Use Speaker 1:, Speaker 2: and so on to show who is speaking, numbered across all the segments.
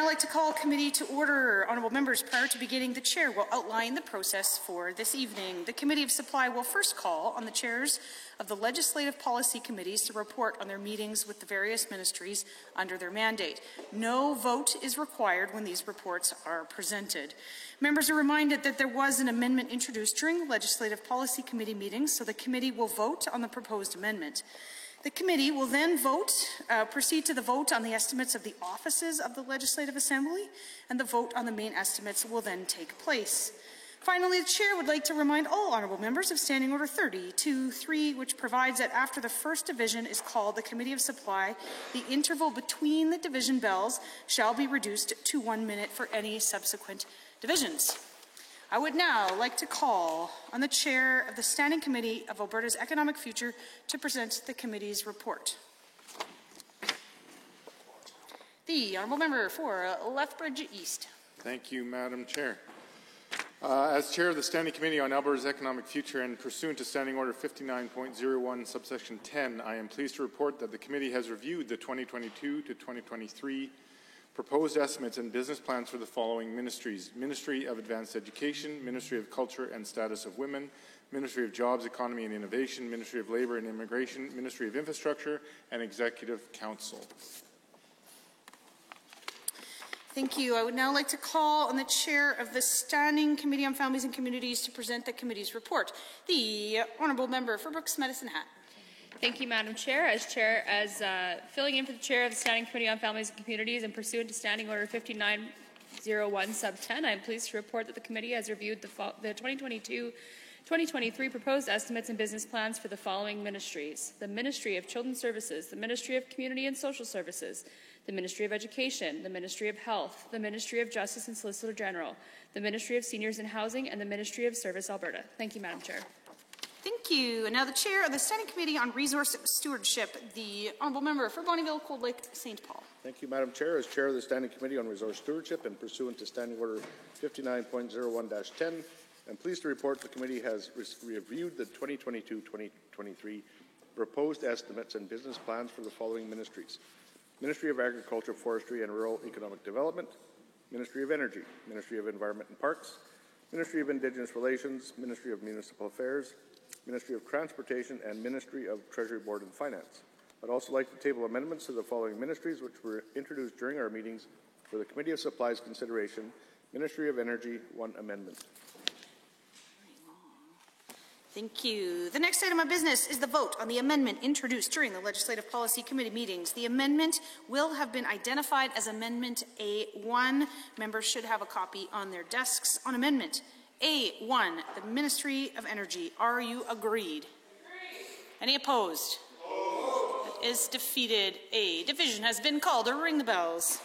Speaker 1: like to call committee to order. Honourable members, prior to beginning, the chair will outline the process for this evening. The Committee of Supply will first call on the chairs of the legislative policy committees to report on their meetings with the various ministries under their mandate. No vote is required when these reports are presented. Members are reminded that there was an amendment introduced during the legislative policy committee meetings, so the committee will vote on the proposed amendment. The committee will then proceed to the vote on the estimates of the offices of the Legislative Assembly, and the vote on the main estimates will then take place. Finally, the chair would like to remind all honourable members of Standing Order 30-2-3, which provides that after the first division is called the Committee of Supply, the interval between the division bells shall be reduced to 1 minute for any subsequent divisions. I would now like to call on the chair of the Standing Committee of Alberta's Economic Future to present the committee's report. The honourable member for Lethbridge East.
Speaker 2: Thank you, Madam Chair. As chair of the Standing Committee on Alberta's Economic Future and pursuant to Standing Order 59.01 subsection 10, I am pleased to report that the committee has reviewed the 2022 to 2023 proposed estimates and business plans for the following ministries: Ministry of Advanced Education, Ministry of Culture and Status of Women, Ministry of Jobs, Economy and Innovation, Ministry of Labour and Immigration, Ministry of Infrastructure, and Executive Council.
Speaker 1: Thank you. I would now like to call on the chair of the Standing Committee on Families and Communities to present the committee's report. The honourable member for Brooks Medicine Hat.
Speaker 3: Thank you, Madam Chair. As filling in for the chair of the Standing Committee on Families and Communities and pursuant to Standing Order 5901 sub 10, I am pleased to report that the committee has reviewed the 2022-2023 proposed estimates and business plans for the following ministries: the Ministry of Children's Services, the Ministry of Community and Social Services, the Ministry of Education, the Ministry of Health, the Ministry of Justice and Solicitor General, the Ministry of Seniors and Housing, and the Ministry of Service Alberta. Thank you, Madam Chair.
Speaker 1: Thank you. And now the chair of the Standing Committee on Resource Stewardship, the honourable member for Bonnyville, Cold Lake, St. Paul.
Speaker 4: Thank you, Madam Chair. As chair of the Standing Committee on Resource Stewardship and pursuant to Standing Order 59.01-10, I'm pleased to report the committee has reviewed the 2022-2023 proposed estimates and business plans for the following ministries: Ministry of Agriculture, Forestry and Rural Economic Development, Ministry of Energy, Ministry of Environment and Parks, Ministry of Indigenous Relations, Ministry of Municipal Affairs, Ministry of Transportation, and Ministry of Treasury Board and Finance. I'd also like to table amendments to the following ministries which were introduced during our meetings for the Committee of Supplies consideration. Ministry of Energy, 1 amendment.
Speaker 1: Thank you. The next item of business is the vote on the amendment introduced during the Legislative Policy Committee meetings. The amendment will have been identified as Amendment A1. Members should have a copy on their desks. On Amendment A1, the Ministry of Energy. Are you agreed? Any opposed? That is defeated. A division has been called. Ring the bells.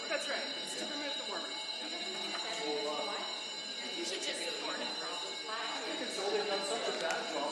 Speaker 3: That's right. It's to remove the warmer. You should just support it. I think it's only done such a bad job.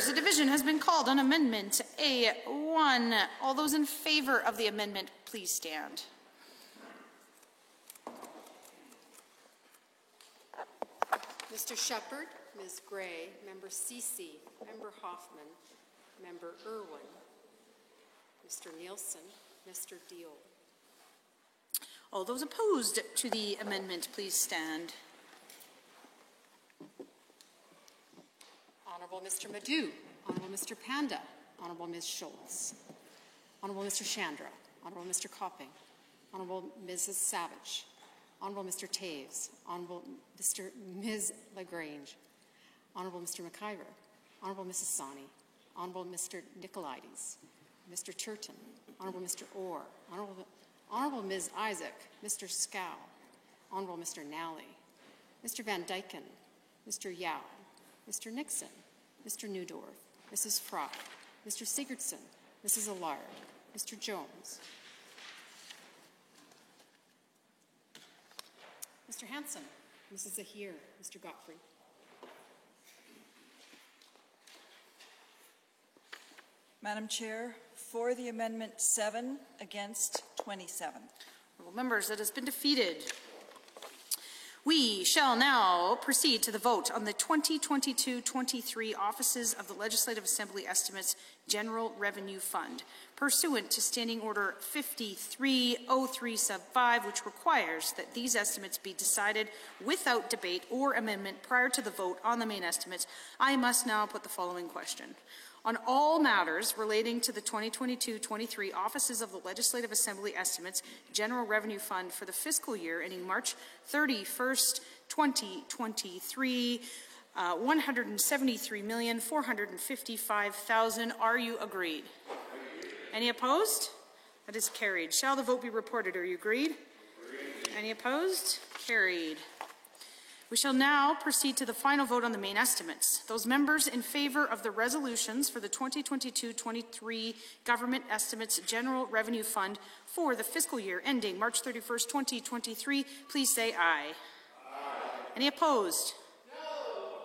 Speaker 1: members, a division has been called on Amendment A1. All those in favor of the amendment, please stand.
Speaker 5: Mr. Shepherd, Ms. Gray, Member Ceci, Member Hoffman, Member Irwin, Mr. Nielsen, Mr. Deal.
Speaker 1: All those opposed to the amendment, please stand.
Speaker 5: Honorable Mr. Madhu, Honorable Mr. Panda, Honorable Ms. Schultz, Honorable Mr. Chandra, Honorable Mr. Copping, Honorable Mrs. Savage, Honorable Mr. Taves, Honorable Ms. LaGrange, Honorable Mr. McIver, Honorable Mrs. Sani, Honorable Mr. Nicolaides, Mr. Turton, Honorable Mr. Orr, Honorable Ms. Isaac, Mr. Scow, Honorable Mr. Nally, Mr. Van Dyken, Mr. Yao, Mr. Nixon, Mr. Newdorf, Mrs. Fry, Mr. Sigurdsson, Mrs. Allard, Mr. Jones, Mr. Hanson, Mrs. Zahir, Mr. Godfrey.
Speaker 6: Madam Chair, for the amendment 7, against 27.
Speaker 1: Honourable members, it has been defeated. We shall now proceed to the vote on the 2022-23 Offices of the Legislative Assembly Estimates General Revenue Fund, pursuant to Standing Order 5303 sub 5, which requires that these estimates be decided without debate or amendment prior to the vote on the main estimates. I must now put the following question. On all matters relating to the 2022-23 Offices of the Legislative Assembly Estimates General Revenue Fund for the fiscal year ending March 31st, 2023, $173,455,000. Are you agreed? Any opposed? That is carried. Shall the vote be reported? Are you agreed? Any opposed? Carried. We shall now proceed to the final vote on the main estimates. Those members in favor of the resolutions for the 2022-23 Government Estimates General Revenue Fund for the fiscal year ending March 31st, 2023, please say aye. Aye. Any opposed? No.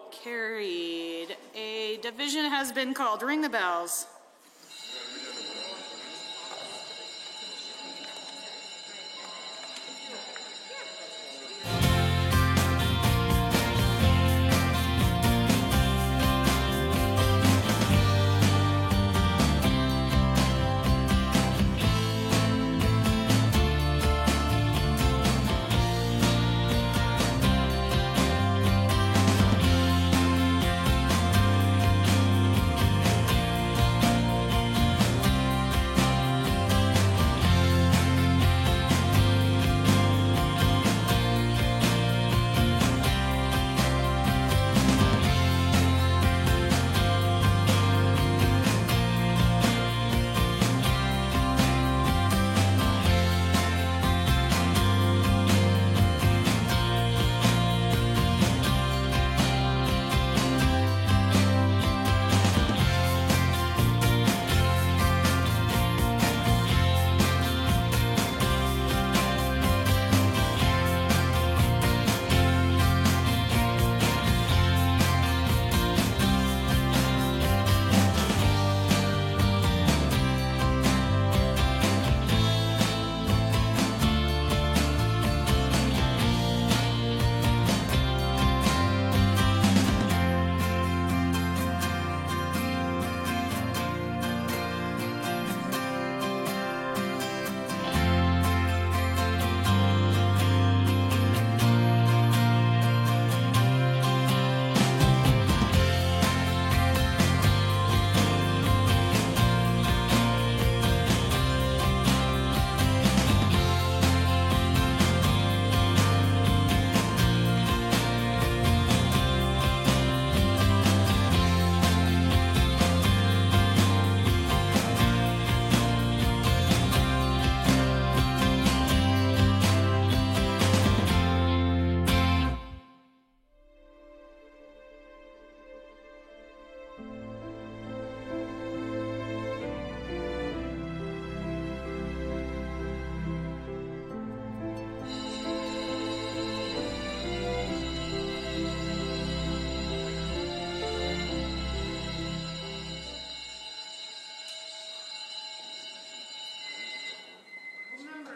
Speaker 1: Carried. A division has been called. Ring the bells.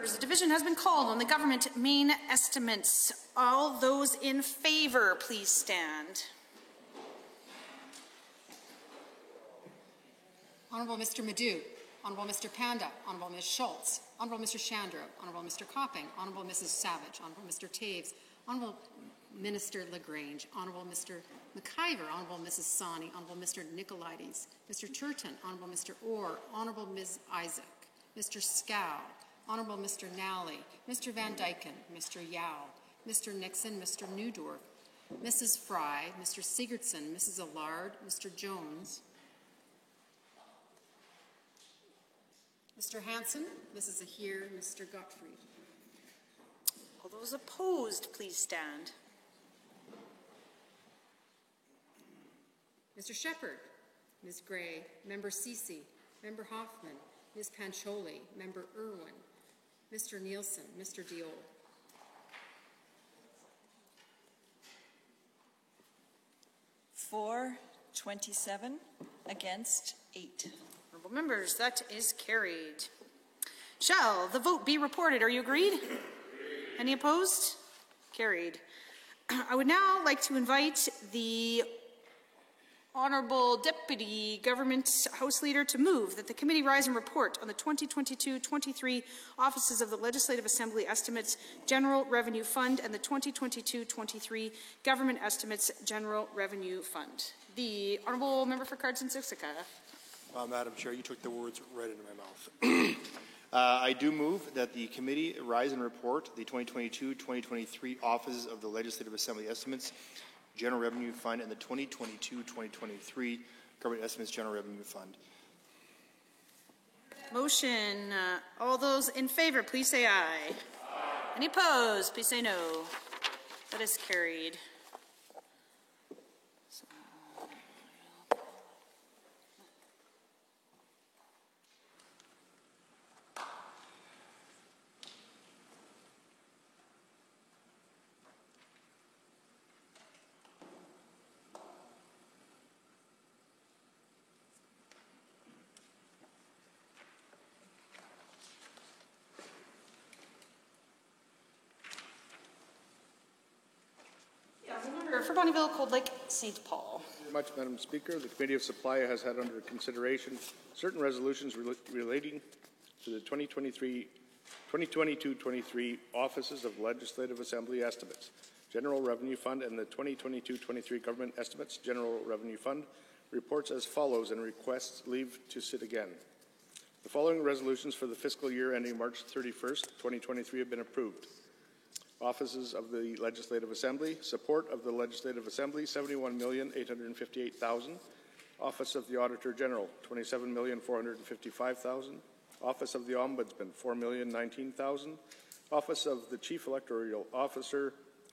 Speaker 1: members, a division has been called on the government main estimates. All those in favor, please stand.
Speaker 5: Honourable Mr. Madhu, Honourable Mr. Panda, Honourable Ms. Schultz, Honourable Mr. Shandro, Honourable Mr. Copping, Honourable Mrs. Savage, Honourable Mr. Taves, Honourable Minister LaGrange, Honourable Mr. McIver, Honourable Mrs. Sani, Honourable Mr. Nicolaides, Mr. Turton, Honourable Mr. Orr, Honourable Ms. Isaac, Mr. Scow, Honourable Mr. Nally, Mr. Van Dyken, Mr. Yao, Mr. Nixon, Mr. Newdorf, Mrs. Fry, Mr. Sigurdsson, Mrs. Allard, Mr. Jones, Mr. Hanson, Mrs. Ahir, Mr. Gottfried.
Speaker 1: All those opposed, please stand.
Speaker 5: Mr. Shepherd, Ms. Gray, Member Ceci, Member Hoffman, Ms. Pancholi, Member Irwin, Mr. Nielsen, Mr. Diol.
Speaker 6: For, 27, against 8.
Speaker 1: Honourable members, that is carried. Shall the vote be reported? Are you agreed? Any opposed? Carried. I would now like to invite the Honourable Deputy Government House Leader to move that the committee rise and report on the 2022-23 Offices of the Legislative Assembly Estimates General Revenue Fund and the 2022-23 Government Estimates General Revenue Fund. The Honourable Member for Cardston-Siksika.
Speaker 7: Madam Chair, you took the words right into my mouth. I do move that the committee rise and report the 2022-2023 Offices of the Legislative Assembly Estimates General Revenue Fund and the 2022-2023 Government Estimates General Revenue Fund.
Speaker 1: Motion. All those in favor, please say aye. Any opposed, please say no. That is carried. For Bonnyville, Cold Lake, St. Paul.
Speaker 4: Thank you very much, Madam Speaker. The Committee of Supply has had under consideration certain resolutions relating to the 2022-23 Offices of Legislative Assembly Estimates, General Revenue Fund, and the 2022-23 Government Estimates, General Revenue Fund, reports as follows and requests leave to sit again. The following resolutions for the fiscal year ending March 31st, 2023 have been approved. Offices of the Legislative Assembly, support of the Legislative Assembly, $71,858,000. Office of the Auditor General, $27,455,000. Office of the Ombudsman, $4,019,000. Office of the Chief Electoral Officer,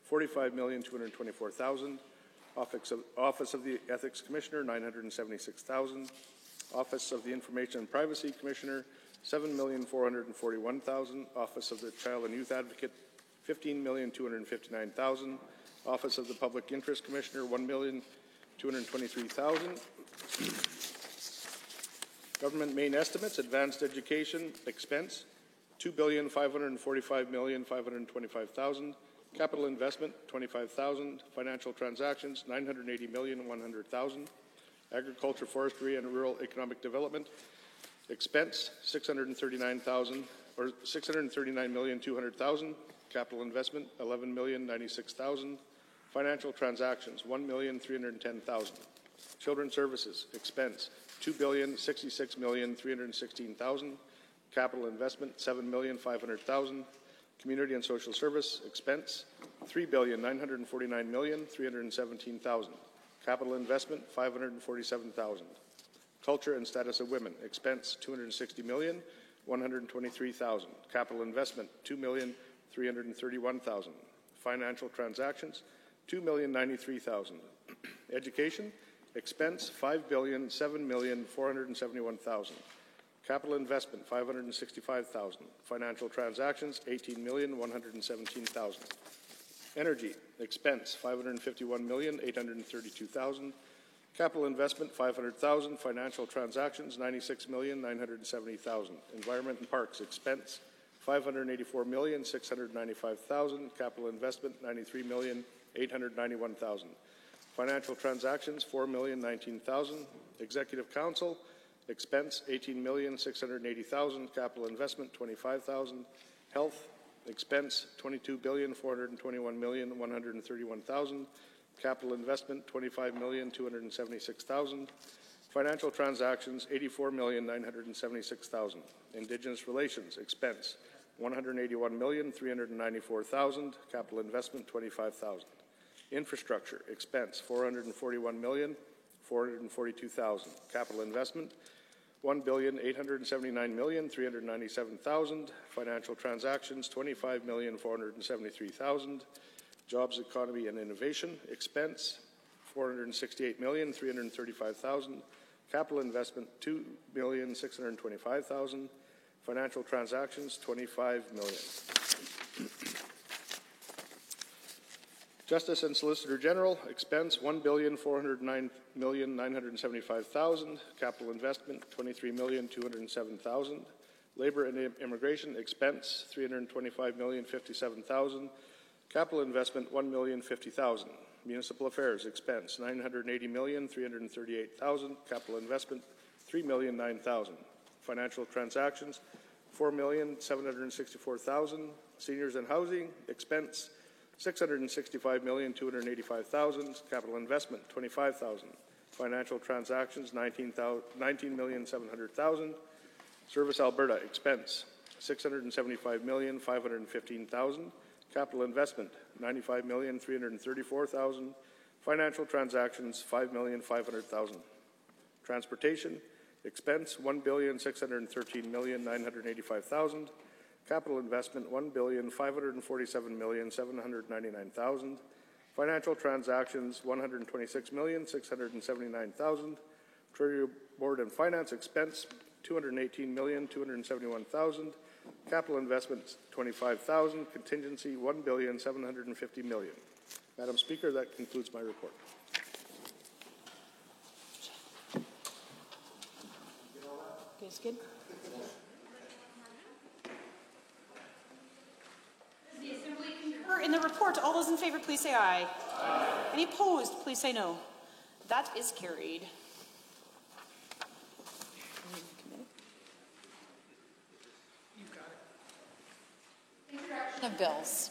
Speaker 4: $45,224,000. Office of the Ethics Commissioner, $976,000. Office of the Information and Privacy Commissioner, $7,441,000. Office of the Child and Youth Advocate, $15,259,000. Office of the Public Interest Commissioner, $1,223,000. Government main estimates, advanced education expense, $2,545,525,000. Capital investment, $25,000. Financial transactions, $980,100,000. Agriculture, forestry, and rural economic development expense, $639,000 or $639,200,000. Capital investment, $11,096,000. Financial transactions, $1,310,000. Children's services expense, $2,066,316,000. Capital investment, $7,500,000. Community and social service expense, $3,949,317,000. Capital investment, $547,000. Culture and status of women expense, $260,123,000. Capital investment, $2,331,000. Financial transactions, $2,093,000. Education expense, $5,007,471,000. Capital investment, $565,000. Financial transactions, $18,117,000. Energy expense, $551,832,000. Capital investment, $500,000. Financial transactions, $96,970,000. Environment and parks expense, $584,695,000. Capital investment, $93,891,000. Financial transactions, $4,019,000. Executive council, expense, $18,680,000. Capital investment, $25,000. Health, expense, $22,421,131,000. Capital investment, $25,276,000. Financial transactions, $84,976,000. Indigenous relations, expense, $181,394,000. Capital investment, $25,000. Infrastructure, expense, $441,442,000. Capital investment, $1,879,397,000. Financial transactions, $25,473,000. Jobs, economy, and innovation, expense, $468,335,000. Capital investment, $2,625,000. Financial transactions, $25 million. Justice and Solicitor General, expense, $1,409,975,000. Capital investment, $23,207,000. Labor and Immigration, expense, $325,057,000. Capital investment, $1,050,000. Municipal Affairs, expense, $980,338,000. Capital investment, $3,009,000. Financial transactions, $4,764,000. Seniors and Housing, expense, $665,285,000. Capital investment, $25,000. Financial transactions, $19,700,000. Service Alberta, expense, $675,515,000. Capital investment, $95,334,000. Financial transactions, $5,500,000. Transportation, expense, $1,613,985,000. Capital investment, $1,547,799,000. Financial transactions, $126,679,000. Treasury Board and Finance expense, $218,271,000. Capital investments, $25,000. Contingency, $1,750,000,000. Madam Speaker, that concludes my report.
Speaker 1: Okay, it's good. The Assembly concur in the report. All those in favor, please say aye. Aye. Any opposed, please say no. That is carried.
Speaker 5: Introduction of bills.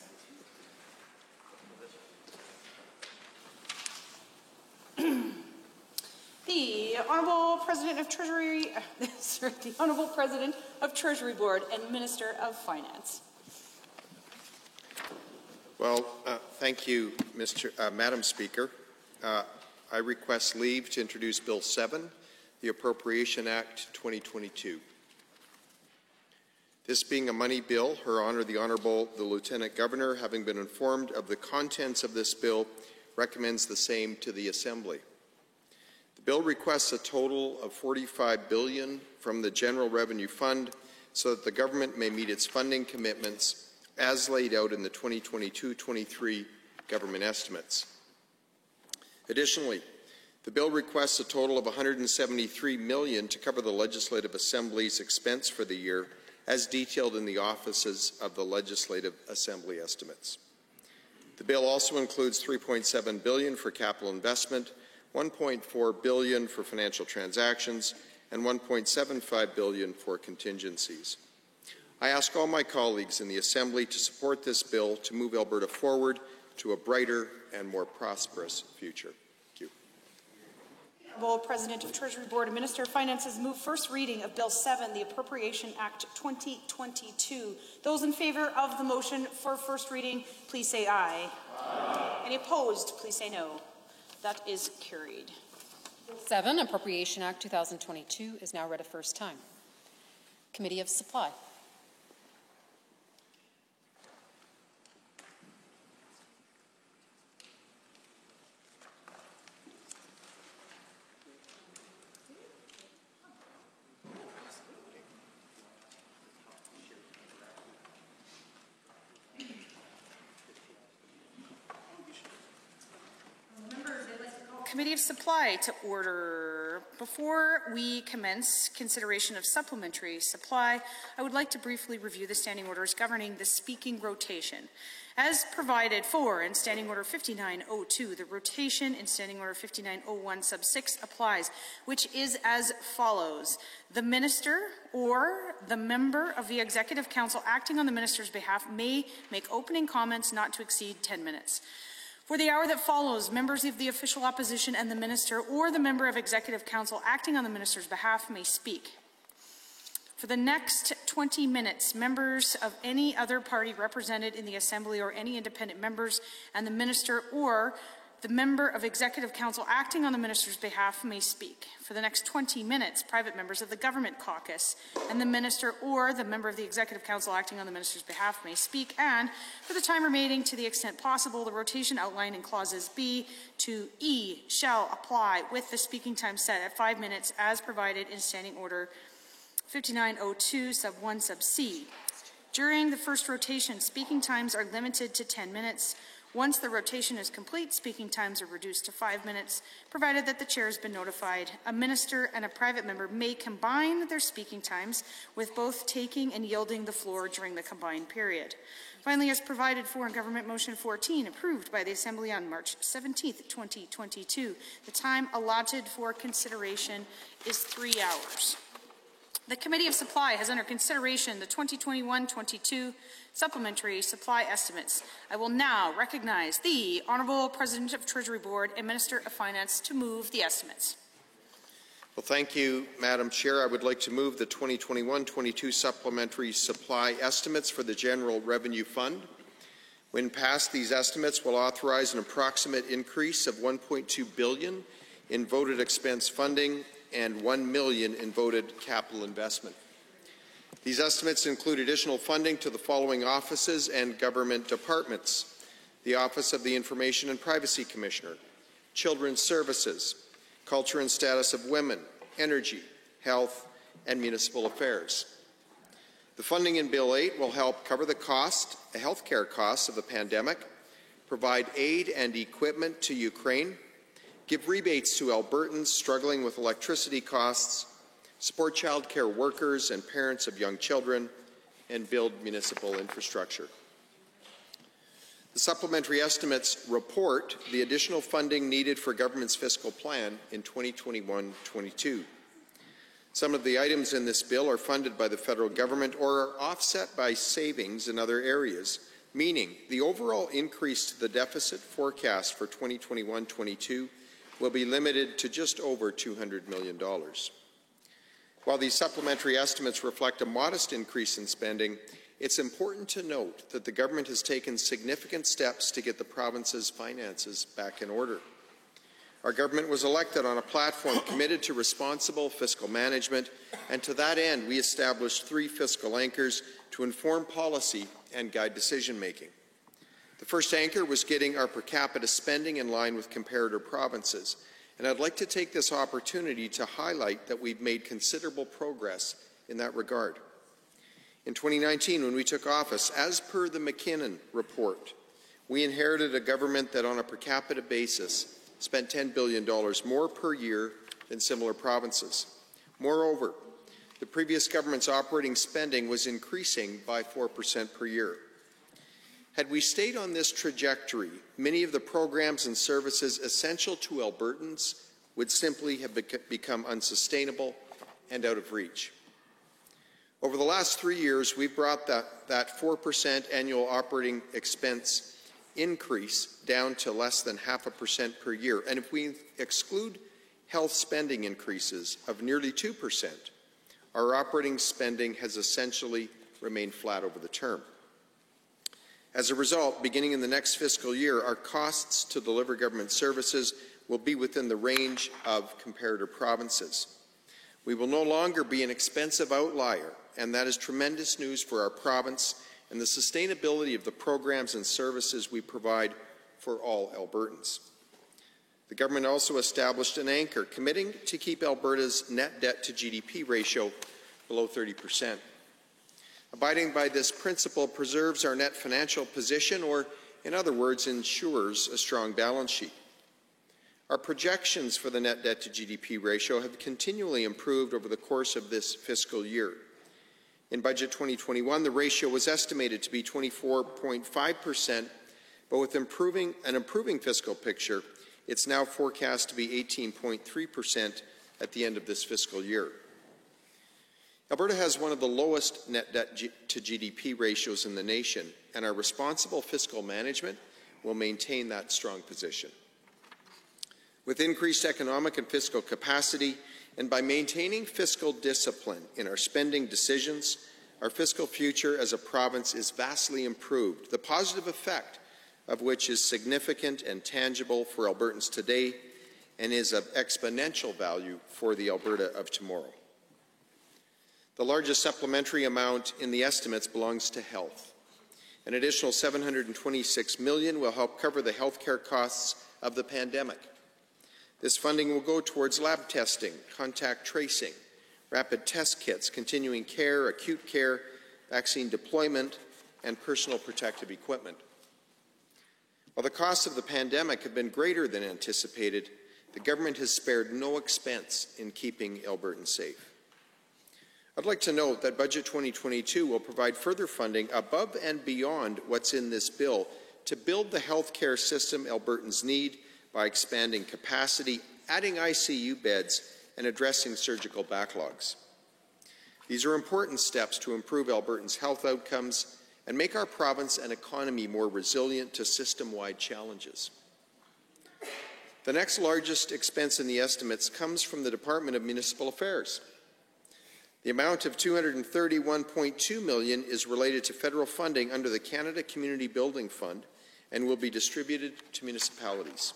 Speaker 1: The Honourable President of Treasury, the Honourable President of Treasury Board and Minister of Finance.
Speaker 8: Well, thank you, Madam Speaker. I request leave to introduce Bill 7, the Appropriation Act 2022. This being a money bill, Her Honour the Honourable the Lieutenant Governor, having been informed of the contents of this bill, recommends the same to the Assembly. The bill requests a total of $45 billion from the General Revenue Fund so that the government may meet its funding commitments as laid out in the 2022-23 government estimates. Additionally, the bill requests a total of $173 million to cover the Legislative Assembly's expense for the year, as detailed in the offices of the Legislative Assembly estimates. The bill also includes $3.7 billion for capital investment, $1.4 billion for financial transactions, and $1.75 billion for contingencies. I ask all my colleagues in the Assembly to support this bill to move Alberta forward to a brighter and more prosperous future. Thank you.
Speaker 1: Honourable President of Treasury Board and Minister of Finances move first reading of Bill 7, the Appropriation Act 2022. Those in favour of the motion for first reading, please say aye. Aye. Any opposed, please say no. That is carried.
Speaker 5: Bill 7, Appropriation Act 2022, is now read a first time. Committee of Supply.
Speaker 1: Committee of Supply to order. order. Before we commence consideration of supplementary supply, I would like to briefly review the standing orders governing the speaking rotation. As provided for in Standing Order 5902, the rotation in Standing Order 5901 sub 6 applies, which is as follows. The minister or the member of the Executive Council acting on the minister's behalf may make opening comments not to exceed 10 minutes. For the hour that follows, members of the official opposition and the minister or the member of Executive Council acting on the minister's behalf may speak. For the next 20 minutes, members of any other party represented in the Assembly or any independent members and the minister or the member of Executive Council acting on the minister's behalf may speak. For the next 20 minutes, private members of the Government Caucus and the minister or the member of the Executive Council acting on the minister's behalf may speak. And for the time remaining, to the extent possible, the rotation outlined in clauses B to E shall apply with the speaking time set at 5 minutes as provided in Standing Order 5902 sub 1 sub C. During the first rotation, speaking times are limited to 10 minutes. Once the rotation is complete, speaking times are reduced to 5 minutes, provided that the chair has been notified. A minister and a private member may combine their speaking times, with both taking and yielding the floor during the combined period. Finally, as provided for in Government Motion 14, approved by the Assembly on March 17, 2022, the time allotted for consideration is 3 hours. The Committee of Supply has under consideration the 2021-22 supplementary supply estimates. I will now recognize the Honourable President of Treasury Board and Minister of Finance to move the estimates.
Speaker 8: Well, thank you, Madam Chair. I would like to move the 2021-22 supplementary supply estimates for the General Revenue Fund. When passed, these estimates will authorize an approximate increase of $1.2 billion in voted expense funding and $1 million in voted capital investment. These estimates include additional funding to the following offices and government departments: the Office of the Information and Privacy Commissioner, Children's Services, Culture and Status of Women, Energy, Health, and Municipal Affairs. The funding in Bill 8 will help cover the healthcare costs of the pandemic, provide aid and equipment to Ukraine, give rebates to Albertans struggling with electricity costs, support child care workers and parents of young children, and build municipal infrastructure. The supplementary estimates report the additional funding needed for government's fiscal plan in 2021-22. Some of the items in this bill are funded by the federal government or are offset by savings in other areas, meaning the overall increase to the deficit forecast for 2021-22 will be limited to just over $200 million. While these supplementary estimates reflect a modest increase in spending, it's important to note that the government has taken significant steps to get the province's finances back in order. Our government was elected on a platform committed to responsible fiscal management, and to that end, we established 3 fiscal anchors to inform policy and guide decision-making. The first anchor was getting our per capita spending in line with comparator provinces, and I'd like to take this opportunity to highlight that we've made considerable progress in that regard. In 2019, when we took office, as per the McKinnon report, we inherited a government that on a per capita basis spent $10 billion more per year than similar provinces. Moreover, the previous government's operating spending was increasing by 4% per year. Had we stayed on this trajectory, many of the programs and services essential to Albertans would simply have become unsustainable and out of reach. Over the last 3 years, we've brought that 4% annual operating expense increase down to less than 0.5% per year. And if we exclude health spending increases of nearly 2%, our operating spending has essentially remained flat over the term. As a result, beginning in the next fiscal year, our costs to deliver government services will be within the range of comparator provinces. We will no longer be an expensive outlier, and that is tremendous news for our province and the sustainability of the programs and services we provide for all Albertans. The government also established an anchor committing to keep Alberta's net debt to GDP ratio below 30%. Abiding by this principle preserves our net financial position, or in other words, ensures a strong balance sheet. Our projections for the net debt to GDP ratio have continually improved over the course of this fiscal year. In Budget 2021, the ratio was estimated to be 24.5%, but with an improving fiscal picture, it's now forecast to be 18.3% at the end of this fiscal year. Alberta has one of the lowest net debt to GDP ratios in the nation, and our responsible fiscal management will maintain that strong position. With increased economic and fiscal capacity, and by maintaining fiscal discipline in our spending decisions, our fiscal future as a province is vastly improved, the positive effect of which is significant and tangible for Albertans today and is of exponential value for the Alberta of tomorrow. The largest supplementary amount in the estimates belongs to health. An additional $726 million will help cover the health care costs of the pandemic. This funding will go towards lab testing, contact tracing, rapid test kits, continuing care, acute care, vaccine deployment, and personal protective equipment. While the costs of the pandemic have been greater than anticipated, the government has spared no expense in keeping Albertans safe. I'd like to note that Budget 2022 will provide further funding above and beyond what's in this bill to build the health care system Albertans need by expanding capacity, adding ICU beds, and addressing surgical backlogs. These are important steps to improve Albertans' health outcomes and make our province and economy more resilient to system-wide challenges. The next largest expense in the estimates comes from the Department of Municipal Affairs. The amount of $231.2 million is related to federal funding under the Canada Community Building Fund and will be distributed to municipalities.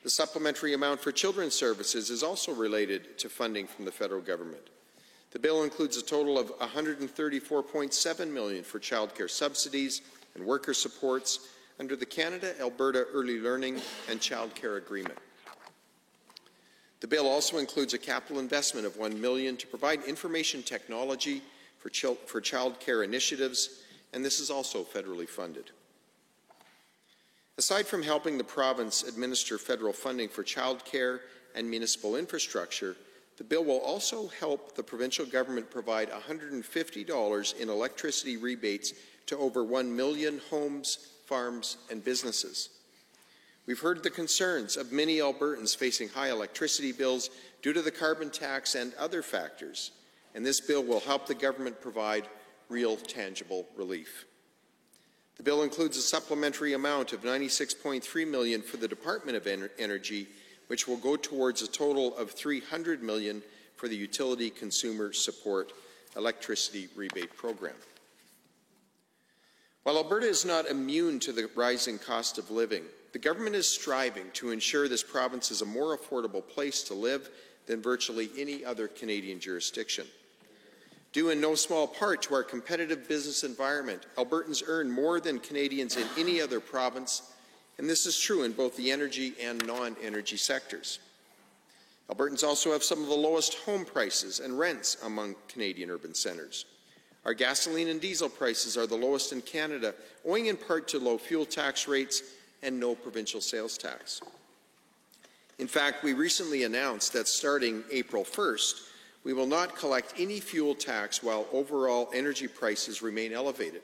Speaker 8: The supplementary amount for children's services is also related to funding from the federal government. The bill includes a total of $134.7 million for childcare subsidies and worker supports under the Canada-Alberta Early Learning and Childcare Agreement. The bill also includes a capital investment of $1 million to provide information technology for childcare initiatives, and this is also federally funded. Aside from helping the province administer federal funding for childcare and municipal infrastructure, the bill will also help the provincial government provide $150 in electricity rebates to over 1 million homes, farms, and businesses. We've heard the concerns of many Albertans facing high electricity bills due to the carbon tax and other factors, and this bill will help the government provide real, tangible relief. The bill includes a supplementary amount of $96.3 million for the Department of Energy, which will go towards a total of $300 million for the Utility Consumer Support Electricity Rebate Program. While Alberta is not immune to the rising cost of living, the government is striving to ensure this province is a more affordable place to live than virtually any other Canadian jurisdiction. Due in no small part to our competitive business environment, Albertans earn more than Canadians in any other province, and this is true in both the energy and non-energy sectors. Albertans also have some of the lowest home prices and rents among Canadian urban centres. Our gasoline and diesel prices are the lowest in Canada, owing in part to low fuel tax rates and no provincial sales tax. In fact, we recently announced that starting April 1st, we will not collect any fuel tax while overall energy prices remain elevated,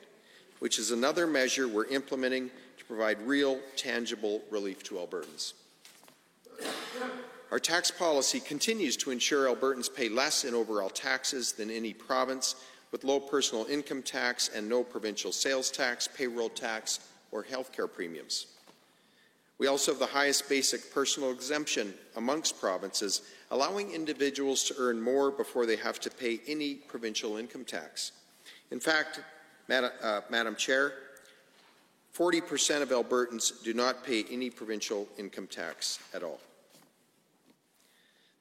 Speaker 8: which is another measure we're implementing to provide real, tangible relief to Albertans. Our tax policy continues to ensure Albertans pay less in overall taxes than any province, with low personal income tax and no provincial sales tax, payroll tax, or health care premiums. We also have the highest basic personal exemption amongst provinces, allowing individuals to earn more before they have to pay any provincial income tax. In fact, Madam Chair, 40% of Albertans do not pay any provincial income tax at all.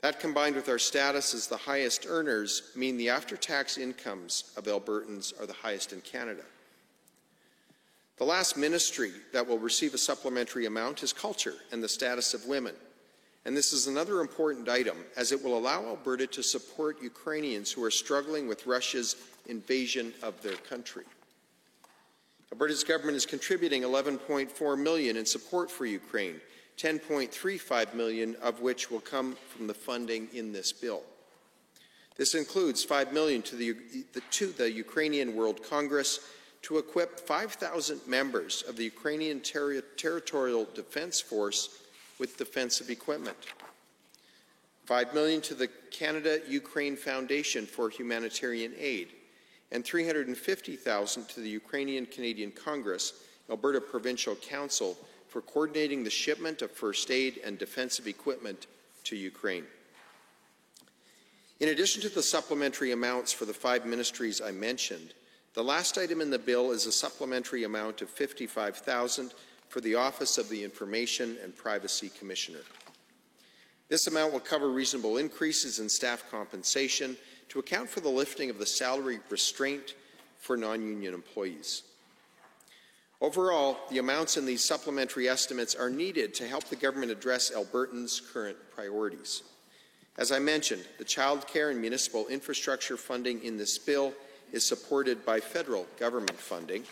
Speaker 8: That, combined with our status as the highest earners, mean the after-tax incomes of Albertans are the highest in Canada. The last ministry that will receive a supplementary amount is culture and the status of women. And this is another important item, as it will allow Alberta to support Ukrainians who are struggling with Russia's invasion of their country. Alberta's government is contributing $11.4 million in support for Ukraine $10.35 million of which will come from the funding in this bill. This includes $5 million to the Ukrainian World Congress to equip 5,000 members of the Ukrainian Territorial Defense Force with defensive equipment. $5 million to the Canada-Ukraine Foundation for Humanitarian Aid, and $350,000 to the Ukrainian-Canadian Congress, Alberta Provincial Council, for coordinating the shipment of first aid and defensive equipment to Ukraine. In addition to the supplementary amounts for the 5 ministries I mentioned, the last item in the bill is a supplementary amount of $55,000 for the Office of the Information and Privacy Commissioner. This amount will cover reasonable increases in staff compensation to account for the lifting of the salary restraint for non-union employees. Overall, the amounts in these supplementary estimates are needed to help the government address Albertans' current priorities. As I mentioned, the child care and municipal infrastructure funding in this bill is supported by federal government funding.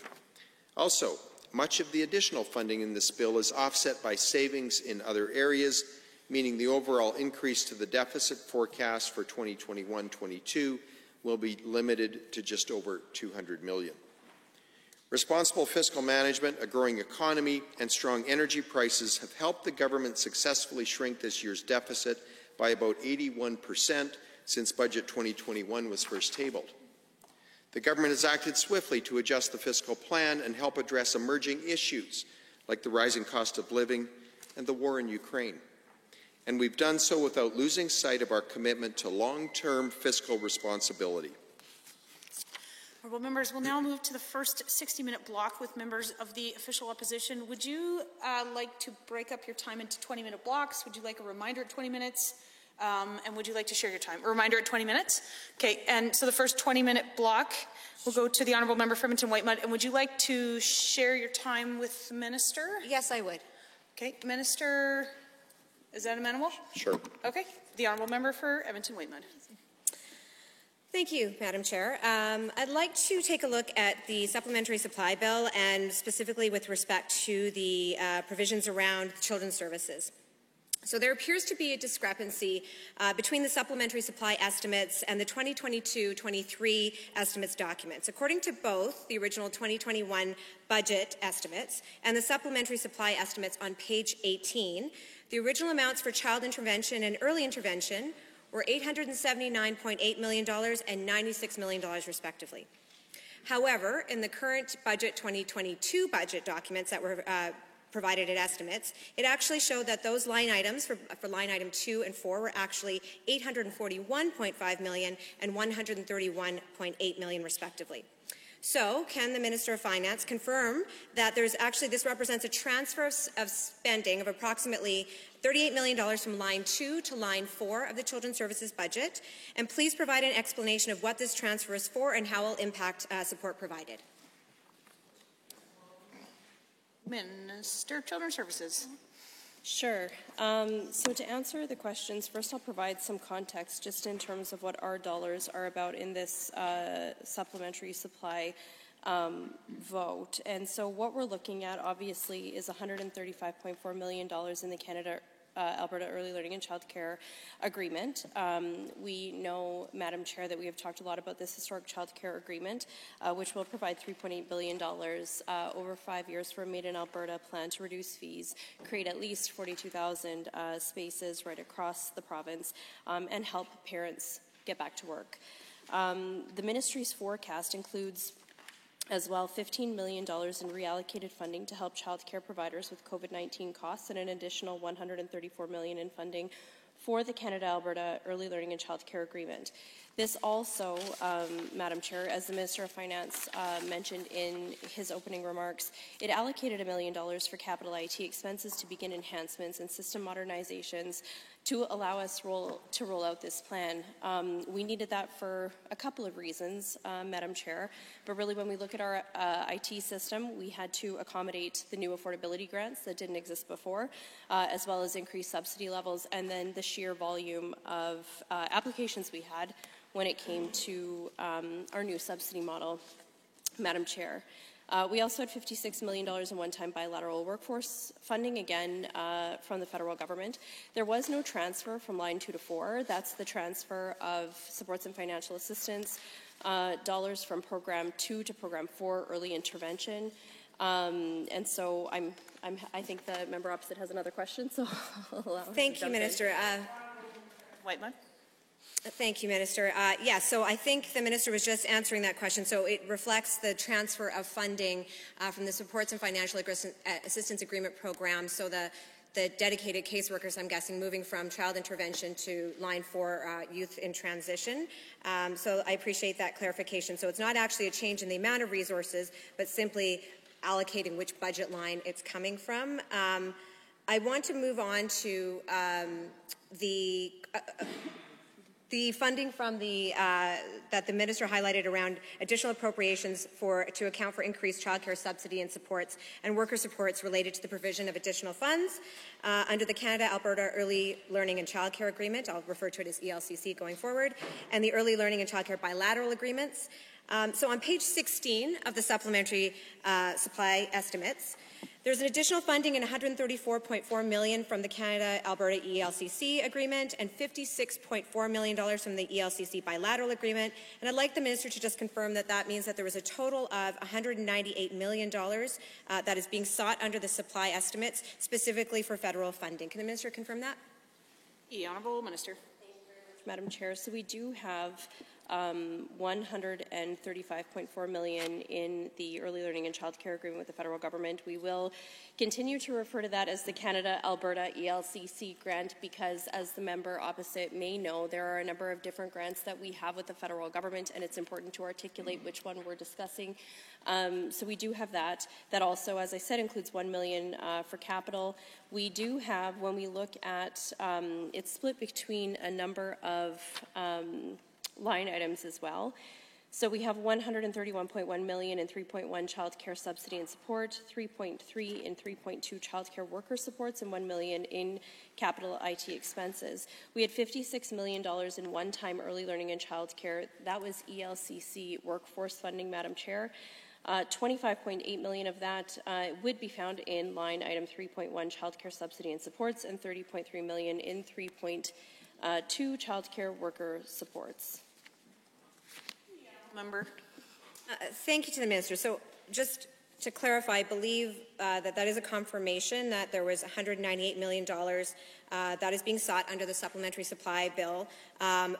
Speaker 8: Also, much of the additional funding in this bill is offset by savings in other areas, meaning the overall increase to the deficit forecast for 2021-22 will be limited to just over $200 million. Responsible fiscal management, a growing economy, and strong energy prices have helped the government successfully shrink this year's deficit by about 81% since Budget 2021 was first tabled. The government has acted swiftly to adjust the fiscal plan and help address emerging issues like the rising cost of living and the war in Ukraine. And we've done so without losing sight of our commitment to long-term fiscal responsibility.
Speaker 1: Honourable members, we'll now move to the first 60-minute block with members of the official opposition. Would you like to break up your time into 20-minute blocks? Would you like a reminder at 20 minutes? And would you like to share your time? A reminder at 20 minutes? Okay, and so the first 20-minute block will go to the Honourable Member for Edmonton-Whitemud. And would you like to share your time with the Minister?
Speaker 5: Yes, I would.
Speaker 1: Okay, Minister, is that amenable?
Speaker 8: Sure.
Speaker 1: Okay, the Honourable Member for Edmonton-Whitemud.
Speaker 9: Thank you, Madam Chair. I'd like to take a look at the supplementary supply bill and specifically with respect to the provisions around children's services. So there appears to be a discrepancy between the supplementary supply estimates and the 2022-23 estimates documents. According to both the original 2021 budget estimates and the supplementary supply estimates on page 18, the original amounts for child intervention and early intervention were $879.8 million and $96 million, respectively. However, in the current budget 2022 budget documents that were provided at estimates, it actually showed that those line items for line item 2 and 4 were actually $841.5 million and $131.8 million, respectively. So, can the Minister of Finance confirm that this represents a transfer of spending of approximately $38 million from line 2 to line 4 of the Children's Services budget? And please provide an explanation of what this transfer is for and how it will impact support provided.
Speaker 1: Minister of Children's Services.
Speaker 10: Sure. So to answer the questions, first I'll provide some context just in terms of what our dollars are about in this supplementary supply vote. And so what we're looking at, obviously, is $135.4 million in the Canada-Alberta Early Learning and Child Care Agreement. We know, Madam Chair, that we have talked a lot about this historic child care agreement, which will provide $3.8 billion over 5 years for a Made in Alberta plan to reduce fees, create at least 42,000 spaces right across the province, and help parents get back to work. The ministry's forecast includes as well $15 million in reallocated funding to help child care providers with COVID-19 costs and an additional $134 million in funding for the Canada-Alberta Early Learning and Child Care Agreement. This also, Madam Chair, as the Minister of Finance mentioned in his opening remarks, it allocated $1 million for capital IT expenses to begin enhancements and system modernizations to allow us to roll out this plan. We needed that for a couple of reasons, Madam Chair, but really when we look at our IT system, we had to accommodate the new affordability grants that didn't exist before, as well as increase subsidy levels, and then the sheer volume of applications we had when it came to our new subsidy model, Madam Chair. We also had $56 million in one-time bilateral workforce funding, again, from the federal government. There was no transfer from line 2 to 4. That's the transfer of supports and financial assistance, dollars from Program 2 to Program 4, early intervention. And so I think the member opposite has another question, so I'll allow her
Speaker 9: Thank
Speaker 10: to
Speaker 9: you,
Speaker 10: jump
Speaker 9: Minister.
Speaker 1: Whiteman?
Speaker 9: Thank you, Minister. Yeah, so I think the Minister was just answering that question. So it reflects the transfer of funding from the Supports and Financial Assistance Agreement Program. So the dedicated caseworkers, I'm guessing, moving from child intervention to line 4 youth in transition. So I appreciate that clarification. So it's not actually a change in the amount of resources, but simply allocating which budget line it's coming from. I want to move on to the funding from that the Minister highlighted around additional appropriations to account for increased childcare subsidy and supports and worker supports related to the provision of additional funds under the Canada-Alberta Early Learning and Childcare Agreement. I'll refer to it as ELCC going forward, and the Early Learning and Childcare Bilateral Agreements. So on page 16 of the supplementary supply estimates, there's an additional funding in $134.4 million from the Canada-Alberta ELCC agreement and $56.4 million from the ELCC bilateral agreement. And I'd like the Minister to just confirm that that means that there was a total of $198 million that is being sought under the supply estimates, specifically for federal funding. Can the Minister confirm that?
Speaker 1: The Honourable Minister.
Speaker 10: Thank you very much, Madam Chair. So we do have $135.4 million in the Early Learning and Childcare Agreement with the federal government. We will continue to refer to that as the Canada-Alberta ELCC grant because, as the member opposite may know, there are a number of different grants that we have with the federal government, and it's important to articulate which one we're discussing. So we do have that. That also, as I said, includes $1 million for capital. We do have, when we look at, it's split between a number of line items as well. So we have $131.1 million in 3.1 child care subsidy and support, 3.3 in 3.2 child care worker supports, and $1 million in capital IT expenses. We had $56 million in one-time early learning and child care. That was ELCC workforce funding, Madam Chair. $25.8 million of that would be found in line item 3.1 child care subsidy and supports, and $30.3 million in 3.2 child care worker supports.
Speaker 1: Member.
Speaker 9: Thank you to the Minister. So just to clarify, I believe that is a confirmation that there was $198 million that is being sought under the supplementary supply bill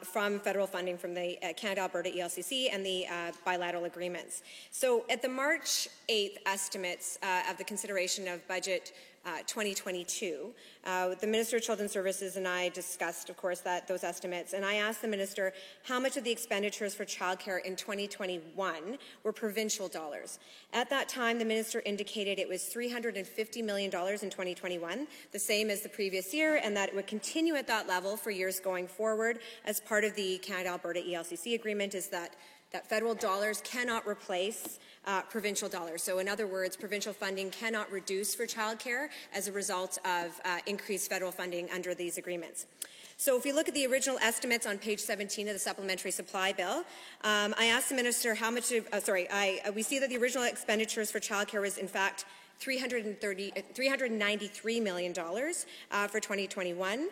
Speaker 9: from federal funding from the Canada-Alberta ELCC and the bilateral agreements. So at the March 8th estimates of the consideration of budget 2022. The Minister of Children's Services and I discussed, of course, those estimates, and I asked the Minister how much of the expenditures for childcare in 2021 were provincial dollars. At that time, the Minister indicated it was $350 million in 2021, the same as the previous year, and that it would continue at that level for years going forward. As part of the Canada-Alberta ELCC agreement is that federal dollars cannot replace provincial dollars. So in other words, provincial funding cannot reduce for childcare as a result of increased federal funding under these agreements. So if we look at the original estimates on page 17 of the supplementary supply bill, I asked the Minister how much of, we see that the original expenditures for childcare was in fact $393 million for 2021.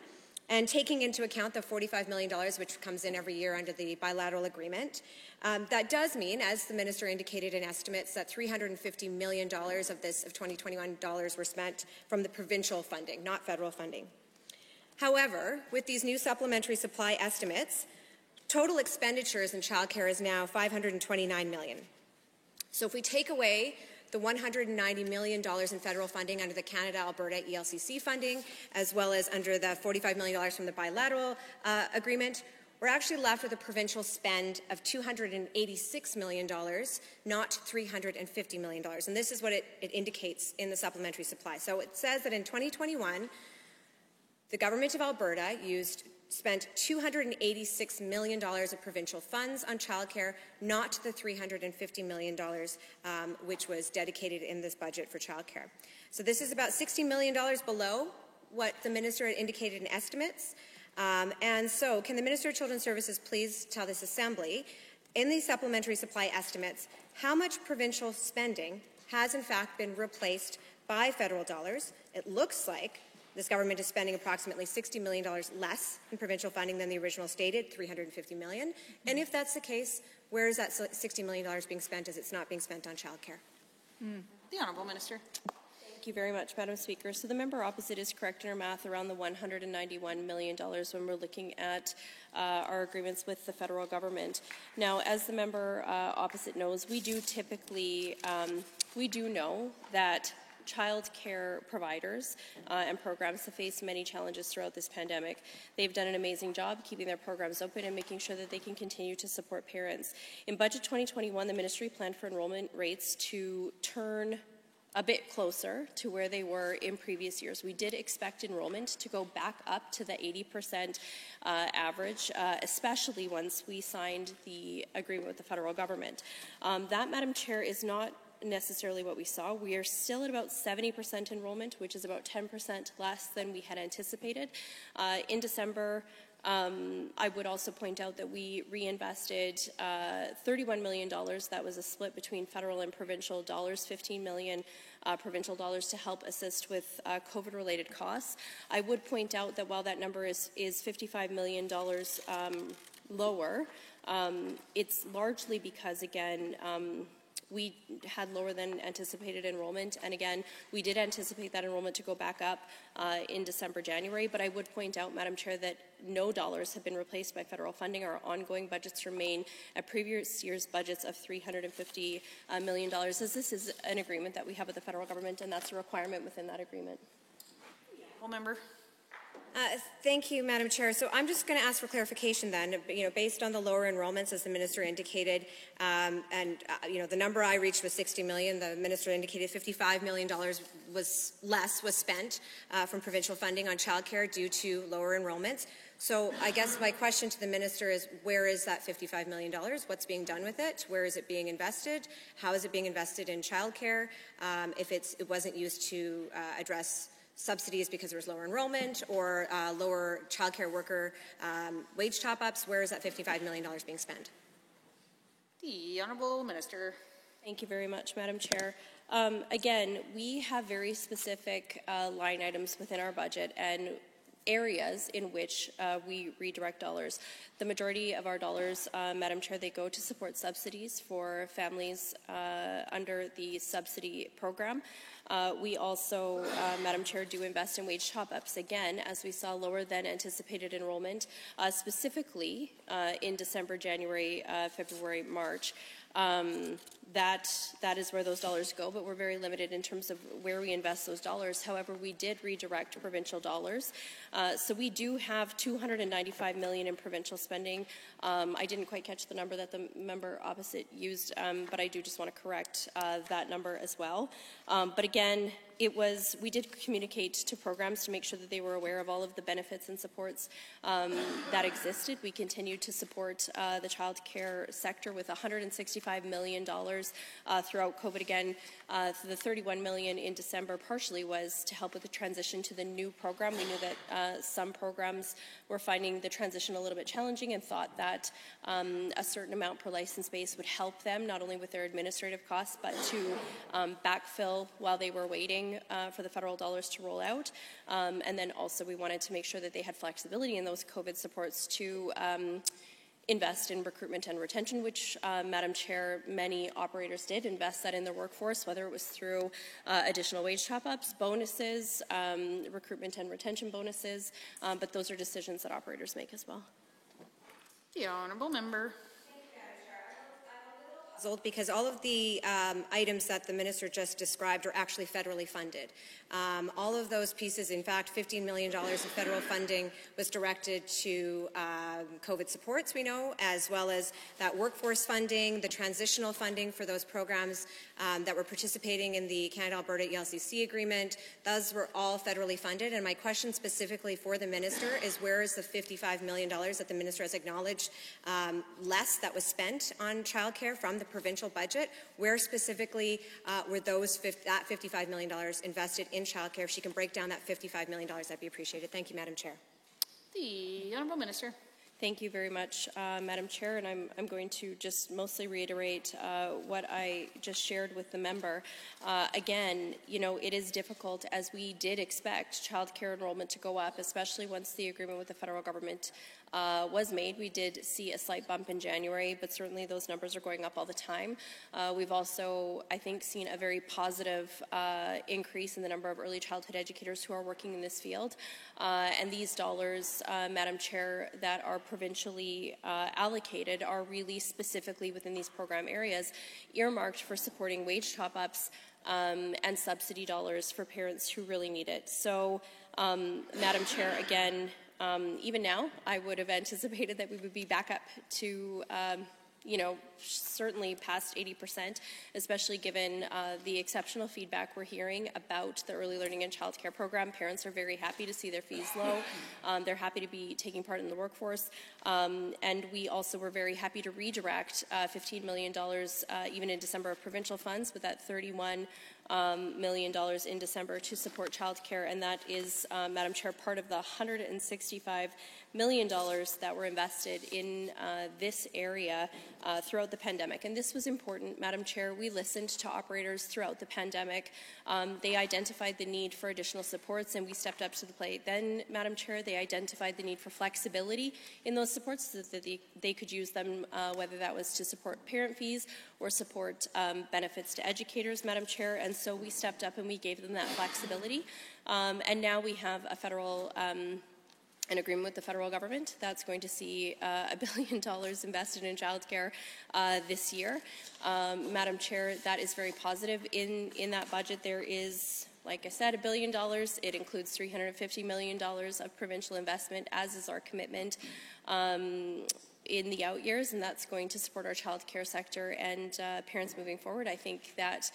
Speaker 9: And taking into account the $45 million which comes in every year under the bilateral agreement, that does mean, as the Minister indicated in estimates, that $350 million of this of 2021 dollars were spent from the provincial funding, not federal funding. However, with these new supplementary supply estimates, total expenditures in childcare is now $529 million. So if we take away the $190 million in federal funding under the Canada-Alberta ELCC funding, as well as under the $45 million from the bilateral agreement, we're actually left with a provincial spend of $286 million, not $350 million. And this is what it indicates in the supplementary supply. So it says that in 2021, the Government of Alberta spent $286 million of provincial funds on childcare, not the $350 million which was dedicated in this budget for childcare. So this is about $60 million below what the Minister had indicated in estimates. And so can the Minister of Children's Services please tell this Assembly, in these supplementary supply estimates, how much provincial spending has in fact been replaced by federal dollars. It looks like this government is spending approximately $60 million less in provincial funding than the original stated, $350 million. And if that's the case, where is that $60 million being spent as it's not being spent on childcare?
Speaker 1: The Honourable Minister.
Speaker 10: Thank you very much, Madam Speaker. So the member opposite is correct in her math around the $191 million when we're looking at our agreements with the federal government. Now, as the member opposite knows, we do typically, we do know that child care providers and programs have faced many challenges throughout this pandemic. They've done an amazing job keeping their programs open and making sure that they can continue to support parents. In Budget 2021, the Ministry planned for enrollment rates to turn a bit closer to where they were in previous years. We did expect enrollment to go back up to the 80% average, especially once we signed the agreement with the federal government. That, Madam Chair, is not necessarily what we saw. We are still at about 70% enrollment, which is about 10% less than we had anticipated. In December, I would also point out that we reinvested $31 million. That was a split between federal and provincial dollars, $15 million provincial dollars to help assist with COVID-related costs. I would point out that while that number is $55 million lower, it's largely because, again, we had lower than anticipated enrollment, and again, we did anticipate that enrollment to go back up in December, January, but I would point out, Madam Chair, that no dollars have been replaced by federal funding. Our ongoing budgets remain at previous year's budgets of $350 million, as this is an agreement that we have with the federal government, and that's a requirement within that agreement.
Speaker 1: Member.
Speaker 9: Thank you, Madam Chair. So I'm just going to ask for clarification then, based on the lower enrollments, as the Minister indicated, the number I reached was $60 million. The Minister indicated $55 million was spent from provincial funding on childcare due to lower enrollments. So I guess my question to the Minister is, where is that $55 million? What's being done with it? Where is it being invested? How is it being invested in childcare? If it wasn't used to address subsidies because there was lower enrollment or lower childcare worker wage top-ups, where is that $55 million being spent?
Speaker 1: The Honourable Minister.
Speaker 10: Thank you very much, Madam Chair. Again, we have very specific line items within our budget and areas in which we redirect dollars. The majority of our dollars, Madam Chair, they go to support subsidies for families under the subsidy program. We also, Madam Chair, do invest in wage top-ups, again, as we saw lower than anticipated enrollment, specifically in December, January, February, March. That is where those dollars go, but we're very limited in terms of where we invest those dollars. However, we did redirect provincial dollars. So we do have $295 million in provincial spending. I didn't quite catch the number that the member opposite used, but I do just want to correct that number as well. But again, we did communicate to programs to make sure that they were aware of all of the benefits and supports that existed. We continued to support the child care sector with $165 million throughout COVID. Again, the $31 million in December partially was to help with the transition to the new program. We knew that some programs were finding the transition a little bit challenging and thought that a certain amount per license base would help them, not only with their administrative costs, but to backfill while they were waiting for the federal dollars to roll out. And then also we wanted to make sure that they had flexibility in those COVID supports to invest in recruitment and retention, which, Madam Chair, many operators did invest that in their workforce, whether it was through additional wage top-ups, bonuses, recruitment and retention bonuses, but those are decisions that operators make as well.
Speaker 1: The Honourable Member.
Speaker 9: Because all of the items that the Minister just described are actually federally funded. All of those pieces, in fact, $15 million of federal funding was directed to COVID supports, we know, as well as that workforce funding, the transitional funding for those programs that were participating in the Canada-Alberta ELCC agreement. Those were all federally funded. And my question specifically for the Minister is, where is the $55 million that the Minister has acknowledged less that was spent on childcare from the provincial budget? Where specifically were that $55 million invested in childcare? If she can break down that $55 million, that'd be appreciated. Thank you, Madam Chair.
Speaker 1: The Honourable Minister.
Speaker 10: Thank you very much, Madam Chair, and I'm going to just mostly reiterate what I just shared with the member. Again, you know, it is difficult, as we did expect childcare enrollment to go up, especially once the agreement with the federal government was made. We did see a slight bump in January, but certainly those numbers are going up all the time. We've also, I think, seen a very positive increase in the number of early childhood educators who are working in this field. And these dollars, Madam Chair, that are provincially allocated are really specifically within these program areas earmarked for supporting wage top-ups and subsidy dollars for parents who really need it. So, Madam Chair, again, even now, I would have anticipated that we would be back up to you know, certainly past 80%, especially given the exceptional feedback we're hearing about the early learning and childcare program. Parents are very happy to see their fees low. They're happy to be taking part in the workforce. And we also were very happy to redirect $15 million even in December of provincial funds, with that $31 million in December to support childcare, and that is, Madam Chair, part of the $165 million that were invested in this area throughout the pandemic. And this was important, Madam Chair. We listened to operators throughout the pandemic. They identified the need for additional supports, and we stepped up to the plate. Then, Madam Chair, they identified the need for flexibility in those supports so that they could use them, whether that was to support parent fees or support benefits to educators, Madam Chair. And so we stepped up and we gave them that flexibility. And now we have a federal an agreement with the federal government that's going to see $1 billion invested in childcare this year. Madam Chair, that is very positive. In that budget, there is, like I said, $1 billion. It includes $350 million of provincial investment, as is our commitment in the out years, and that's going to support our child care sector and parents moving forward. I think that,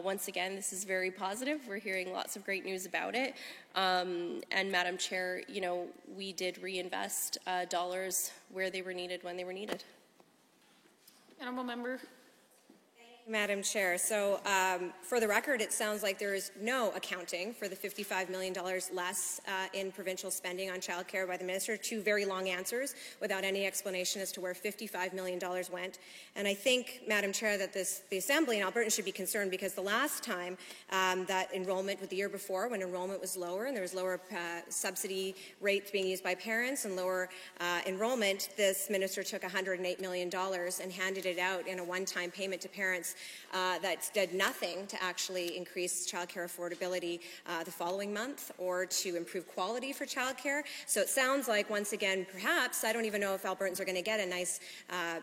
Speaker 10: once again, this is very positive. We're hearing lots of great news about it. And Madam Chair, you know, we did reinvest dollars where they were needed, when they were needed.
Speaker 1: Honourable member.
Speaker 9: Madam Chair, so for the record, it sounds like there is no accounting for the $55 million less in provincial spending on childcare by the minister. Two very long answers without any explanation as to where $55 million went. And I think, Madam Chair, that the Assembly and Albertans should be concerned, because the last time that enrollment, with the year before, when enrollment was lower and there was lower subsidy rates being used by parents and lower enrollment, this minister took $108 million and handed it out in a one-time payment to parents that did nothing to actually increase childcare affordability the following month or to improve quality for childcare. So it sounds like, once again, perhaps, I don't even know if Albertans are going to get a nice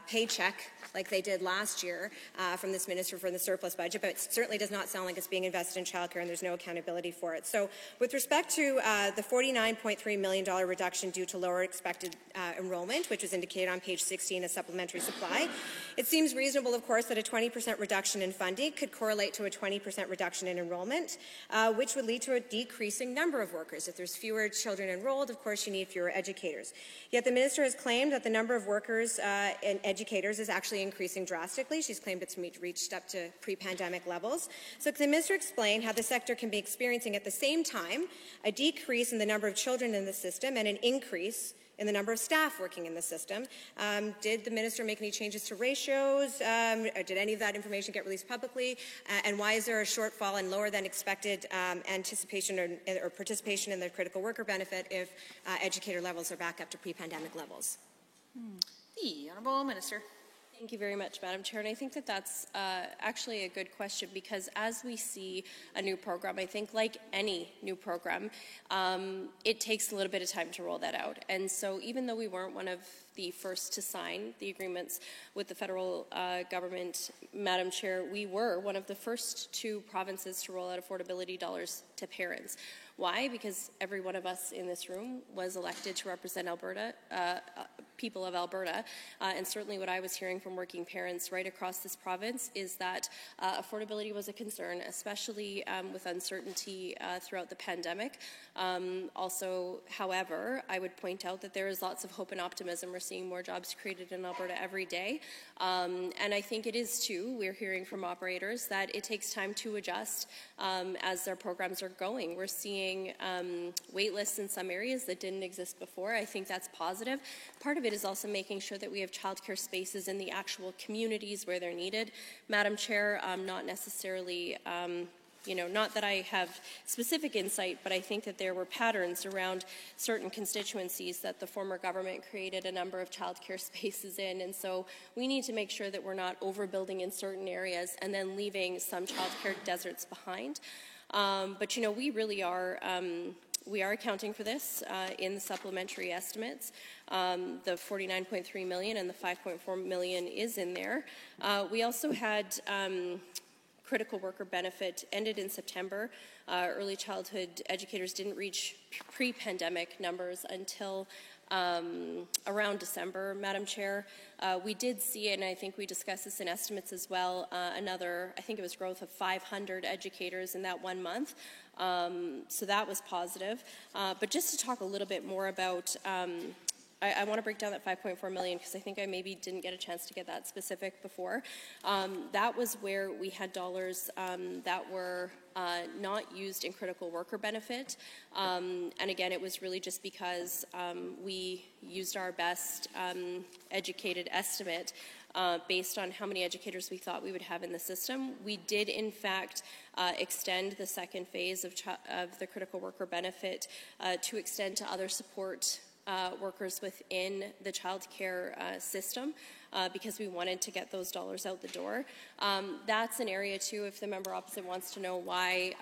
Speaker 9: paycheck like they did last year from this minister for the surplus budget, but it certainly does not sound like it's being invested in childcare, and there's no accountability for it. So with respect to the $49.3 million reduction due to lower expected enrollment, which was indicated on page 16 of supplementary supply, it seems reasonable, of course, that a 20% reduction in funding could correlate to a 20% reduction in enrollment, which would lead to a decreasing number of workers. If there's fewer children enrolled, of course, you need fewer educators. Yet the minister has claimed that the number of workers and educators is actually increasing drastically. She's claimed it's reached up to pre-pandemic levels. So can the minister explain how the sector can be experiencing at the same time a decrease in the number of children in the system and an increase in the number of staff working in the system? Did the minister make any changes to ratios? Or did any of that information get released publicly? And why is there a shortfall and lower than expected anticipation or participation in the critical worker benefit if educator levels are back up to pre-pandemic levels?
Speaker 1: The Honourable Minister.
Speaker 10: Thank you very much, Madam Chair. And I think that that's actually a good question, because as we see a new program, I think like any new program, it takes a little bit of time to roll that out. And so even though we weren't one of the first to sign the agreements with the federal government, Madam Chair, we were one of the first two provinces to roll out affordability dollars to parents. Why? Because every one of us in this room was elected to represent Alberta, people of Alberta, and certainly what I was hearing from working parents right across this province is that affordability was a concern, especially with uncertainty throughout the pandemic. Also, however, I would point out that there is lots of hope and optimism we're seeing more jobs created in Alberta every day. And I think it is too. We're hearing from operators that it takes time to adjust as their programs are going. We're seeing wait lists in some areas that didn't exist before. I think that's positive. Part of it is also making sure that we have childcare spaces in the actual communities where they're needed. Madam Chair, not necessarily not that I have specific insight, but I think that there were patterns around certain constituencies that the former government created a number of childcare spaces in, and so we need to make sure that we're not overbuilding in certain areas and then leaving some childcare deserts behind. But we really are. We are accounting for this in the supplementary estimates. The $49.3 million and the $5.4 million is in there. We also had critical worker benefit ended in September. Early childhood educators didn't reach pre-pandemic numbers until around December, Madam Chair. We did see, and I think we discussed this in estimates as well, another, I think it was growth of 500 educators in that 1 month. So that was positive. But just to talk a little bit more about I want to break down that $5.4 million because I think I maybe didn't get a chance to get that specific before. That was where we had dollars that were not used in critical worker benefit. And again, it was really just because we used our best educated estimate based on how many educators we thought we would have in the system. We did, in fact, extend the second phase of the critical worker benefit to extend to other support workers within the child care system because we wanted to get those dollars out the door. That's an area too, if the member opposite wants to know why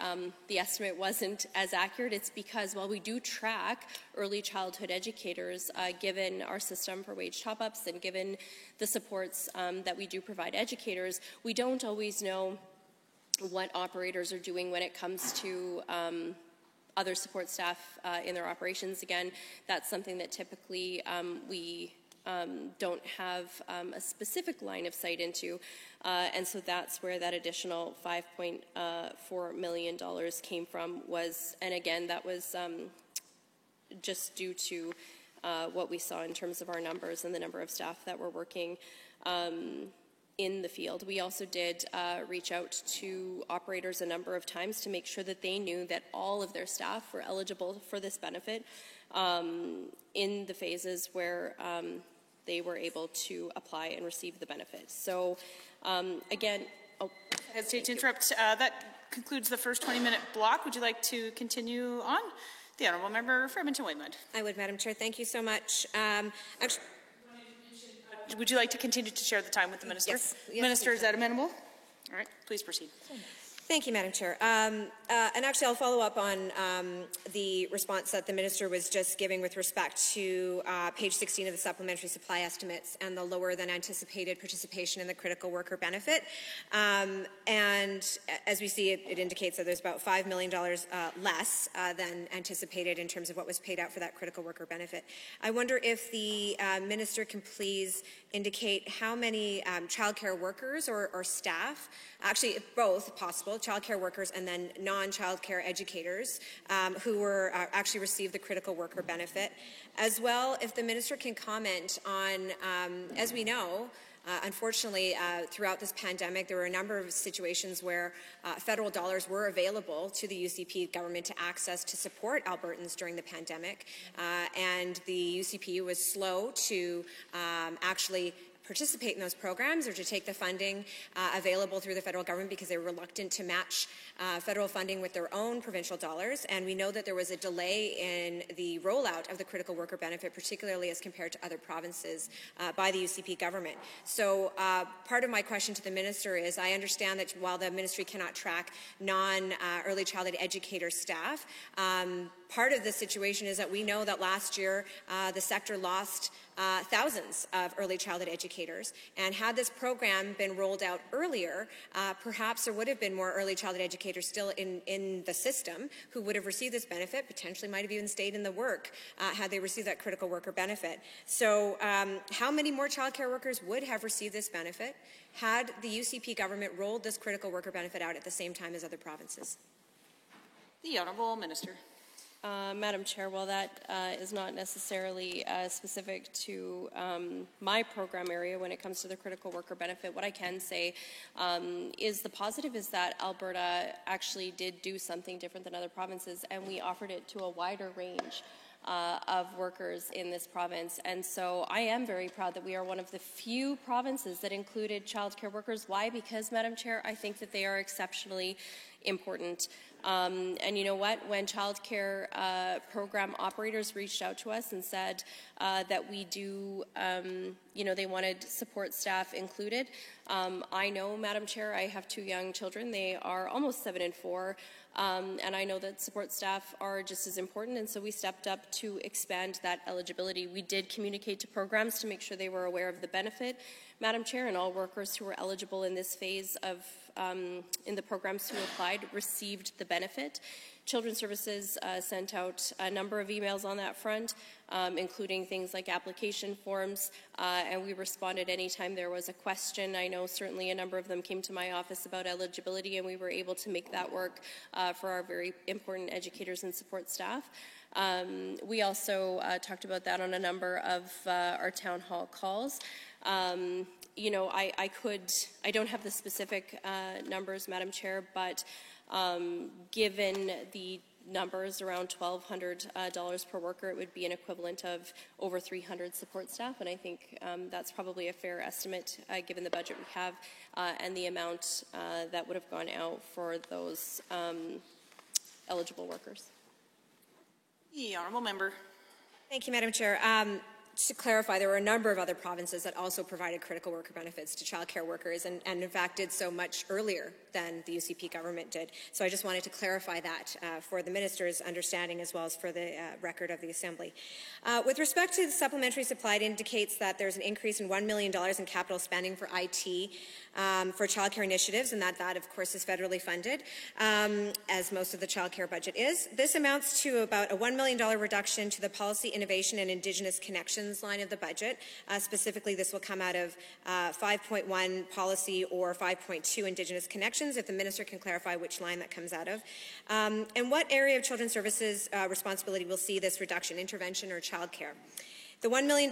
Speaker 10: the estimate wasn't as accurate, it's because while we do track early childhood educators, given our system for wage top-ups and given the supports that we do provide educators, we don't always know what operators are doing when it comes to other support staff in their operations. Again, that's something that typically we don't have a specific line of sight into, and so that's where that additional $5.4 million came from and again, that was just due to what we saw in terms of our numbers and the number of staff that were working in the field. We also did reach out to operators a number of times to make sure that they knew that all of their staff were eligible for this benefit in the phases where they were able to apply and receive the benefit. So again,
Speaker 1: I hesitate to interrupt. That concludes the first 20-minute block. Would you like to continue on? The Honourable Member for Edmonton-Waymouth.
Speaker 9: I would, Madam Chair. Thank you so much.
Speaker 1: Would you like to continue to share the time with the Minister?
Speaker 9: Yes.
Speaker 1: Minister, is that amenable? All right, please proceed.
Speaker 9: Thank you, Madam Chair. And actually, I'll follow up on the response that the Minister was just giving with respect to page 16 of the supplementary supply estimates and the lower than anticipated participation in the critical worker benefit. And as we see, it indicates that there's about $5 million less than anticipated in terms of what was paid out for that critical worker benefit. I wonder if the Minister can please indicate how many childcare workers or staff, actually if both possible, childcare workers and then non-childcare educators who were actually received the critical worker benefit. As well, if the Minister can comment on, as we know, unfortunately, throughout this pandemic, there were a number of situations where federal dollars were available to the UCP government to access to support Albertans during the pandemic, and the UCP was slow to actually participate in those programs or to take the funding available through the federal government because they were reluctant to match federal funding with their own provincial dollars. And we know that there was a delay in the rollout of the critical worker benefit, particularly as compared to other provinces by the UCP government. So part of my question to the Minister is, I understand that while the Ministry cannot track non-early childhood educator staff, part of the situation is that we know that last year the sector lost thousands of early childhood educators, and had this program been rolled out earlier, perhaps there would have been more early childhood educators still in the system who would have received this benefit, potentially might have even stayed in the work had they received that critical worker benefit. So how many more childcare workers would have received this benefit had the UCP government rolled this critical worker benefit out at the same time as other provinces?
Speaker 1: The Honourable Minister.
Speaker 10: Madam Chair, while that is not necessarily specific to my program area when it comes to the critical worker benefit, what I can say is the positive is that Alberta actually did do something different than other provinces, and we offered it to a wider range of workers in this province. And so I am very proud that we are one of the few provinces that included childcare workers. Why? Because, Madam Chair, I think that they are exceptionally important. And you know what? When childcare program operators reached out to us and said that we do, they wanted support staff included, I know, Madam Chair, I have 2 young children. They are almost 7 and 4. And I know that support staff are just as important, and so we stepped up to expand that eligibility. We did communicate to programs to make sure they were aware of the benefit, Madam Chair, and all workers who were eligible in this phase of in the programs who applied received the benefit. Children's Services sent out a number of emails on that front, including things like application forms, and we responded anytime there was a question. I know certainly a number of them came to my office about eligibility, and we were able to make that work for our very important educators and support staff. We also talked about that on a number of our town hall calls. I don't have the specific numbers, Madam Chair, but given the numbers around $1,200 per worker, it would be an equivalent of over 300 support staff, and I think that's probably a fair estimate given the budget we have and the amount that would have gone out for those eligible workers.
Speaker 1: The honourable member.
Speaker 9: Thank you, Madam Chair. Just to clarify, there were a number of other provinces that also provided critical worker benefits to childcare workers and in fact did so much earlier than the UCP government did. So I just wanted to clarify that for the minister's understanding as well as for the record of the Assembly. With respect to the supplementary supply, it indicates that there's an increase in $1 million in capital spending for IT for childcare initiatives, and that of course is federally funded, as most of the childcare budget is. This amounts to about a $1 million reduction to the Policy, Innovation and Indigenous Connections line of the budget. Specifically, this will come out of 5.1 Policy or 5.2 Indigenous Connections, if the minister can clarify which line that comes out of. And what area of Children's Services responsibility will see this reduction, intervention or childcare? The $1 million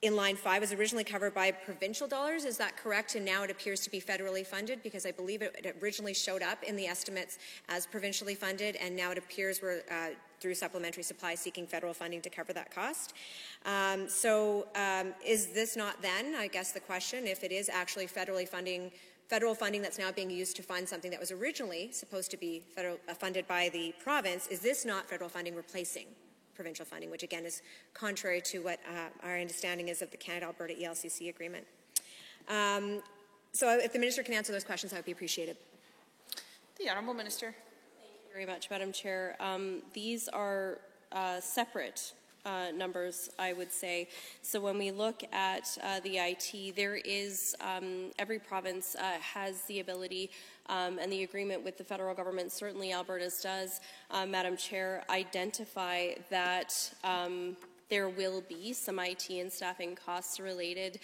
Speaker 9: in line 5 was originally covered by provincial dollars, is that correct? And now it appears to be federally funded, because I believe it originally showed up in the estimates as provincially funded, and now it appears we're through supplementary supply seeking federal funding to cover that cost. Is this not then, I guess the question, if it is actually federal funding that's now being used to fund something that was originally supposed to be funded by the province, is this not federal funding replacing provincial funding, which again is contrary to what our understanding is of the Canada-Alberta ELCC agreement? So if the minister can answer those questions, that would be appreciated.
Speaker 1: The honourable minister.
Speaker 10: Thank you very much, Madam Chair. These are separate numbers, I would say. So when we look at the IT, there is, every province has the ability and the agreement with the federal government, certainly Alberta's does, Madam Chair, identify that there will be some IT and staffing costs related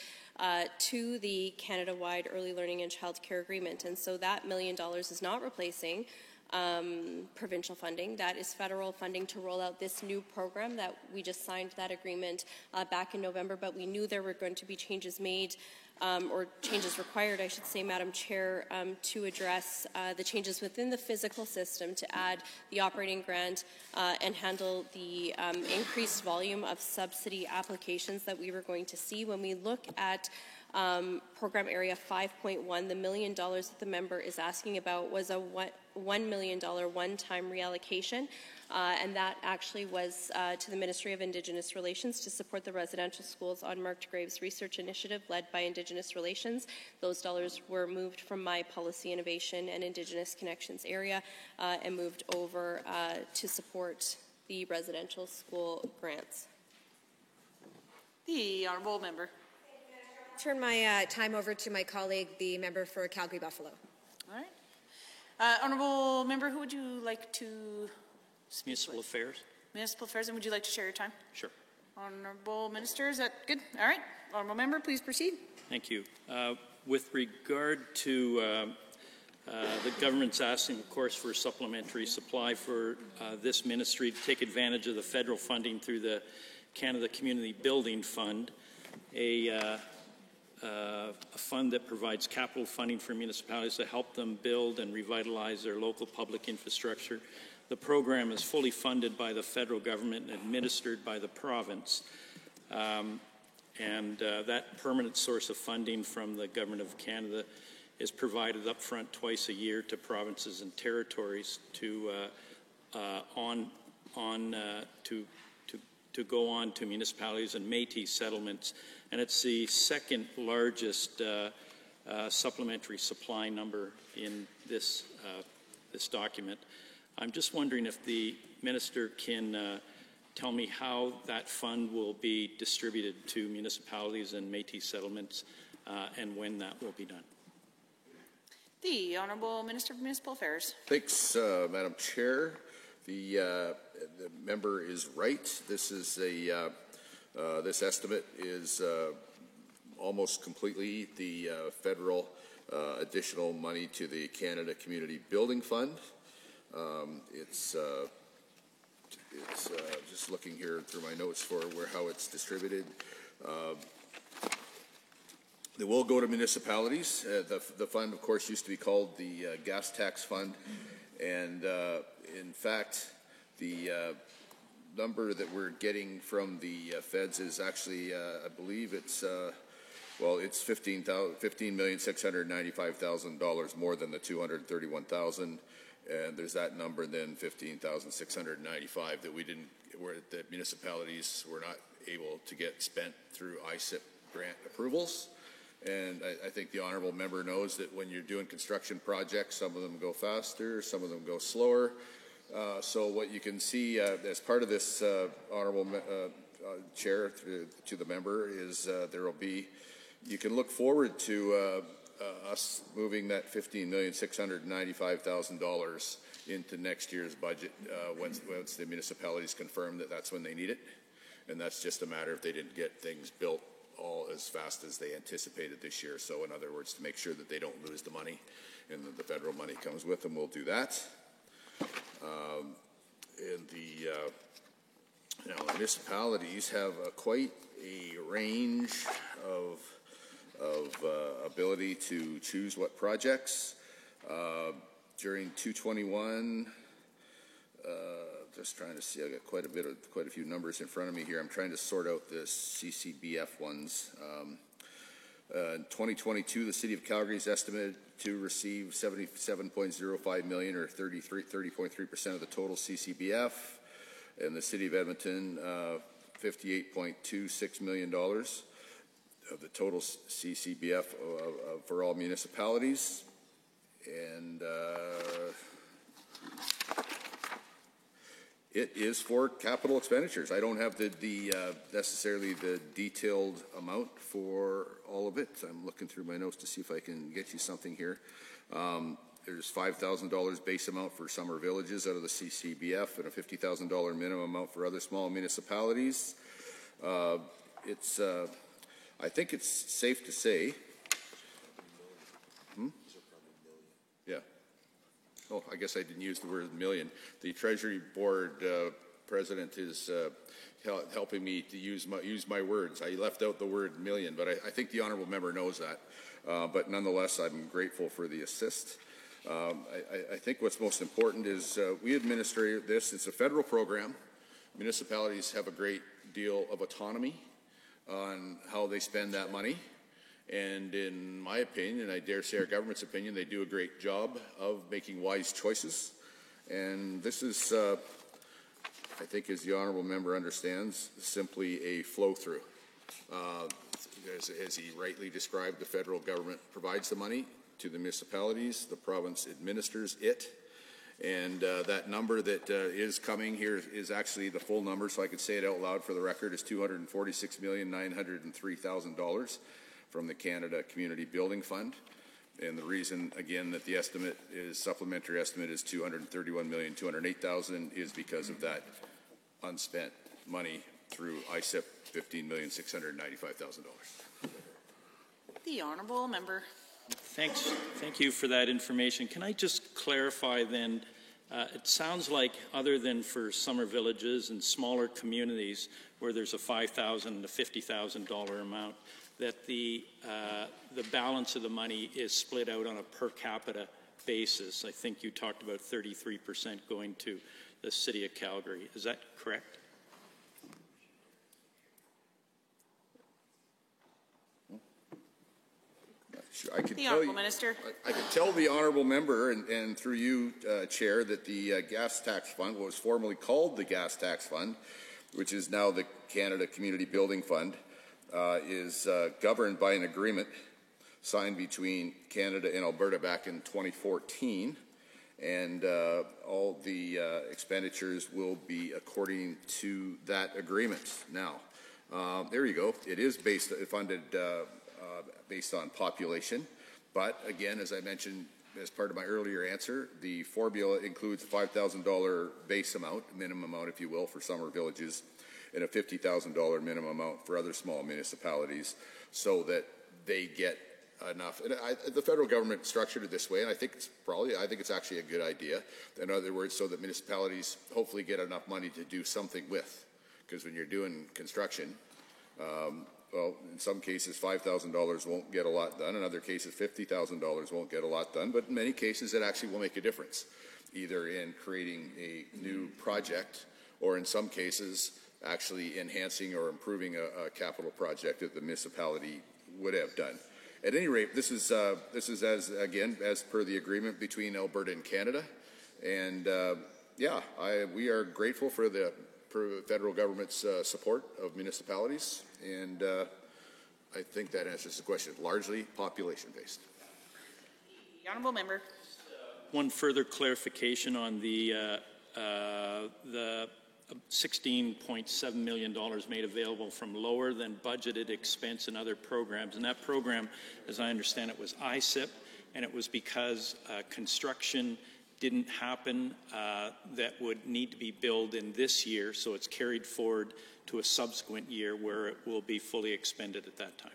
Speaker 10: to the Canada-wide Early Learning and Childcare Agreement. And so that $1 million is not replacing provincial funding. That is federal funding to roll out this new program that we just signed that agreement back in November, but we knew there were going to be changes made or changes required, I should say, Madam Chair, to address the changes within the physical system to add the operating grant and handle the increased volume of subsidy applications that we were going to see. When we look at program area 5.1, the $1 million that the member is asking about was a $1 million one-time reallocation, and that actually was to the Ministry of Indigenous Relations to support the residential schools on Marked Graves research initiative led by Indigenous Relations. Those dollars were moved from my Policy, Innovation and Indigenous Connections area and moved over to support the residential school grants.
Speaker 1: The honourable member.
Speaker 9: Turn my time over to my colleague, the member for Calgary-Buffalo.
Speaker 1: All right. Honourable member, who would you like to speak
Speaker 11: Municipal
Speaker 1: with?
Speaker 11: Affairs.
Speaker 1: Municipal Affairs, and would you like to share your time?
Speaker 11: Sure.
Speaker 1: Honourable Minister, is that good? All right. Honourable member, please proceed.
Speaker 11: Thank you. With regard to The government's asking, of course, for supplementary supply for this ministry to take advantage of the federal funding through the Canada Community Building Fund, a fund that provides capital funding for municipalities to help them build and revitalize their local public infrastructure. The program is fully funded by the federal government and administered by the province. That permanent source of funding from the Government of Canada is provided upfront twice a year to provinces and territories to go on to municipalities and Métis settlements, and it's the second largest supplementary supply number in this document. I'm just wondering if the minister can tell me how that fund will be distributed to municipalities and Métis settlements and when that will be done.
Speaker 1: The Honourable Minister of Municipal Affairs.
Speaker 12: Thanks, Madam Chair. The member is right. This is this estimate is almost completely the federal additional money to the Canada Community Building Fund. It's just looking here through my notes for how it's distributed. They will go to municipalities. The fund, of course, used to be called the Gas Tax Fund, and in fact, the number that we're getting from the feds is actually, I believe it's it's $15,695,000 more than the $231,000, and there's that number, then $15,695 that municipalities were not able to get spent through ISIP grant approvals. And I think the honourable member knows that when you're doing construction projects, some of them go faster, some of them go slower. So what you can see as part of this honourable chair to the member is there will be, you can look forward to us moving that $15,695,000 into next year's budget once the municipalities confirm that that's when they need it. And that's just a matter if they didn't get things built all as fast as they anticipated this year. So in other words, to make sure that they don't lose the money and that the federal money comes with them, we'll do that. Now municipalities have quite a range of ability to choose what projects. During 221, just trying to see, I got quite a few numbers in front of me here. I'm trying to sort out the CCBF ones. In 2022, the City of Calgary is estimated to receive $77.05 million, or 30.3% of the total CCBF, and the City of Edmonton, $58.26 million of the total CCBF for all municipalities. And it is for capital expenditures. I don't have necessarily the detailed amount for all of it. I'm looking through my notes to see if I can get you something here. There's $5,000 base amount for summer villages out of the CCBF and a $50,000 minimum amount for other small municipalities. I think it's safe to say. Yeah. Oh, I guess I didn't use the word million. The Treasury Board president is helping me to use my words. I left out the word million, but I think the honourable member knows that. But nonetheless, I'm grateful for the assist. I think what's most important is we administer this. It's a federal program. Municipalities have a great deal of autonomy on how they spend that money. And in my opinion, and I dare say our government's opinion, they do a great job of making wise choices. And this is, I think as the honourable member understands, simply a flow-through. As he rightly described, the federal government provides the money to the municipalities, the province administers it, and that number that is coming here is actually the full number, so I could say it out loud for the record, is $246,903,000 from the Canada Community Building Fund. And the reason, again, that the estimate is supplementary estimate is $231,208,000 is because of that unspent money through ISIP, $15,695,000.
Speaker 1: The Honourable Member.
Speaker 11: Thank you for that information. Can I just clarify then, it sounds like other than for summer villages and smaller communities where there's a $5,000 to $50,000 amount, that the balance of the money is split out on a per capita basis. I think you talked about 33% going to the City of Calgary. Is that correct?
Speaker 12: I could
Speaker 1: The
Speaker 12: tell
Speaker 1: Honourable
Speaker 12: you,
Speaker 1: Minister.
Speaker 12: I could tell the Honourable Member and through you, Chair, that the Gas Tax Fund, what was formerly called the Gas Tax Fund, which is now the Canada Community Building Fund, is governed by an agreement signed between Canada and Alberta back in 2014, and all the expenditures will be according to that agreement. Now, there you go. It is funded based on population, but again, as I mentioned as part of my earlier answer, the formula includes a $5,000 base amount, minimum amount, if you will, for summer villages, and a $50,000 minimum amount for other small municipalities, so that they get enough. And the federal government structured it this way, and I think it's actually a good idea. In other words, so that municipalities hopefully get enough money to do something with, because when you're doing construction, well, in some cases, $5,000 won't get a lot done. In other cases, $50,000 won't get a lot done. But in many cases, it actually will make a difference, either in creating a new project or in some cases, actually enhancing or improving a capital project that the municipality would have done. At any rate, this is as per the agreement between Alberta and Canada. And we are grateful for the federal government's support of municipalities, and I think that answers the question. Largely population-based.
Speaker 1: The Honourable Member.
Speaker 11: One further clarification on the $16.7 million made available from lower than budgeted expense in other programs. And that program, as I understand it, was ISIP, and it was because construction didn't happen that would need to be billed in this year, so it's carried forward to a subsequent year where it will be fully expended at that time.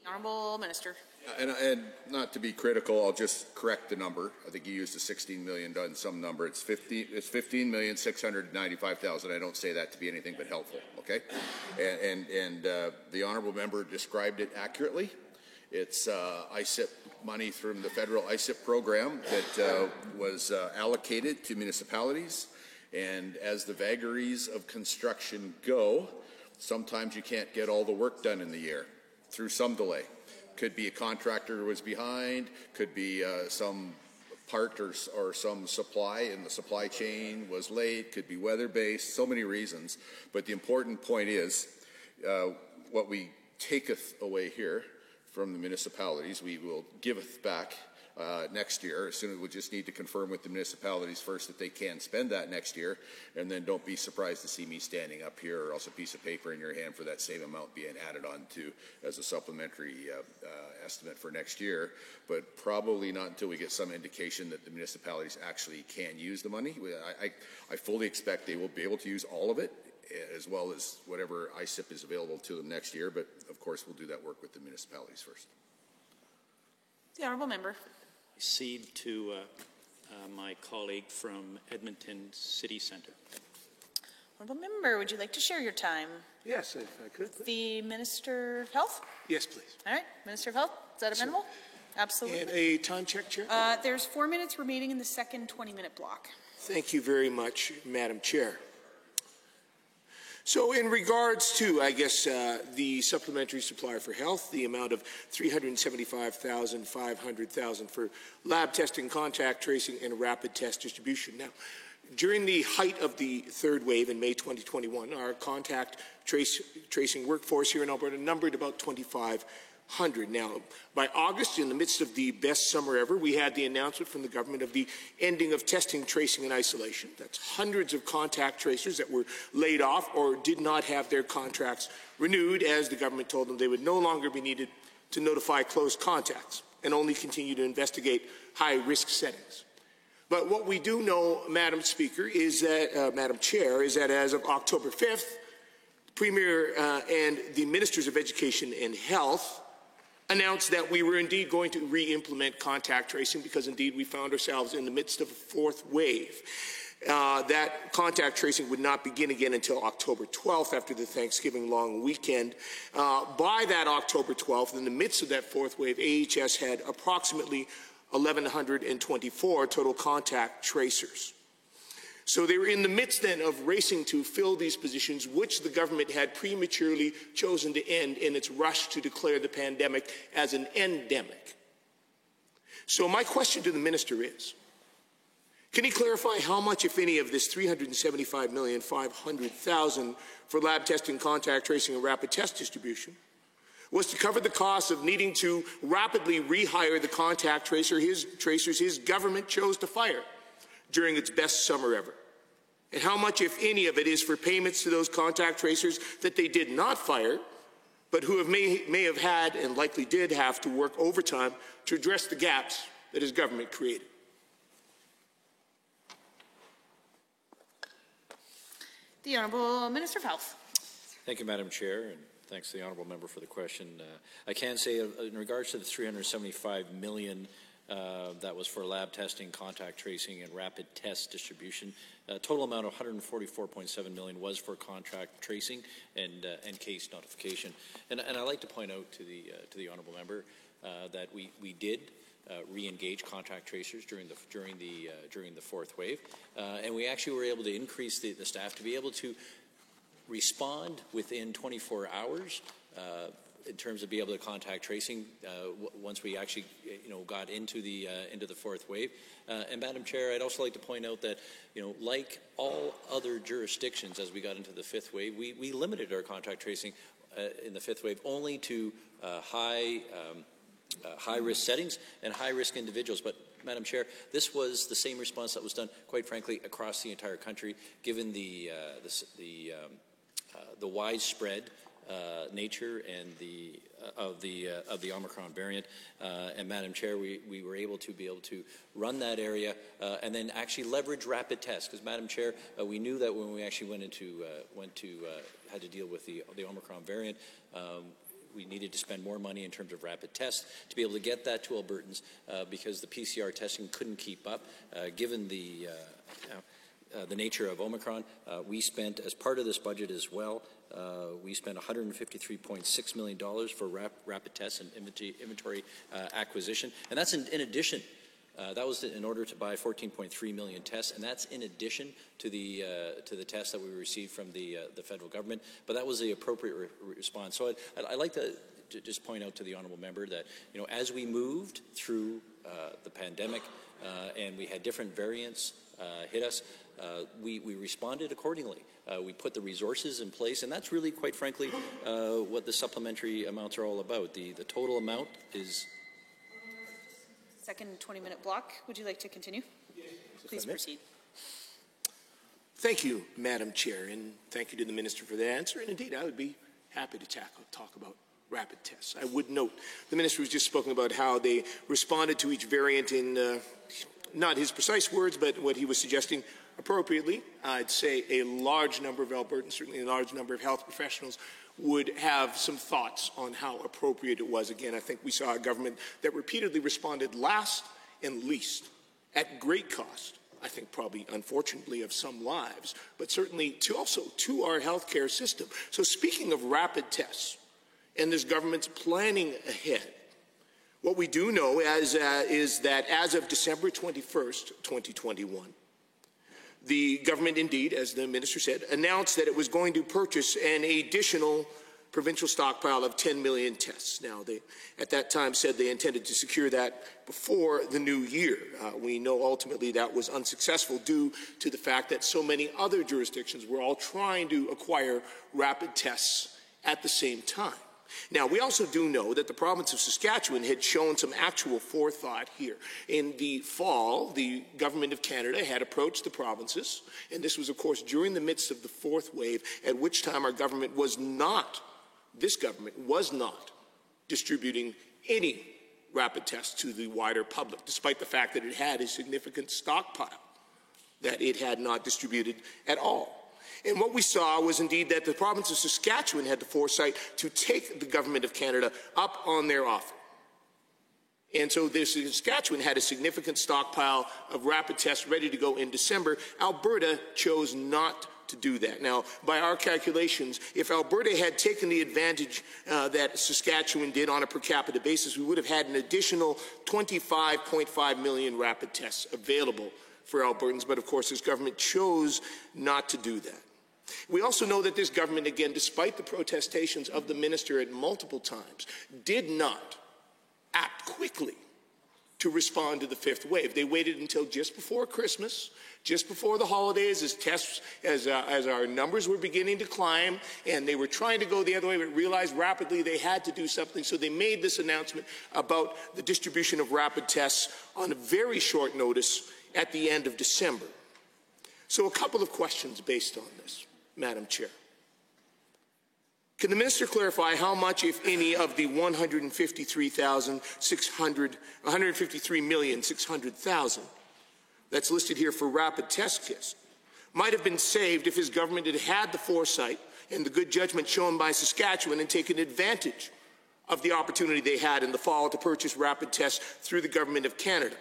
Speaker 1: The Honourable Minister.
Speaker 12: And not to be critical, I'll just correct the number. I think you used a $16 million on some number. It's $15,695,000. I don't say that to be anything but helpful. Okay, and the Honourable Member described it accurately. It's ISIP money from the federal ISIP program that was allocated to municipalities. And as the vagaries of construction go, sometimes you can't get all the work done in the year through some delay. Could be a contractor was behind, could be some part or some supply in the supply chain was late, could be weather-based, so many reasons. But the important point is what we taketh away here from the municipalities, we will giveth back next year. As soon as we'll just need to confirm with the municipalities first that they can spend that next year, and then don't be surprised to see me standing up here or else a piece of paper in your hand for that same amount being added on to as a supplementary estimate for next year. But probably not until we get some indication that the municipalities actually can use the money. I fully expect they will be able to use all of it, as well as whatever ISIP is available to them next year. But of course, we'll do that work with the municipalities first.
Speaker 1: The Honourable Member.
Speaker 11: Cede to my colleague from Edmonton City Centre.
Speaker 1: Honourable Member, would you like to share your time?
Speaker 13: Yes, if I could.
Speaker 1: The Minister of Health?
Speaker 13: Yes, please.
Speaker 1: All right, Minister of Health, is that amenable? Absolutely.
Speaker 13: And a time check, Chair?
Speaker 1: There's 4 minutes remaining in the second 20-minute block.
Speaker 13: Thank you very much, Madam Chair. So in regards to, I guess, the supplementary supply for health, the amount of $375,500 for lab testing, contact tracing, and rapid test distribution. Now, during the height of the third wave in May 2021, our contact tracing workforce here in Alberta numbered about 2,500. Now, by August, in the midst of the best summer ever, we had the announcement from the government of the ending of testing, tracing, and isolation. That's hundreds of contact tracers that were laid off or did not have their contracts renewed, as the government told them they would no longer be needed to notify close contacts and only continue to investigate high-risk settings. But what we do know, Madam Speaker, is that, Madam Chair, is that as of October 5th, the Premier and the Ministers of Education and Health announced that we were indeed going to re-implement contact tracing because indeed we found ourselves in the midst of a fourth wave. That contact tracing would not begin again until October 12th after the Thanksgiving long weekend. By that October 12th, in the midst of that fourth wave, AHS had approximately 1,124 total contact tracers. So they were in the midst then of racing to fill these positions, which the government had prematurely chosen to end in its rush to declare the pandemic as an endemic. So my question to the minister is, can he clarify how much, if any, of this $375,500,000 for lab testing, contact tracing, and rapid test distribution was to cover the cost of needing to rapidly rehire the contact tracers his government chose to fire during its best summer ever? And how much, if any, of it is for payments to those contact tracers that they did not fire, but who may have had and likely did have to work overtime to address the gaps that his government created?
Speaker 1: The Honourable Minister of Health.
Speaker 14: Thank you, Madam Chair, and thanks to the Honourable Member for the question. I can say in regards to the $375 million that was for lab testing, contact tracing, and rapid test distribution, total amount of $144.7 million was for contact tracing and case notification. And I'd like to point out to the Honourable Member that we did re-engage contact tracers during the fourth wave, and we actually were able to increase the staff to be able to respond within 24 hours in terms of be able to contact tracing once we actually got into the fourth wave. And Madam Chair, I'd also like to point out that like all other jurisdictions, as we got into the fifth wave, we limited our contact tracing in the fifth wave only to high-risk settings and high-risk individuals. But, Madam Chair, this was the same response that was done, quite frankly, across the entire country, given the widespread nature and of the Omicron variant. And, Madam Chair, we were able to run that area and then actually leverage rapid tests. Because, Madam Chair, we knew that when we actually had to deal with the Omicron variant, we needed to spend more money in terms of rapid tests to be able to get that to Albertans because the PCR testing couldn't keep up. Given the nature of Omicron, we spent, as part of this budget as well, we spent $153.6 million for rapid tests and inventory acquisition. And that's in addition. That was in order to buy 14.3 million tests, and that's in addition to the tests that we received from the federal government. But that was the appropriate response. So I'd like to just point out to the honourable member that as we moved through the pandemic and we had different variants hit us, we responded accordingly. We put the resources in place, and that's really, quite frankly, what the supplementary amounts are all about. The total amount is.
Speaker 1: Second 20-minute block. Would you like to continue? Please proceed.
Speaker 13: Thank you, Madam Chair, and thank you to the Minister for that answer. And indeed, I would be happy to talk about rapid tests. I would note the Minister was just spoken about how they responded to each variant in not his precise words, but what he was suggesting appropriately. I'd say a large number of Albertans, certainly a large number of health professionals, would have some thoughts on how appropriate it was. Again, I think we saw a government that repeatedly responded last and least at great cost, I think probably, unfortunately, of some lives, but certainly also to our healthcare system. So speaking of rapid tests and this government's planning ahead, what we do know is that as of December 21st, 2021, the government indeed, as the minister said, announced that it was going to purchase an additional provincial stockpile of 10 million tests. Now, they at that time said they intended to secure that before the new year. We know ultimately that was unsuccessful due to the fact that so many other jurisdictions were all trying to acquire rapid tests at the same time. Now, we also do know that the province of Saskatchewan had shown some actual forethought here. In the fall, the Government of Canada had approached the provinces, and this was, of course, during the midst of the fourth wave, at which time our government was not, this government was not distributing any rapid tests to the wider public, despite the fact that it had a significant stockpile that it had not distributed at all. And what we saw was indeed that the province of Saskatchewan had the foresight to take the Government of Canada up on their offer. And so Saskatchewan had a significant stockpile of rapid tests ready to go in December. Alberta chose not to do that. Now, by our calculations, if Alberta had taken the advantage that Saskatchewan did on a per capita basis, we would have had an additional 25.5 million rapid tests available for Albertans. But of course, this government chose not to do that. We also know that this government, again, despite the protestations of the minister at multiple times, did not act quickly to respond to the fifth wave. They waited until just before Christmas, just before the holidays, as our numbers were beginning to climb, and they were trying to go the other way, but realized rapidly they had to do something. So they made this announcement about the distribution of rapid tests on a very short notice at the end of December. So a couple of questions based on this, Madam Chair. Can the minister clarify how much, if any, of the 153,600,000 that's listed here for rapid test kits might have been saved if his government had had the foresight and the good judgment shown by Saskatchewan and taken advantage of the opportunity they had in the fall to purchase rapid tests through the Government of Canada,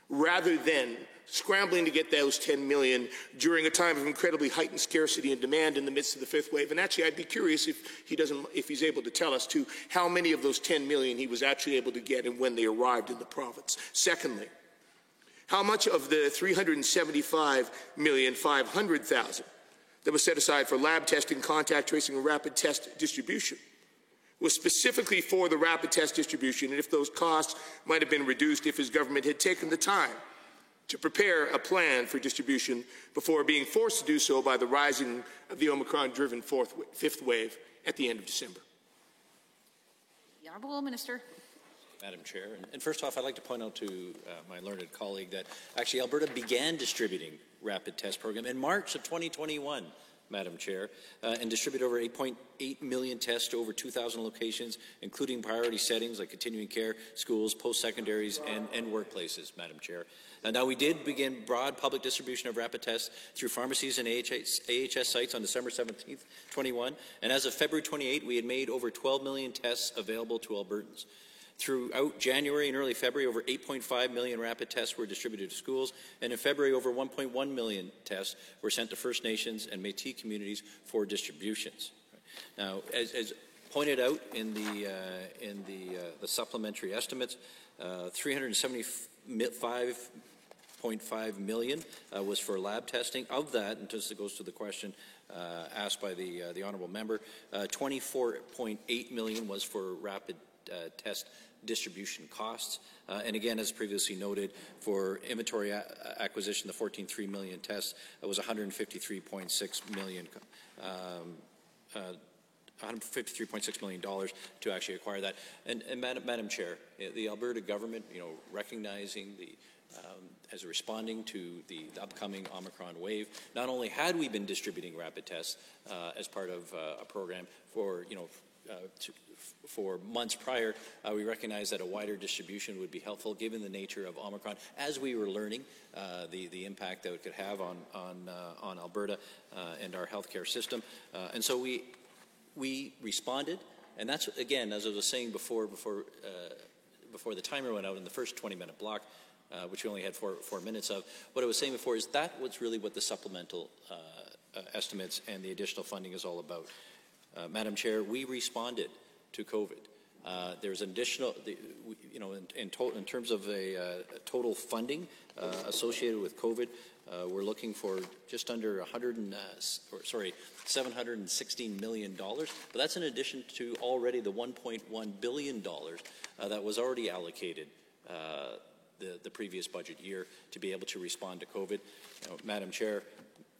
Speaker 13: rather than scrambling to get those 10 million during a time of incredibly heightened scarcity and demand in the midst of the fifth wave. And actually, I'd be curious if he's able to tell us too how many of those 10 million he was actually able to get and when they arrived in the province. Secondly, how much of the 375,500,000 that was set aside for lab testing, contact tracing, and rapid test distribution was specifically for the rapid test distribution, and if those costs might have been reduced if his government had taken the time to prepare a plan for distribution before being forced to do so by the rising of the Omicron-driven fifth wave at the end of December?
Speaker 1: The Honourable Minister.
Speaker 14: Madam Chair, and first off, I'd like to point out to my learned colleague that actually Alberta began distributing rapid test program in March of 2021, Madam Chair, and distributed over 8.8 million tests to over 2,000 locations, including priority settings like continuing care, schools, post-secondaries, and workplaces, Madam Chair. Now, we did begin broad public distribution of rapid tests through pharmacies and AHS sites on December 17th, 21, and as of February 28, we had made over 12 million tests available to Albertans. Throughout January and early February, over 8.5 million rapid tests were distributed to schools, and in February, over 1.1 million tests were sent to First Nations and Métis communities for distributions. Now, as pointed out in the supplementary estimates, 375.5 million was for lab testing. Of that, and just it goes to the question asked by the honourable member, 24.8 million was for rapid test distribution costs. And again, as previously noted, for inventory acquisition, the 14.3 million tests was 153.6 million. $153.6 million to actually acquire that. And Madam Chair, the Alberta government, recognizing as responding to the upcoming Omicron wave, not only had we been distributing rapid tests as part of a program for, for months prior, we recognized that a wider distribution would be helpful given the nature of Omicron, as we were learning the impact that it could have on Alberta and our healthcare system. And so we responded, and that's, again, as I was saying before the timer went out in the first 20-minute block, which we only had four minutes of, what I was saying before is that was really what the supplemental estimates and the additional funding is all about. Madam Chair, we responded to COVID. There's an additional, in terms of a total funding associated with COVID, we're looking for just under $716 million, but that's in addition to already the $1.1 billion that was already allocated the previous budget year to be able to respond to COVID. Madam Chair,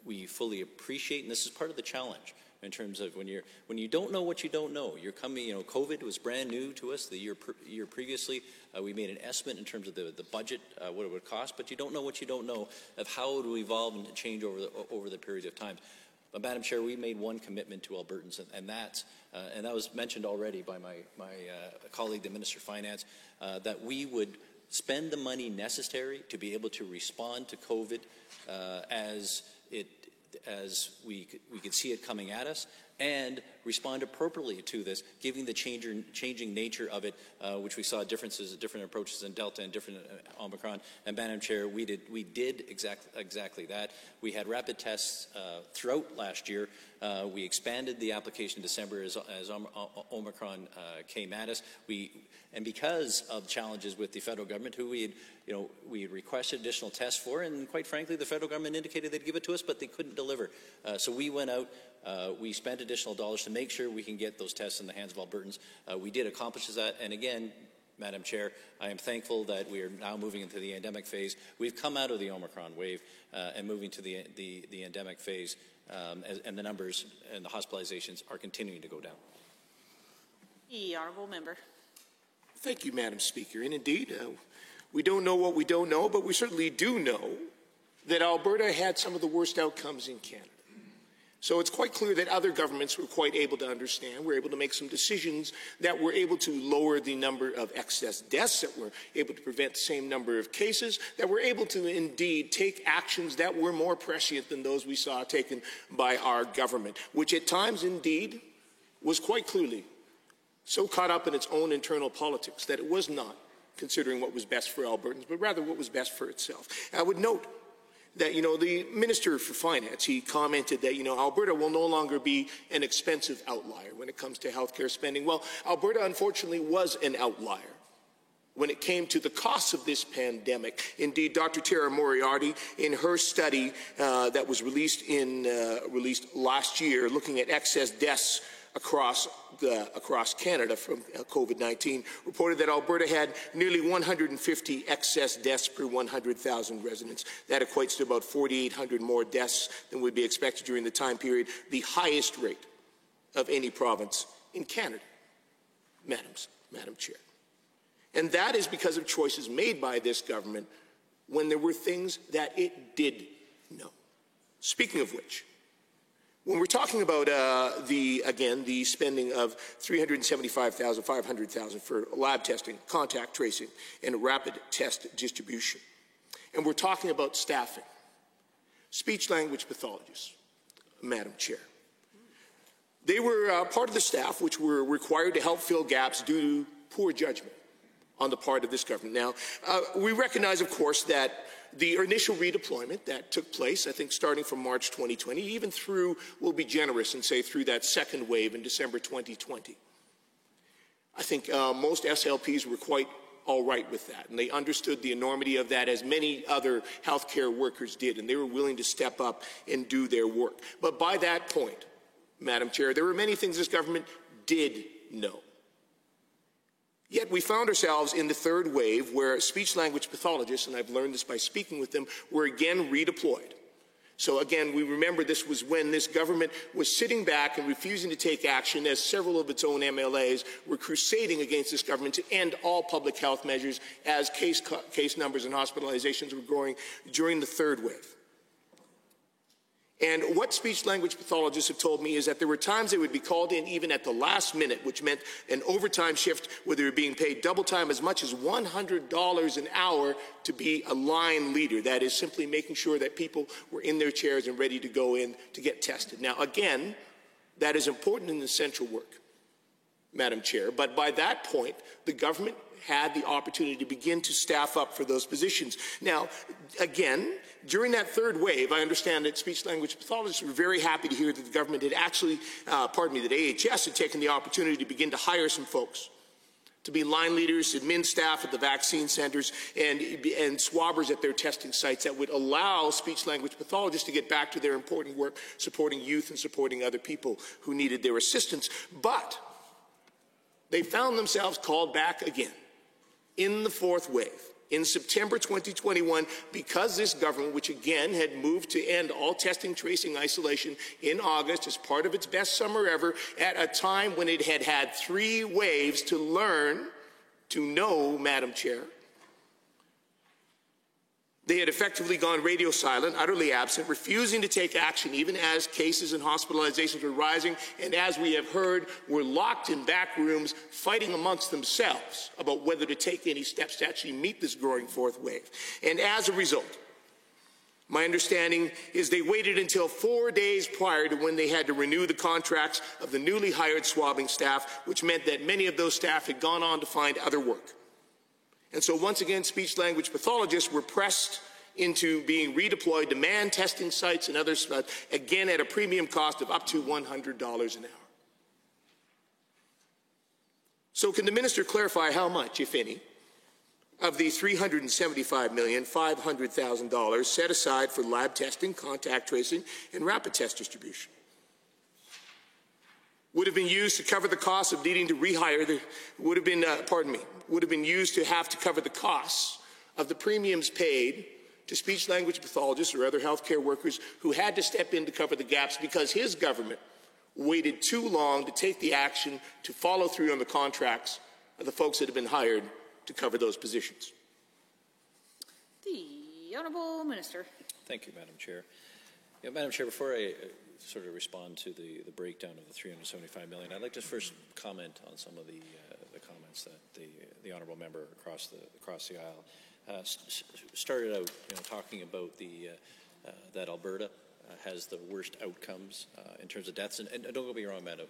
Speaker 14: we fully appreciate, and this is part of the challenge, in terms of when you don't know what you don't know. You're coming, COVID was brand new to us the year previously. We made an estimate in terms of the budget, what it would cost, but you don't know what you don't know of how it will evolve and change over the period of time. But Madam Chair, we made one commitment to Albertans, and that was mentioned already by my colleague, the Minister of Finance, that we would spend the money necessary to be able to respond to COVID as we could see it coming at us, and respond appropriately to this, given the changing nature of it, which we saw differences, different approaches in Delta and different Omicron. And Madam Chair, we did exactly that. We had rapid tests throughout last year. We expanded the application in December as Omicron came at us. And because of challenges with the federal government, who we had requested additional tests for, and quite frankly, the federal government indicated they'd give it to us, but they couldn't deliver. So we went out, we spent additional dollars to make sure we can get those tests in the hands of Albertans. We did accomplish that, and again, Madam Chair, I am thankful that we are now moving into the endemic phase. We've come out of the Omicron wave and moving to the endemic phase, and the numbers and the hospitalizations are continuing to go down.
Speaker 1: The honourable member.
Speaker 13: Thank you, Madam Speaker. And indeed, we don't know what we don't know, but we certainly do know that Alberta had some of the worst outcomes in Canada. So it's quite clear that other governments were quite able to understand, were able to make some decisions that were able to lower the number of excess deaths, that were able to prevent the same number of cases, that were able to indeed take actions that were more prescient than those we saw taken by our government, which at times indeed was quite clearly so caught up in its own internal politics that it was not considering what was best for Albertans, but rather what was best for itself. I would note that, the Minister for Finance, he commented that, Alberta will no longer be an expensive outlier when it comes to healthcare spending. Well, Alberta, unfortunately, was an outlier when it came to the costs of this pandemic. Indeed, Dr. Tara Moriarty, in her study that was released last year, looking at excess deaths across Canada from COVID-19, reported that Alberta had nearly 150 excess deaths per 100,000 residents. That equates to about 4,800 more deaths than would be expected during the time period, the highest rate of any province in Canada, Madam Chair. And that is because of choices made by this government when there were things that it did know. Speaking of which, when we're talking about the spending of $375,000, $500,000 for lab testing, contact tracing, and rapid test distribution, and we're talking about staffing, speech-language pathologists, Madam Chair, they were part of the staff which were required to help fill gaps due to poor judgment on the part of this government. Now, we recognize, of course, that the initial redeployment that took place, I think starting from March 2020, even through, we'll be generous and say through that second wave in December 2020. I think most SLPs were quite all right with that, and they understood the enormity of that, as many other healthcare workers did, and they were willing to step up and do their work. But by that point, Madam Chair, there were many things this government did know. Yet we found ourselves in the third wave where speech-language pathologists, and I've learned this by speaking with them, were again redeployed. So again, we remember this was when this government was sitting back and refusing to take action, as several of its own MLAs were crusading against this government to end all public health measures as case numbers and hospitalizations were growing during the third wave. And what speech-language pathologists have told me is that there were times they would be called in even at the last minute, which meant an overtime shift where they were being paid double time, as much as $100 an hour to be a line leader. That is simply making sure that people were in their chairs and ready to go in to get tested. Now, again, that is important and essential work, Madam Chair, but by that point, the government had the opportunity to begin to staff up for those positions. Now, again, during that third wave, I understand that speech-language pathologists were very happy to hear that the government had actually, that AHS had taken the opportunity to begin to hire some folks to be line leaders, admin staff at the vaccine centers, and swabbers at their testing sites that would allow speech-language pathologists to get back to their important work supporting youth and supporting other people who needed their assistance. But they found themselves called back again in the fourth wave in September 2021, because this government, which again had moved to end all testing, tracing, isolation in August as part of its best summer ever, at a time when it had had 3 waves to learn to know, Madam Chair. They had effectively gone radio silent, utterly absent, refusing to take action even as cases and hospitalizations were rising, and as we have heard, were locked in back rooms fighting amongst themselves about whether to take any steps to actually meet this growing fourth wave. And as a result, My understanding is they waited until 4 days prior to when they had to renew the contracts of the newly hired swabbing staff, which meant that many of those staff had gone on to find other work. And so once again, speech-language pathologists were pressed into being redeployed to man testing sites and others, again at a premium cost of up to $100 an hour. So can the minister clarify how much, if any, of the $375,500,000 set aside for lab testing, contact tracing, and rapid test distribution would have been used to cover the cost of needing to rehire would have been used to have to cover the costs of the premiums paid to speech-language pathologists or other healthcare workers who had to step in to cover the gaps because his government waited too long to take the action to follow through on the contracts of the folks that have been hired to cover those positions.
Speaker 1: The Honourable Minister.
Speaker 14: Thank you, Madam Chair. Madam Chair, before I sort of respond to the breakdown of the $375 million, I'd like to first comment on some of the comments that the Honourable Member across the aisle started out, talking about that Alberta has the worst outcomes in terms of deaths. And don't get me wrong, Madam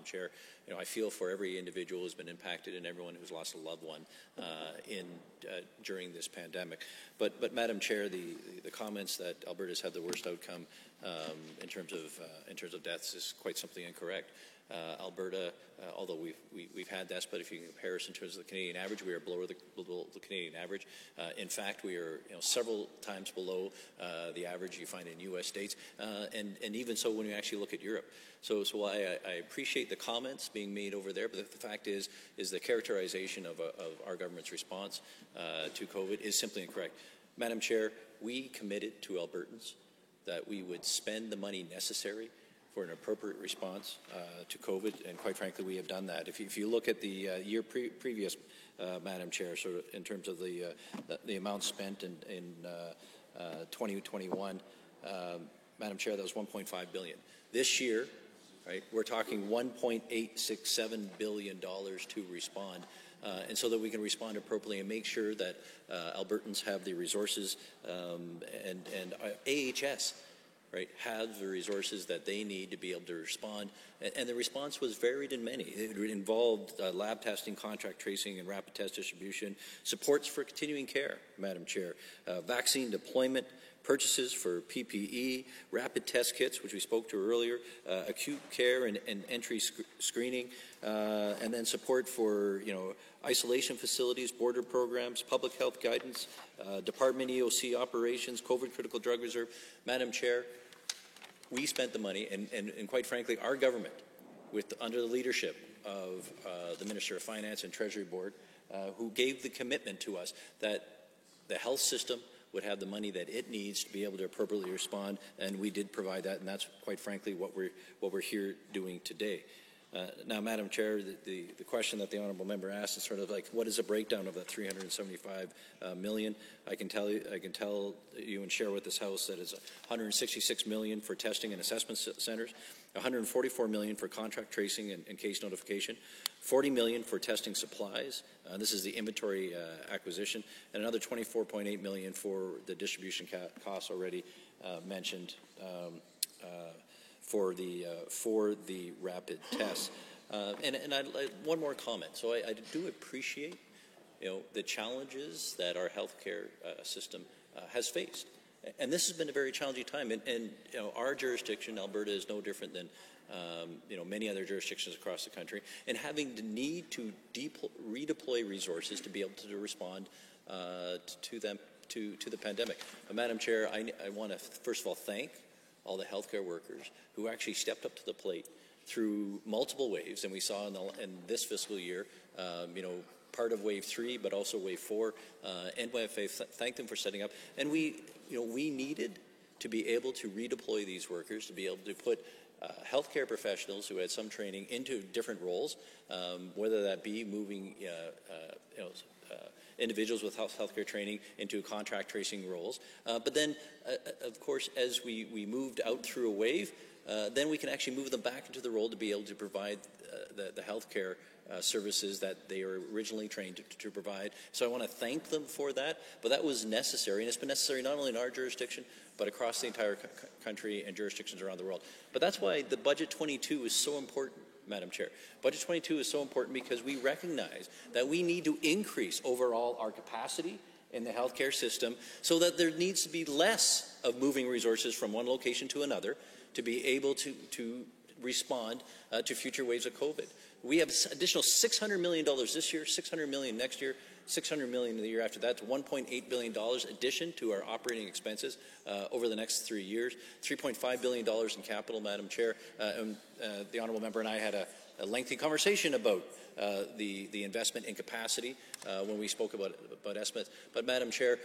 Speaker 14: Chair, I feel for every individual who's been impacted and everyone who's lost a loved one during this pandemic. But Madam Chair, the comments that Alberta's had the worst outcome in terms of deaths is quite simply incorrect. Alberta, although we've had deaths, but if you compare us in terms of the Canadian average, we are below the Canadian average. In fact, we are several times below the average you find in U.S. states, and even so when you actually look at Europe. So I appreciate the comments being made over there, but the fact is the characterization of our government's response to COVID is simply incorrect. Madam Chair, we committed to Albertans that we would spend the money necessary for an appropriate response to COVID, and quite frankly, we have done that. If you look at the year previous, Madam Chair, sort of in terms of the amount spent in 2021, Madam Chair, that was $1.5 billion. This year, right, we're talking $1.867 billion to respond, and so that we can respond appropriately and make sure that Albertans have the resources and AHS. Right, have the resources that they need to be able to respond. And the response was varied in many. It involved lab testing, contact tracing, and rapid test distribution, supports for continuing care, Madam Chair, vaccine deployment, purchases for PPE, rapid test kits, which we spoke to earlier, acute care and entry screening, and then support for, isolation facilities, border programs, public health guidance, Department EOC operations, COVID critical drug reserve. Madam Chair, we spent the money, and quite frankly, our government, under the leadership of the Minister of Finance and Treasury Board, who gave the commitment to us that the health system would have the money that it needs to be able to appropriately respond, and we did provide that, and that's quite frankly what we're here doing today. Now, Madam Chair, the question that the Honourable Member asked is sort of like, what is a breakdown of that $375 million? I can tell you and share with this House that it's $166 million for testing and assessment centres, $144 million for contract tracing and case notification, $40 million for testing supplies. This is the inventory acquisition, and another $24.8 million for the distribution costs already mentioned. For the rapid tests, and one more comment. So I do appreciate, the challenges that our healthcare system has faced, and this has been a very challenging time. And our jurisdiction, Alberta, is no different than many other jurisdictions across the country, and having the need to redeploy resources to be able to respond to the pandemic. Madam Chair, I want to first of all thank all the healthcare workers who actually stepped up to the plate through multiple waves, and we saw in this fiscal year, part of wave 3, but also wave 4. NYFA thanked them for setting up, and we needed to be able to redeploy these workers, to be able to put healthcare professionals who had some training into different roles, whether that be moving individuals with healthcare training into contract tracing roles. But then, of course, as we moved out through a wave, then we can actually move them back into the role to be able to provide the health care services that they were originally trained to provide. So I want to thank them for that, but that was necessary, and it's been necessary not only in our jurisdiction, but across the entire country and jurisdictions around the world. But that's why the Budget 22 is so important, Madam Chair. Budget 22 is so important because we recognize that we need to increase overall our capacity in the healthcare system so that there needs to be less of moving resources from one location to another to be able to respond to future waves of COVID. We have additional $600 million this year, $600 million next year, $600 million the year after that. It's $1.8 billion addition to our operating expenses over the next 3 years. $3.5 billion in capital, Madam Chair. The honourable member and I had a lengthy conversation about the investment in capacity when we spoke about estimates. But Madam Chair,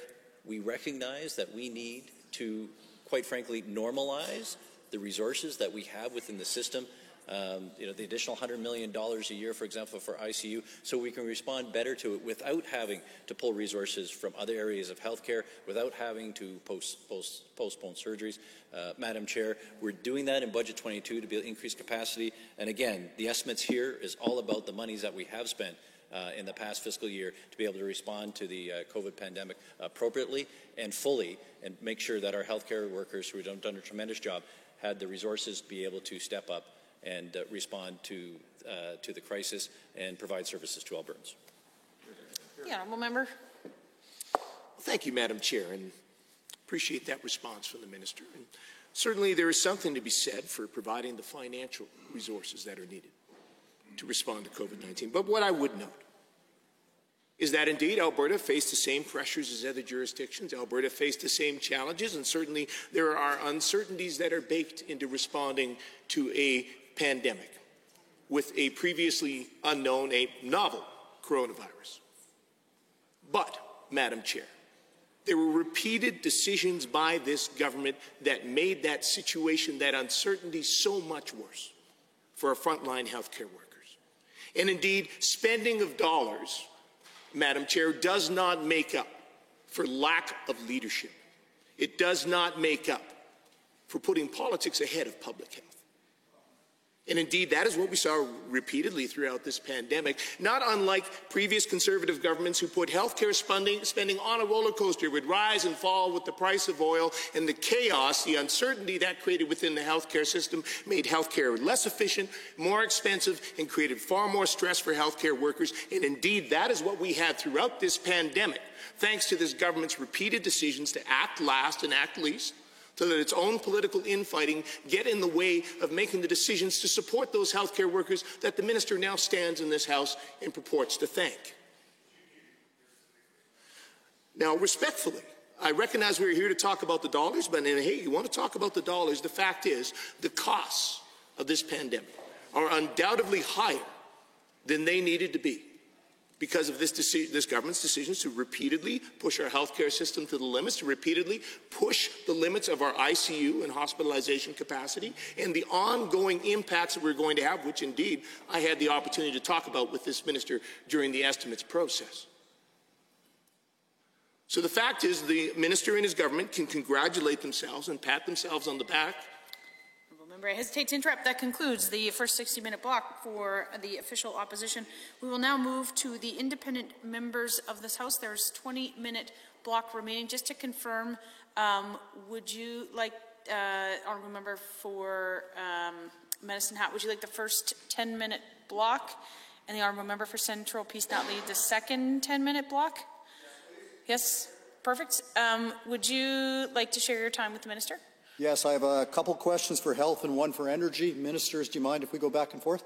Speaker 14: we recognize that we need to, quite frankly, normalize the resources that we have within the system. The additional $100 million a year, for example, for ICU, so we can respond better to it without having to pull resources from other areas of healthcare, without having to postpone surgeries. Madam Chair, we're doing that in Budget 22 to be able to increase capacity. And again, the estimates here is all about the monies that we have spent in the past fiscal year to be able to respond to the COVID pandemic appropriately and fully, and make sure that our healthcare workers who have done a tremendous job had the resources to be able to step up and respond to the crisis and provide services to Albertans.
Speaker 1: The honourable member.
Speaker 13: Thank you, Madam Chair, and appreciate that response from the Minister. And certainly there is something to be said for providing the financial resources that are needed to respond to COVID-19. But what I would note is that indeed Alberta faced the same pressures as other jurisdictions. Alberta faced the same challenges, and certainly there are uncertainties that are baked into responding to a pandemic with a previously unknown, a novel coronavirus. But, Madam Chair, there were repeated decisions by this government that made that situation, that uncertainty, so much worse for our frontline healthcare workers. And indeed, spending of dollars, Madam Chair, does not make up for lack of leadership. It does not make up for putting politics ahead of public health. And indeed, that is what we saw repeatedly throughout this pandemic, not unlike previous Conservative governments who put healthcare spending on a roller coaster. It would rise and fall with the price of oil, and the chaos, the uncertainty that created within the healthcare system made healthcare less efficient, more expensive, and created far more stress for healthcare workers. And indeed, that is what we had throughout this pandemic, thanks to this government's repeated decisions to act last and act least, so that its own political infighting get in the way of making the decisions to support those healthcare workers that the minister now stands in this House and purports to thank. Now, respectfully, I recognize we're here to talk about the dollars, but hey, you want to talk about the dollars, the fact is the costs of this pandemic are undoubtedly higher than they needed to be, because of this government's decisions to repeatedly push our healthcare system to the limits, to repeatedly push the limits of our ICU and hospitalization capacity, and the ongoing impacts that we're going to have, which indeed I had the opportunity to talk about with this minister during the estimates process. So the fact is, the minister and his government can congratulate themselves and pat themselves on the back.
Speaker 1: I hesitate to interrupt. That concludes the first 60-minute block for the official opposition. We will now move to the independent members of this House. There's 20-minute block remaining. Just to confirm, would you like, honourable member for Medicine Hat, would you like the first 10-minute block, and the honourable member for Central Peace Natalie the second 10-minute block? Yes, perfect. Would you like to share your time with the minister?
Speaker 15: Yes, I have a couple questions for health and one for energy. Ministers, do you mind if we go back and forth?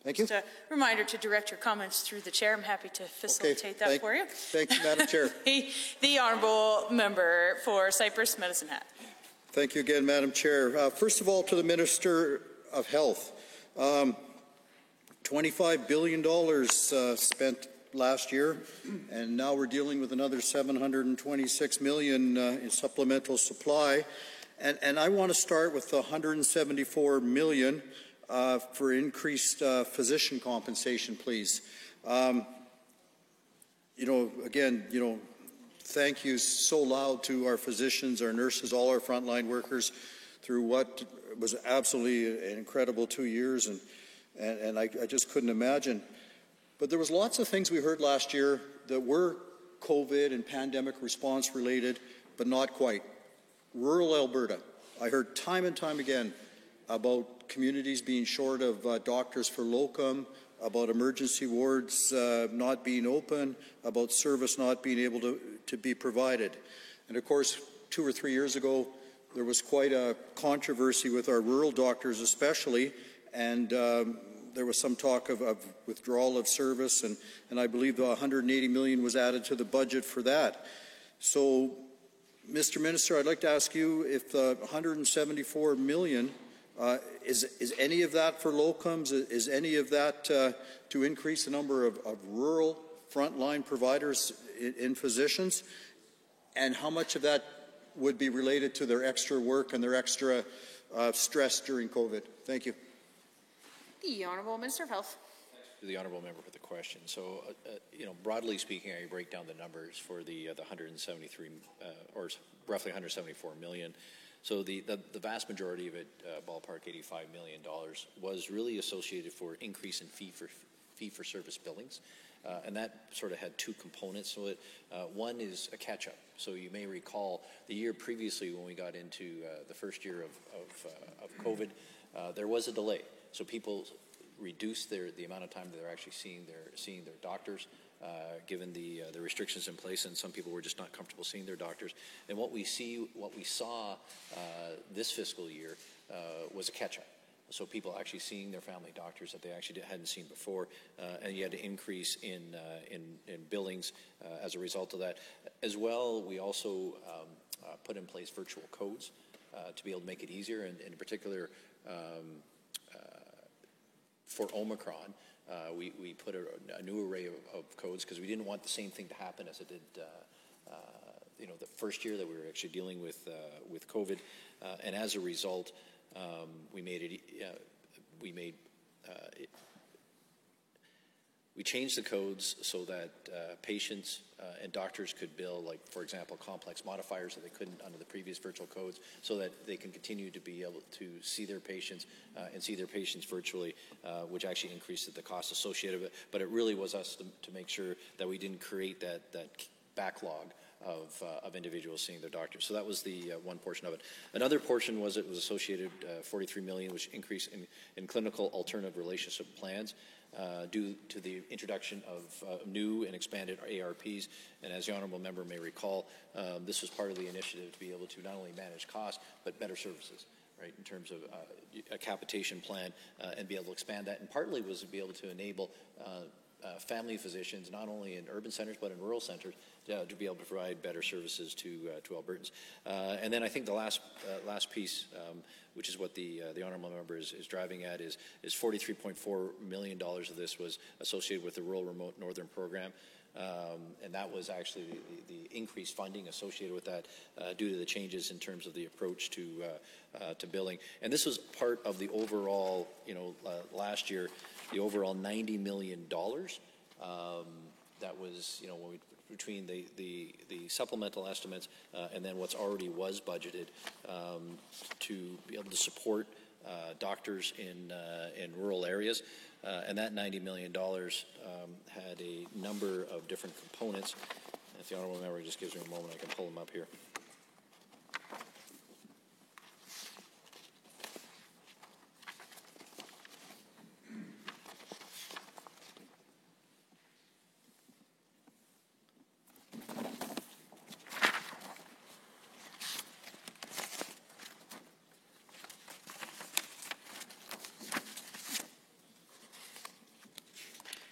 Speaker 15: Thank you.
Speaker 1: Just a reminder to direct your comments through the chair. I'm happy to facilitate that for you.
Speaker 15: Thank you, Madam Chair.
Speaker 1: The honourable member for Cypress Medicine Hat.
Speaker 15: Thank you again, Madam Chair. First of all, to the Minister of Health. $25 billion spent last year, and now we're dealing with another $726 million in supplemental supply. And I want to start with the $174 million for increased physician compensation, please. Thank you so loud to our physicians, our nurses, all our frontline workers. through what was absolutely an incredible 2 years, and I just couldn't imagine. But there was lots of things we heard last year that were COVID and pandemic response related, but not quite. Rural Alberta, I heard time and time again about communities being short of doctors for locum, about emergency wards not being open, about service not being able to be provided. And of course, 2 or 3 years ago, there was quite a controversy with our rural doctors especially, and there was some talk of withdrawal of service, and I believe the $180 million was added to the budget for that. So, Mr. Minister, I'd like to ask you if the $174 million, is any of that for locums? Is any of that to increase the number of rural frontline providers in physicians? And how much of that would be related to their extra work and their extra stress during COVID? Thank you.
Speaker 1: The Honourable Minister of Health.
Speaker 14: To the honourable member for the question. So, broadly speaking, I break down the numbers for the 173 or roughly 174 million. So the vast majority of it, ballpark $85 million, was really associated for increase in fee-for-service billings. And that sort of had two components to it. One is a catch-up. So you may recall the year previously when we got into the first year of COVID, there was a delay. So people reduced the amount of time that they're actually seeing their doctors, given the restrictions in place, and some people were just not comfortable seeing their doctors. And what we saw this fiscal year was a catch-up. So people actually seeing their family doctors that they actually hadn't seen before, and you had an increase in billings as a result of that. As well, we also put in place virtual codes to be able to make it easier, and in particular for Omicron, we put a new array of codes because we didn't want the same thing to happen as it did the first year that we were actually dealing with COVID, and as a result, we changed the codes so that patients and doctors could bill, like, for example, complex modifiers that they couldn't under the previous virtual codes, so that they can continue to be able to see their patients and see their patients virtually, which actually increased the cost associated with it. But it really was us to make sure that we didn't create that backlog of individuals seeing their doctors. So that was the one portion of it. Another portion was associated $43 million, which increase in clinical alternative relationship plans due to the introduction of new and expanded ARPs. And as the honourable member may recall, this was part of the initiative to be able to not only manage costs but better services, right, in terms of a capitation plan and be able to expand that. And partly was to be able to enable family physicians, not only in urban centres but in rural centres, to be able to provide better services to Albertans. And then I think the last piece, which is what the honourable member is driving at, is $43.4 million of this was associated with the Rural Remote Northern Program. And that was actually the increased funding associated with that due to the changes in terms of the approach to billing. And this was part of the overall, last year, the overall $90 million that was, when we, between the supplemental estimates and then what's already was budgeted to be able to support doctors in rural areas. And that $90 million had a number of different components. If the honourable member just gives me a moment, I can pull them up here.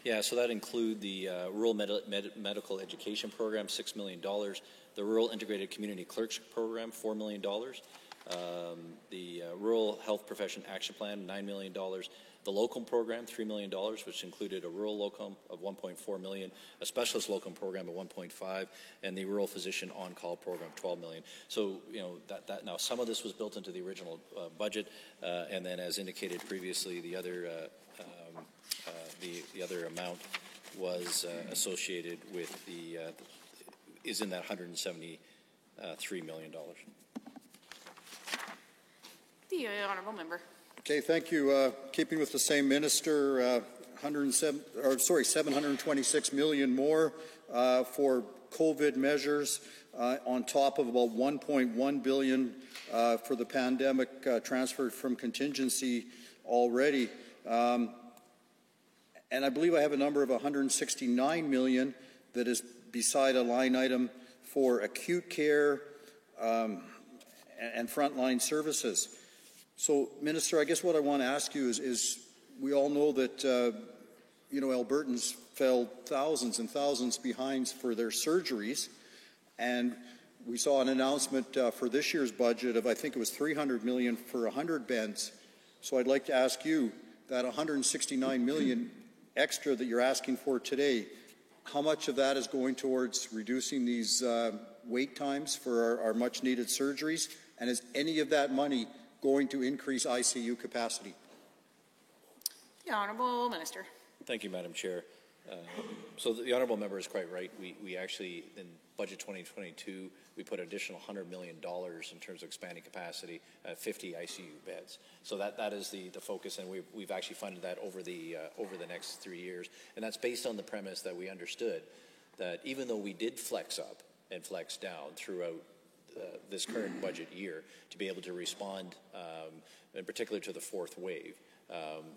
Speaker 14: Yeah, so that include the Rural Medical Education Program, $6 million, the Rural Integrated Community Clerkship Program, $4 million, the Rural Health Profession Action Plan, $9 million, the Locum Program, $3 million, which included a rural locum of $1.4 million, a specialist locum program of $1.5, and the Rural Physician On-Call Program, $12 million. So, that now some of this was built into the original budget, and then as indicated previously, the other amount was associated with is in that $173 million.
Speaker 1: The honourable member.
Speaker 15: Okay, thank you. Keeping with the same minister, 726 million more for COVID measures on top of about 1.1 billion for the pandemic transferred from contingency already. And I believe I have a number of 169 million that is beside a line item for acute care and frontline services. So, Minister, I guess what I want to ask you is we all know that, Albertans fell thousands and thousands behind for their surgeries, and we saw an announcement for this year's budget of, I think it was 300 million for 100 beds. So I'd like to ask you, that 169 million extra that you're asking for today, how much of that is going towards reducing these wait times for our much-needed surgeries? And is any of that money going to increase ICU capacity?
Speaker 1: The honourable minister.
Speaker 14: Thank you, Madam Chair. So the honourable member is quite right. We actually, in Budget 2022, we put an additional $100 million in terms of expanding capacity, 50 ICU beds. So that is the focus, and we've actually funded that over the next 3 years. And that's based on the premise that we understood that even though we did flex up and flex down throughout this current budget year to be able to respond, in particular to the fourth wave,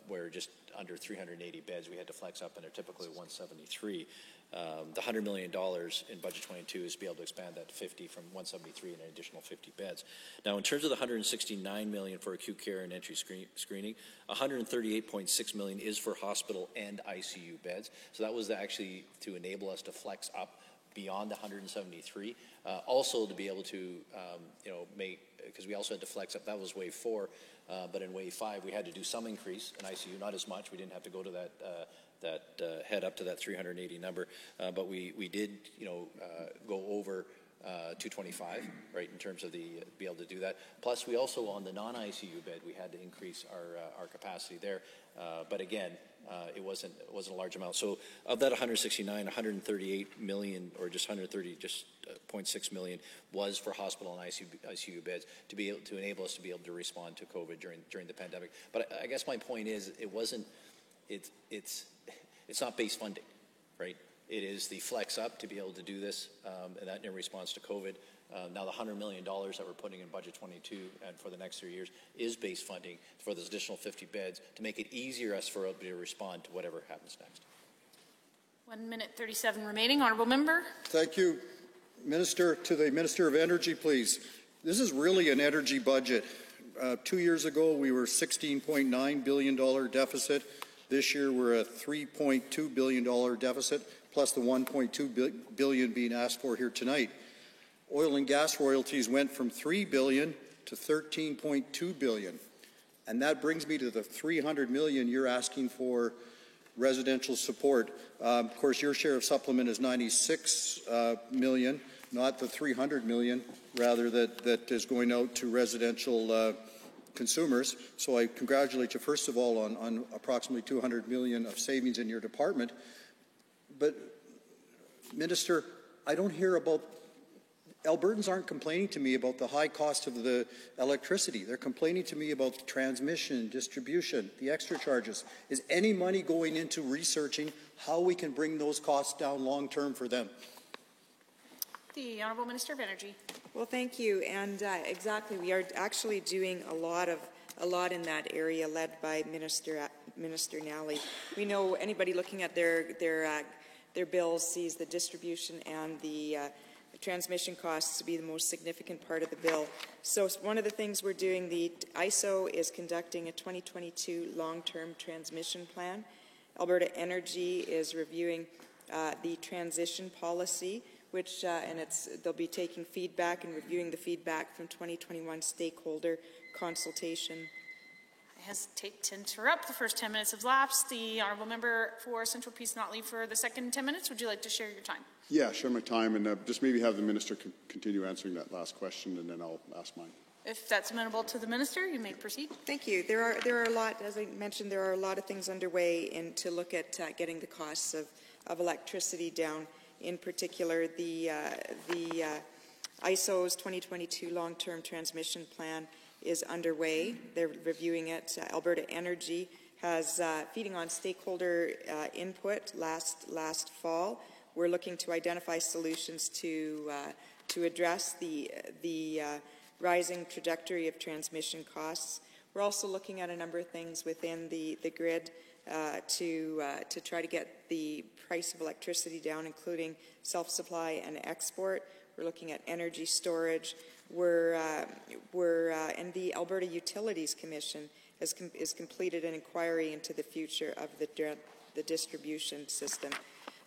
Speaker 14: where just under 380 beds we had to flex up, and they're typically 173. The $100 million in Budget 22 is to be able to expand that to 50 from 173 and an additional 50 beds. Now, in terms of the $169 million for acute care and entry screening, $138.6 million is for hospital and ICU beds. So that was actually to enable us to flex up beyond the 173. Also to be able to, because we also had to flex up, that was wave 4, but in wave 5 we had to do some increase in ICU, not as much. We didn't have to go to that head up to that 380 number, but we did, go over 225, right, in terms of be able to do that. Plus, we also, on the non-ICU bed, we had to increase our capacity there. But again, it wasn't a large amount. So of that 169, 138 million, or just 0.6 million, was for hospital and ICU beds to be able to enable us to be able to respond to COVID during the pandemic. But I guess my point is, it's not base funding, right? It is the flex up to be able to do this, and that in response to COVID. Now the $100 million that we're putting in Budget 22 and for the next 3 years is base funding for those additional 50 beds to make it easier for us to respond to whatever happens next.
Speaker 1: 1 minute 37 remaining. Honourable member.
Speaker 15: Thank you. Minister, to the Minister of Energy, please. This is really an energy budget. 2 years ago, we were $16.9 billion deficit. This year, we're a $3.2 billion deficit, plus the $1.2 billion being asked for here tonight. Oil and gas royalties went from $3 billion to $13.2 billion. And that brings me to the $300 million you're asking for residential support. Of course, your share of supplement is $96 million, not the $300 million, rather, that is going out to residential consumers. So I congratulate you, first of all, on approximately $200 million of savings in your department. But, Minister, I don't hear about Albertans aren't complaining to me about the high cost of the electricity. They're complaining to me about transmission, distribution, the extra charges. Is any money going into researching how we can bring those costs down long term for them?
Speaker 1: The Honourable Minister of Energy.
Speaker 6: Well, thank you. And exactly, we are actually doing a lot in that area, led by Minister Nally. We know anybody looking at their bills sees the distribution and the transmission costs to be the most significant part of the bill. So one of the things we're doing, the ISO is conducting a 2022 long-term transmission plan. Alberta Energy is reviewing the transition policy, which they'll be taking feedback and reviewing the feedback from 2021 stakeholder consultation.
Speaker 1: I hesitate to interrupt. The first 10 minutes have lapsed. The Honourable Member for Central Peace Notley for the second 10 minutes. Would you like to share your time?
Speaker 16: Yeah, share my time, and just maybe have the Minister continue answering that last question, and then I'll ask mine.
Speaker 1: If that's amenable to the Minister, you may proceed.
Speaker 6: Thank you. There are a lot, as I mentioned, there are a lot of things underway to look at getting the costs of electricity down. In particular, the ISO's 2022 long-term transmission plan is underway. They're reviewing it. Alberta Energy has feeding on stakeholder input last fall. We're looking to identify solutions to address the rising trajectory of transmission costs. We're also looking at a number of things within the grid to try to get the price of electricity down, including self-supply and export. We're looking at energy storage. And the Alberta Utilities Commission has completed an inquiry into the future of the distribution system.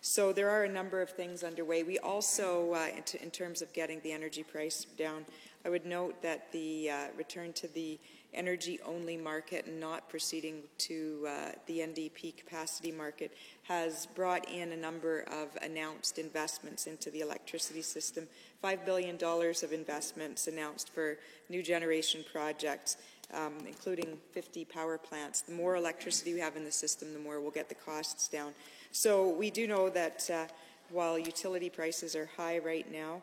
Speaker 6: So there are a number of things underway. We also, in terms of getting the energy price down, I would note that the return to the energy-only market and not proceeding to the NDP capacity market has brought in a number of announced investments into the electricity system. $5 billion of investments announced for new generation projects, including 50 power plants. The more electricity we have in the system, the more we'll get the costs down. So we do know that while utility prices are high right now,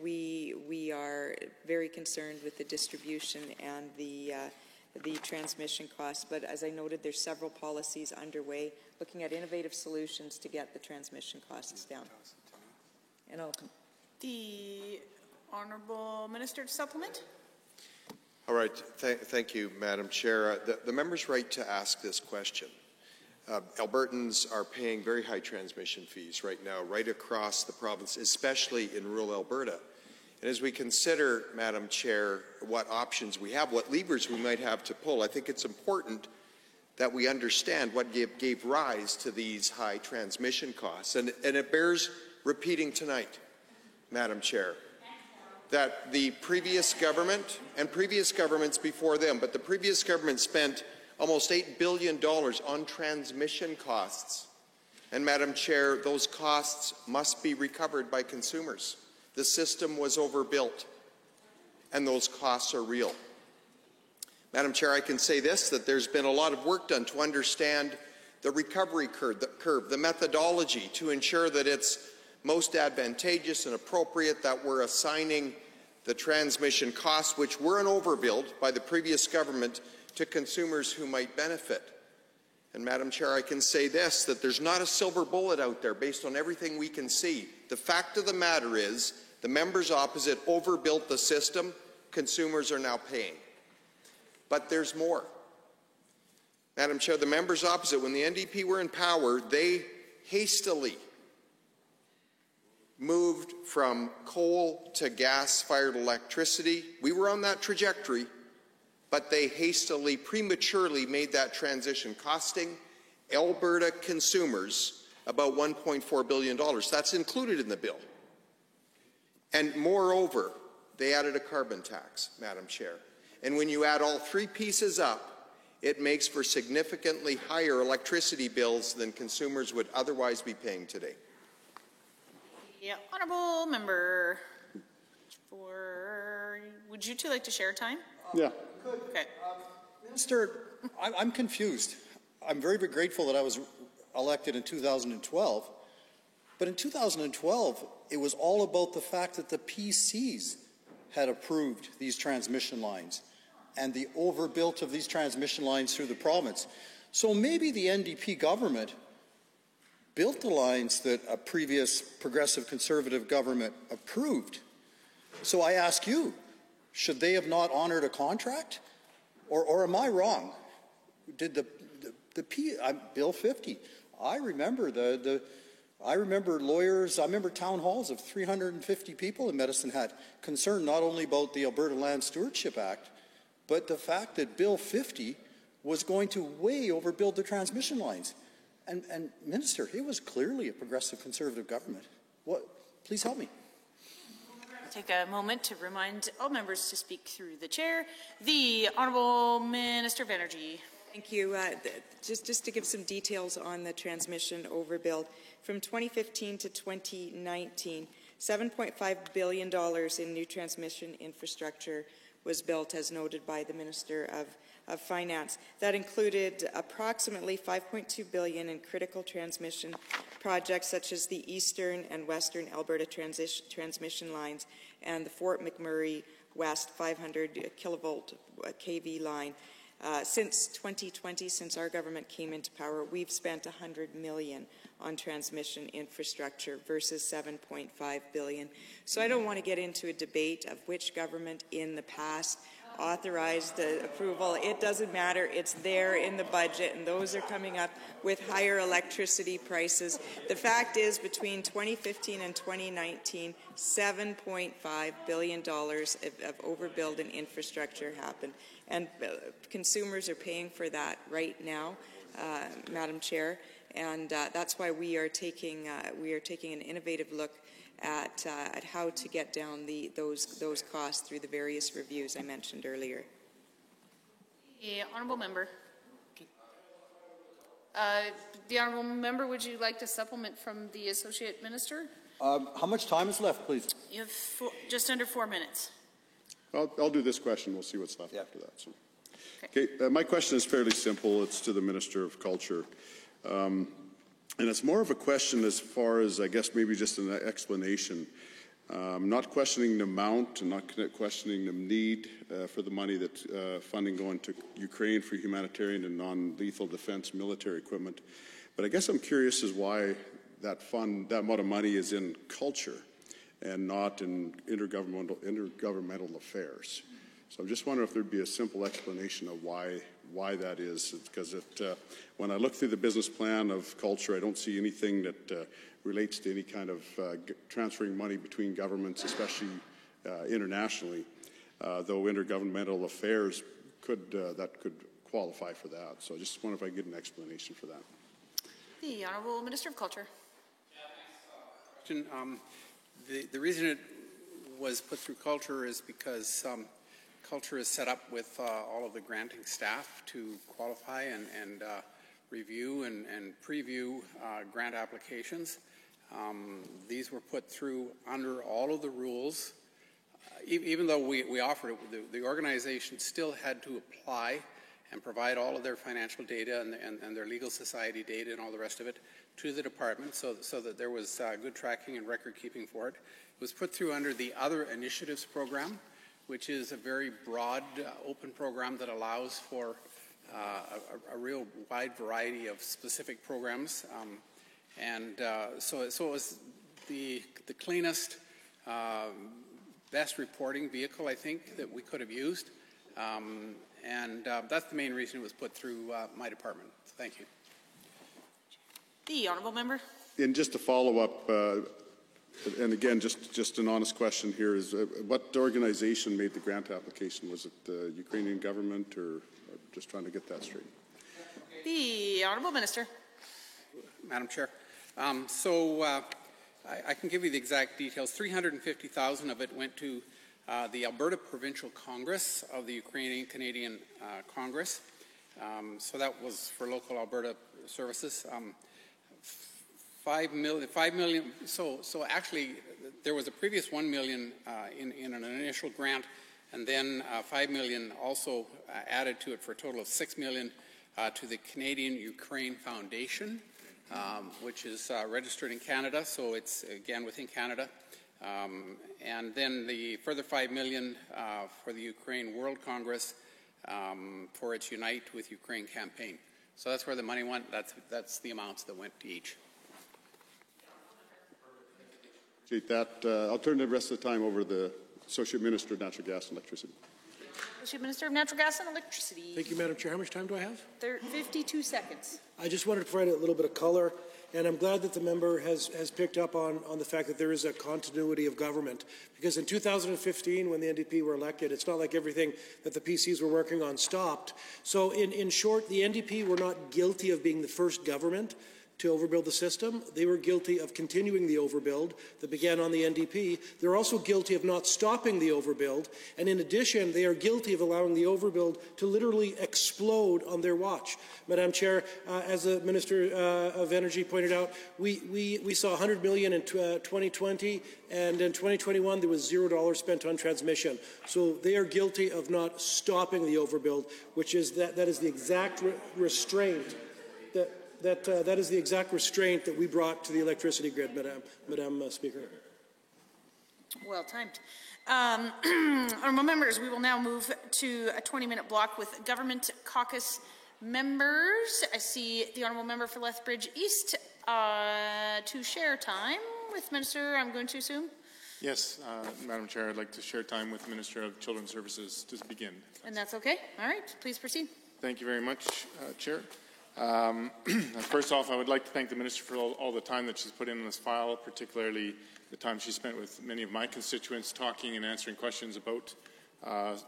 Speaker 6: we are very concerned with the distribution and the transmission costs. But as I noted, there's several policies underway looking at innovative solutions to get the transmission costs down. And
Speaker 1: the Honourable Minister to supplement.
Speaker 8: All right. Thank you, Madam Chair. The member's right to ask this question. Albertans are paying very high transmission fees right now, right across the province, especially in rural Alberta. And as we consider, Madam Chair, what options we have, what levers we might have to pull, I think it's important that we understand what gave rise to these high transmission costs. And it bears repeating tonight, Madam Chair, that the previous government and previous governments before them, but the previous government spent almost $8 billion on transmission costs. And Madam Chair, those costs must be recovered by consumers. The system was overbuilt, and those costs are real. Madam Chair, I can say this, that there's been a lot of work done to understand the recovery curve, the methodology to ensure that it's most advantageous and appropriate that we're assigning the transmission costs, which were an overbuild by the previous government, to consumers who might benefit. And Madam Chair, I can say this, that there's not a silver bullet out there based on everything we can see. The fact of the matter is the members opposite overbuilt the system. Consumers are now paying. But there's more. Madam Chair, the members opposite, when the NDP were in power, they hastily moved from coal to gas-fired electricity. We were on that trajectory, but they hastily, prematurely made that transition, costing Alberta consumers about $1.4 billion. That's included in the bill. And moreover, they added a carbon tax, Madam Chair. And when you add all three pieces up, it makes for significantly higher electricity bills than consumers would otherwise be paying today.
Speaker 1: Yeah, Honourable Member, would you two like to share time?
Speaker 16: Yeah.
Speaker 1: Okay.
Speaker 15: Minister, I'm confused. I'm very, very grateful that I was elected in 2012. But in 2012, it was all about the fact that the PCs had approved these transmission lines and the overbuilt of these transmission lines through the province. So maybe the NDP government built the lines that a previous progressive conservative government approved. So I ask you, should they have not honored a contract? Or am I wrong? Did Bill 50? I remember I remember lawyers, I remember town halls of 350 people in Medicine Hat concerned not only about the Alberta Land Stewardship Act, but the fact that Bill 50 was going to way overbuild the transmission lines. And Minister, it was clearly a progressive conservative government. Please help me.
Speaker 1: I'll take a moment to remind all members to speak through the chair. The Honourable Minister of Energy.
Speaker 6: Thank you. Just to give some details on the transmission overbuild. From 2015 to 2019, $7.5 billion in new transmission infrastructure was built, as noted by the Minister of Finance. That included approximately $5.2 billion in critical transmission projects such as the Eastern and Western Alberta transmission lines and the Fort McMurray West 500 kilovolt kV line. Since 2020, since our government came into power, we've spent $100 million on transmission infrastructure versus $7.5 billion. So I don't want to get into a debate of which government in the past authorized the approval. It doesn't matter. It's there in the budget, and those are coming up with higher electricity prices. The fact is, between 2015 and 2019, $7.5 billion of overbuild in infrastructure happened, and consumers are paying for that right now, Madam Chair, and that's why we are taking an innovative look at how to get down those costs through the various reviews I mentioned earlier.
Speaker 1: The honourable member. The honourable member, would you like to supplement from the Associate Minister?
Speaker 15: How much time is left, please?
Speaker 1: You have just under 4 minutes.
Speaker 16: I'll do this question. We'll see what's left after that. So. Okay. My question is fairly simple. It's to the Minister of Culture. And it's more of a question as far as, I guess, maybe just an explanation. Not questioning the amount and not questioning the need for the money that funding going to Ukraine for humanitarian and non-lethal defense military equipment. But I guess I'm curious as why that amount of money is in culture and not in intergovernmental affairs. So I'm just wondering if there'd be a simple explanation of why that is, because when I look through the business plan of culture, I don't see anything that relates to any kind of transferring money between governments, especially internationally, though intergovernmental affairs could qualify for that. So I just wonder if I could get an explanation for that.
Speaker 1: The Honourable Minister of Culture.
Speaker 17: The reason it was put through culture is because culture is set up with all of the granting staff to qualify and review and preview grant applications. These were put through under all of the rules. Even though we offered it, the organization still had to apply and provide all of their financial data and their legal society data and all the rest of it to the department so that there was good tracking and record keeping for it. It was put through under the Other Initiatives program, which is a very broad, open program that allows for a real wide variety of specific programs. So it was the cleanest, best reporting vehicle, I think, that we could have used. That's the main reason it was put through my department. Thank you.
Speaker 1: The honourable member.
Speaker 16: And just to follow up, and again, just an honest question here is, what organization made the grant application? Was it the Ukrainian government, or just trying to get that straight?
Speaker 1: The honourable minister.
Speaker 17: Madam Chair. I can give you the exact details. $350,000 of it went to the Alberta Provincial Congress of the Ukrainian-Canadian Congress. So that was for local Alberta services. $5 million. So actually, there was a previous $1 million in an initial grant, and then $5 million also added to it for a total of $6 million to the Canadian-Ukraine Foundation, which is registered in Canada. So it's again within Canada. And then the further $5 million for the Ukraine World Congress for its Unite with Ukraine campaign. So that's where the money went. That's the amounts that went to each.
Speaker 16: I'll turn the rest of the time over to the Associate Minister of Natural Gas and Electricity.
Speaker 1: Associate Minister of Natural Gas and Electricity.
Speaker 18: Thank you, Madam Chair. How much time do I have?
Speaker 1: 52 seconds.
Speaker 18: I just wanted to provide a little bit of color, and I'm glad that the member has picked up on the fact that there is a continuity of government. Because in 2015, when the NDP were elected, it's not like everything that the PCs were working on stopped. So in short, the NDP were not guilty of being the first government to overbuild the system. They were guilty of continuing the overbuild that began on the NDP. They're also guilty of not stopping the overbuild. And in addition, they are guilty of allowing the overbuild to literally explode on their watch. Madam Chair, as the Minister of Energy pointed out, we saw $100 million in 2020, and in 2021 there was $0 spent on transmission. So they are guilty of not stopping the overbuild, which is that is the exact restraint that is the exact restraint that we brought to the electricity grid, Madam Speaker.
Speaker 1: Well timed. Honourable members, we will now move to a 20-minute block with Government Caucus members. I see the Honourable Member for Lethbridge East to share time with Minister, I'm going to assume?
Speaker 2: Yes, Madam Chair, I'd like to share time with the Minister of Children's Services to begin.
Speaker 1: And that's okay? All right, please proceed.
Speaker 2: Thank you very much, Chair. First off, I would like to thank the Minister for all the time that she's put in this file, particularly the time she spent with many of my constituents talking and answering questions about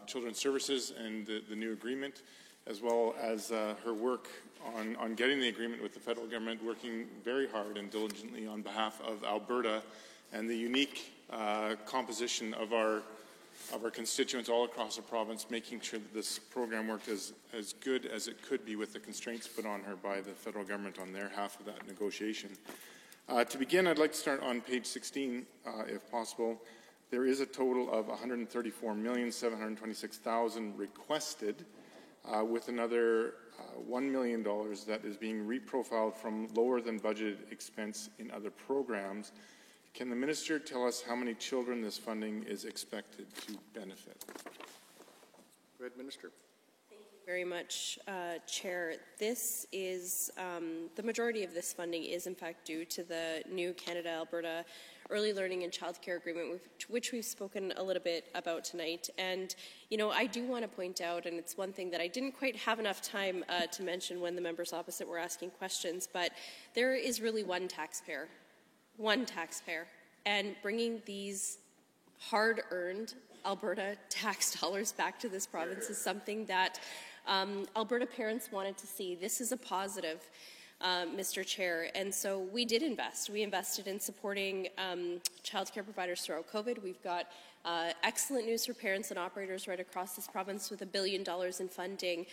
Speaker 2: children's services and the new agreement, as well as her work on getting the agreement with the federal government, working very hard and diligently on behalf of Alberta and the unique composition of our constituents all across the province, making sure that this program worked as good as it could be with the constraints put on her by the federal government on their half of that negotiation. To begin, I'd like to start on page 16, if possible. There is a total of $134,726,000 requested, with another $1 million that is being reprofiled from lower than budgeted expense in other programs. Can the Minister tell us how many children this funding is expected to benefit?
Speaker 4: Go ahead, Minister.
Speaker 10: Thank you very much, Chair. This is, the majority of this funding is in fact due to the new Canada-Alberta Early Learning and Childcare Agreement, which we've spoken a little bit about tonight. And, you know, I do want to point out, and it's one thing that I didn't quite have enough time to mention when the members opposite were asking questions, but there is really one taxpayer, and bringing these hard-earned Alberta tax dollars back to this province is something that Alberta parents wanted to see. This is a positive, Mr. Chair, and so we did invest. We invested in supporting childcare providers throughout COVID. We've got excellent news for parents and operators right across this province with $1 billion in funding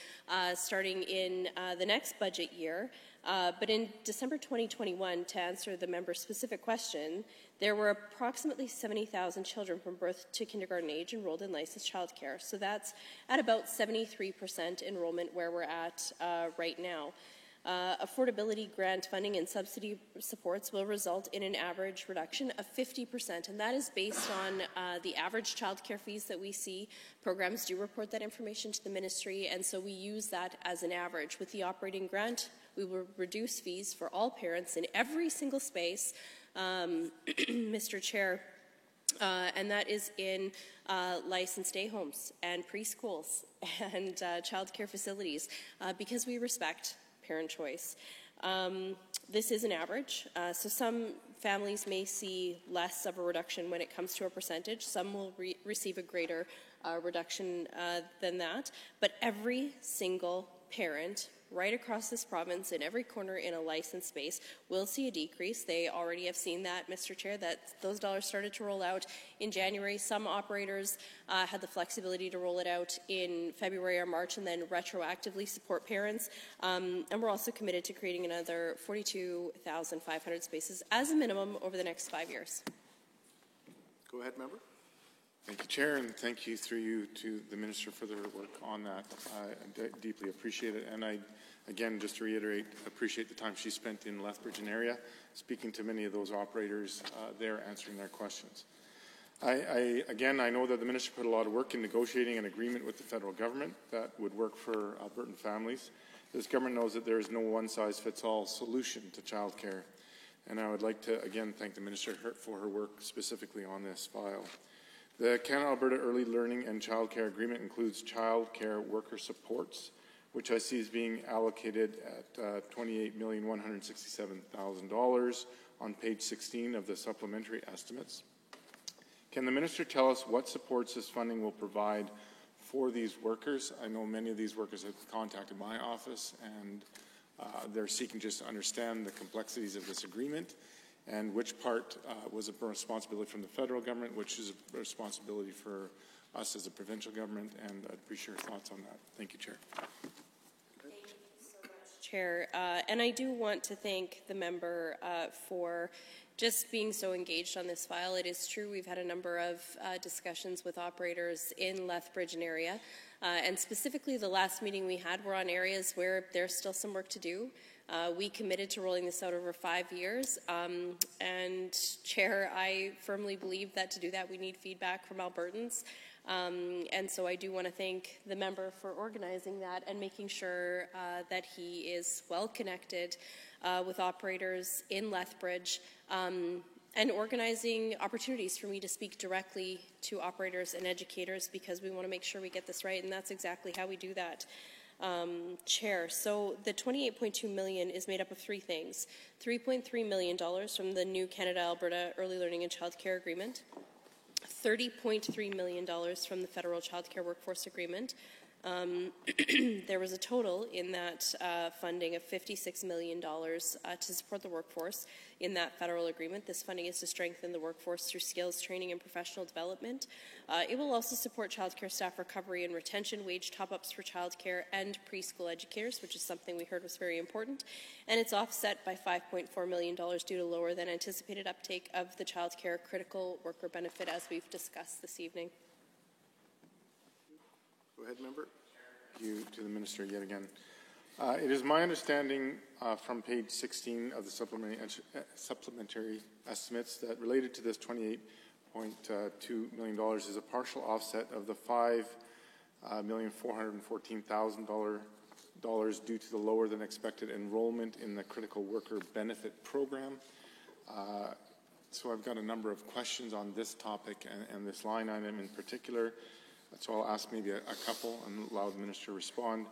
Speaker 10: starting in the next budget year. But in December 2021, to answer the member's specific question, there were approximately 70,000 children from birth to kindergarten age enrolled in licensed childcare. So that's at about 73% enrollment where we're at right now. Affordability grant funding and subsidy supports will result in an average reduction of 50%, and that is based on the average childcare fees that we see. Programs do report that information to the ministry, and so we use that as an average. With the operating grant, we will reduce fees for all parents in every single space, Mr. Chair, and that is in licensed day homes and preschools and childcare facilities, because we respect parent choice. This is an average, so some families may see less of a reduction when it comes to a percentage. Some will receive a greater reduction than that, but every single parent right across this province in every corner in a licensed space will see a decrease. They already have seen that, Mr. Chair, that those dollars started to roll out in January. Some operators had the flexibility to roll it out in February or March and then retroactively support parents. And we're also committed to creating another 42,500 spaces as a minimum over the next 5 years.
Speaker 4: Go ahead, member.
Speaker 2: Thank you, Chair, and thank you through you to the Minister for their work on that. I deeply appreciate it, and I, again, just to reiterate, appreciate the time she spent in Lethbridge and area, speaking to many of those operators there, answering their questions. Again, I know that the Minister put a lot of work in negotiating an agreement with the federal government that would work for Albertan families. This government knows that there is no one-size-fits-all solution to childcare, and I would like to, again, thank the Minister for her work specifically on this file. The Canada-Alberta Early Learning and Childcare Agreement includes childcare worker supports, which I see as being allocated at $28,167,000 on page 16 of the supplementary estimates. Can the Minister tell us what supports this funding will provide for these workers? I know many of these workers have contacted my office, and they're seeking just to understand the complexities of this agreement and which part was a responsibility from the federal government, which is a responsibility for us as a provincial government, and I'd appreciate your thoughts on that. Thank you, Chair.
Speaker 10: Thank you so much, Chair. And I do want to thank the member for just being so engaged on this file. It is true we've had a number of discussions with operators in Lethbridge and area. And specifically the last meeting we had were on areas where there's still some work to do. We committed to rolling this out over 5 years. And Chair, I firmly believe that to do that we need feedback from Albertans. And so I do want to thank the member for organizing that and making sure that he is well connected with operators in Lethbridge and organizing opportunities for me to speak directly to operators and educators, because we want to make sure we get this right, and that's exactly how we do that. Chair, so the $28.2 million is made up of three things. $3.3 million from the new Canada-Alberta Early Learning and Childcare Agreement, $30.3 million from the Federal Childcare Workforce Agreement. There was a total in that funding of $56 million to support the workforce in that federal agreement. This funding is to strengthen the workforce through skills training and professional development. It will also support childcare staff recovery and retention, wage top-ups for childcare and preschool educators, which is something we heard was very important. And it's offset by $5.4 million due to lower than anticipated uptake of the childcare critical worker benefit, as we've discussed this evening.
Speaker 4: Go ahead, member.
Speaker 2: Thank you to the minister yet again. It is my understanding from page 16 of the supplementary estimates that related to this $28.2 million is a partial offset of the $5,414,000 due to the lower than expected enrollment in the critical worker benefit program. So I've got a number of questions on this topic and this line item in particular. So I'll ask maybe a couple and allow the minister to respond.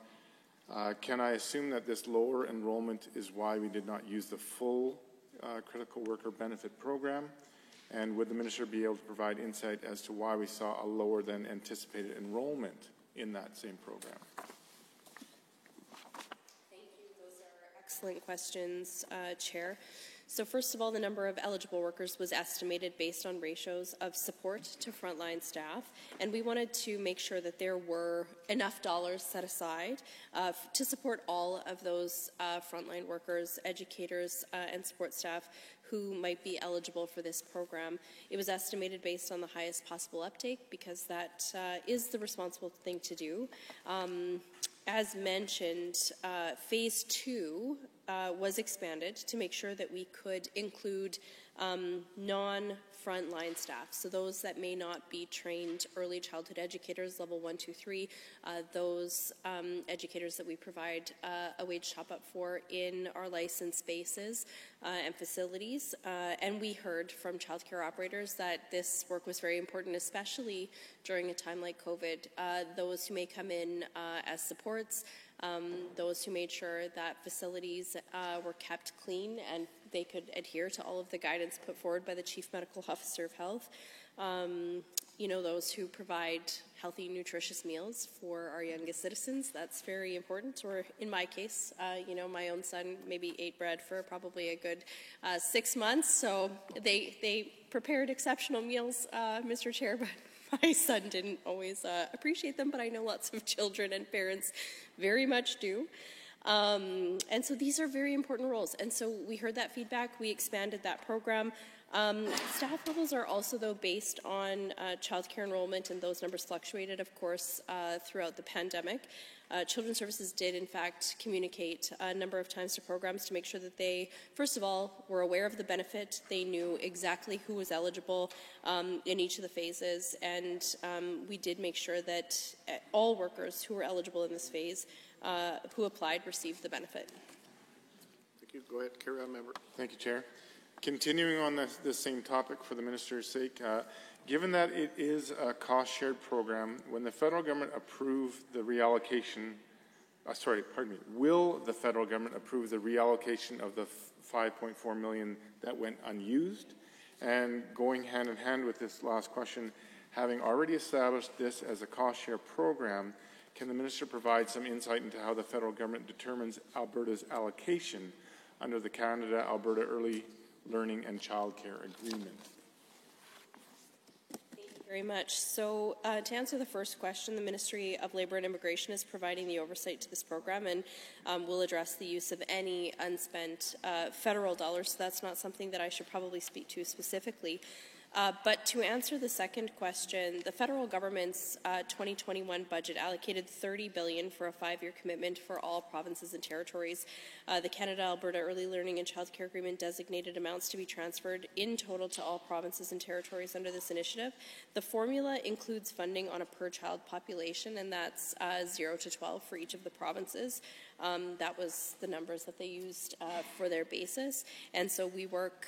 Speaker 2: Can I assume that this lower enrollment is why we did not use the full critical worker benefit program? And would the minister be able to provide insight as to why we saw a lower than anticipated enrollment in that same program?
Speaker 10: Thank you. Those are excellent questions, Chair. So first of all, the number of eligible workers was estimated based on ratios of support to frontline staff, and we wanted to make sure that there were enough dollars set aside to support all of those frontline workers, educators, and support staff who might be eligible for this program. It was estimated based on the highest possible uptake, because that is the responsible thing to do. As mentioned, phase 2 was expanded to make sure that we could include non-frontline staff, so those that may not be trained early childhood educators, level 1, 2, 3, those educators that we provide a wage top-up for in our licensed spaces and facilities. And we heard from childcare operators that this work was very important, especially during a time like COVID. Those who may come in as supports, those who made sure that facilities were kept clean and they could adhere to all of the guidance put forward by the Chief Medical Officer of Health. You know, those who provide healthy, nutritious meals for our youngest citizens. That's very important. Or in my case, you know, my own son maybe ate bread for probably a good 6 months. So they prepared exceptional meals, Mr. Chair, but my son didn't always appreciate them, but I know lots of children and parents very much do. And so these are very important roles. And so we heard that feedback. We expanded that program. Staff levels are also, though, based on childcare enrollment, and those numbers fluctuated, of course, throughout the pandemic. Children's Services did, in fact, communicate a number of times to programs to make sure that they, first of all, were aware of the benefit. They knew exactly who was eligible in each of the phases, and we did make sure that all workers who were eligible in this phase who applied received the benefit.
Speaker 4: Thank you. Go ahead. Carry on, member.
Speaker 2: Thank you, Chair. Continuing on this same topic for the minister's sake, given that it is a cost-shared program, when the federal government approved the reallocation, will the federal government approve the reallocation of the $5.4 million that went unused? And going hand in hand with this last question, having already established this as a cost-share program, can the minister provide some insight into how the federal government determines Alberta's allocation under the Canada-Alberta Early Learning and Childcare Agreement?
Speaker 10: Thank you Very much. So to answer the first question, the Ministry of Labour and Immigration is providing the oversight to this program and will address the use of any unspent federal dollars. So that's not something that I should probably speak to specifically. But to answer the second question, the federal government's 2021 budget allocated $30 billion for a 5-year commitment for all provinces and territories. The Canada-Alberta Early Learning and Childcare Agreement designated amounts to be transferred in total to all provinces and territories under this initiative. The formula includes funding on a per-child population, and that's 0 to 12 for each of the provinces. That was the numbers that they used for their basis, and so we work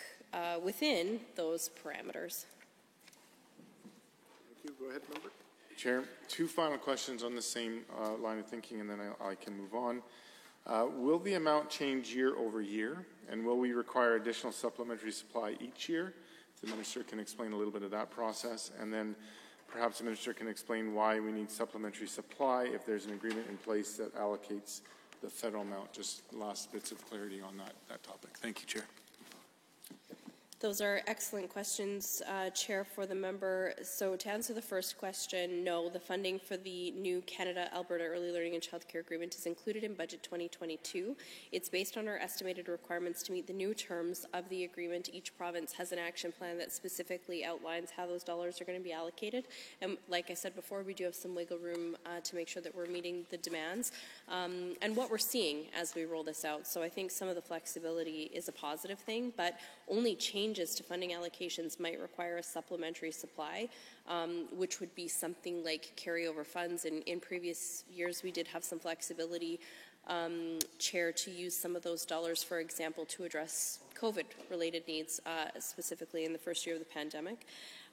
Speaker 10: within those parameters.
Speaker 4: Thank you. Go ahead, member.
Speaker 2: Chair, 2 final questions on the same line of thinking, and then I can move on. Will the amount change year over year, and will we require additional supplementary supply each year? The Minister can explain a little bit of that process, and then perhaps the Minister can explain why we need supplementary supply if there's an agreement in place that allocates the federal amount. Just last bits of clarity on that topic. Thank you, Chair.
Speaker 10: Those are excellent questions, Chair, for the member. So to answer the first question, no, the funding for the new Canada-Alberta Early Learning and Childcare Agreement is included in Budget 2022. It's based on our estimated requirements to meet the new terms of the agreement. Each province has an action plan that specifically outlines how those dollars are going to be allocated. And like I said before, we do have some wiggle room to make sure that we're meeting the demands and what we're seeing as we roll this out. So I think some of the flexibility is a positive thing, but only changes to funding allocations might require a supplementary supply, which would be something like carryover funds. In previous years, we did have some flexibility, Chair, to use some of those dollars, for example, to address COVID-related needs, specifically in the first year of the pandemic.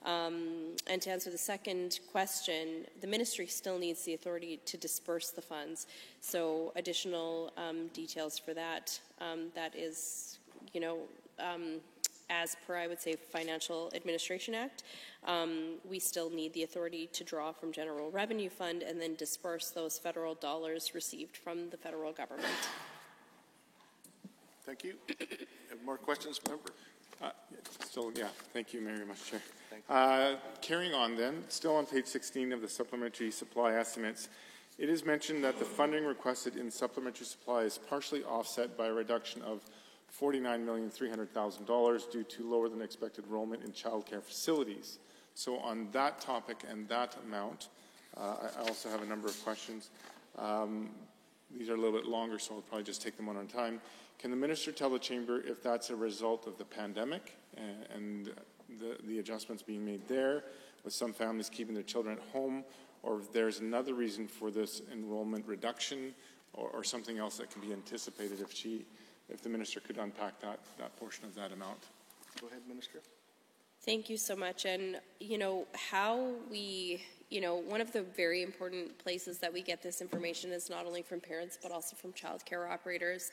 Speaker 10: And to answer the second question, the Ministry still needs the authority to disperse the funds. So additional details for that, that is, as per, I would say, Financial Administration Act, we still need the authority to draw from General Revenue Fund and then disperse those federal dollars received from the federal government.
Speaker 4: Thank you. Have more questions, member?
Speaker 2: Thank you very much, Chair. Carrying on then, still on page 16 of the supplementary supply estimates, it is mentioned that the funding requested in supplementary supply is partially offset by a reduction of $49,300,000 due to lower than expected enrollment in childcare facilities. So on that topic and that amount, I also have a number of questions. These are a little bit longer, so I'll probably just take them one at a time. Can the Minister tell the Chamber if that's a result of the pandemic and the adjustments being made there, with some families keeping their children at home, or if there's another reason for this enrollment reduction or something else that can be anticipated if the Minister could unpack that portion of that amount.
Speaker 4: Go ahead, Minister.
Speaker 10: Thank you so much. And, how we, one of the very important places that we get this information is not only from parents, but also from childcare operators.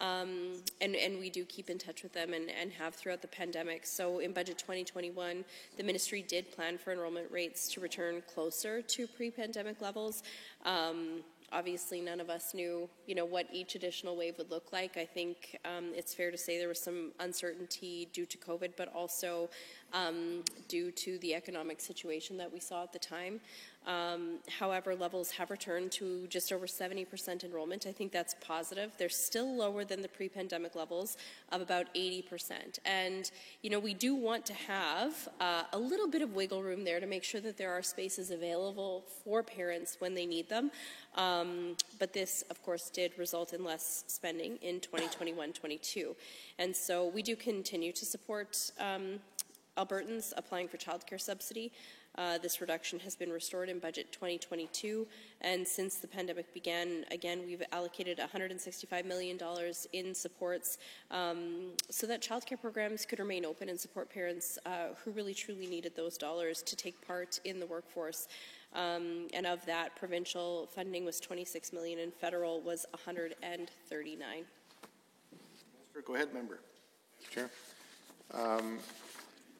Speaker 10: And we do keep in touch with them and have throughout the pandemic. So in Budget 2021, the Ministry did plan for enrollment rates to return closer to pre-pandemic levels. Obviously, none of us knew, what each additional wave would look like. I think it's fair to say there was some uncertainty due to COVID, but also due to the economic situation that we saw at the time. However, levels have returned to just over 70% enrollment. I think that's positive. They're still lower than the pre-pandemic levels of about 80%. And, we do want to have a little bit of wiggle room there to make sure that there are spaces available for parents when they need them. But this, of course, did result in less spending in 2021-22. And so we do continue to support Albertans applying for childcare subsidy. This reduction has been restored in Budget 2022, and since the pandemic began, again, we've allocated $165 million in supports so that childcare programs could remain open and support parents who really truly needed those dollars to take part in the workforce. And of that, provincial funding was $26 million and federal was $139.
Speaker 4: Minister, go ahead, member.
Speaker 2: Chair.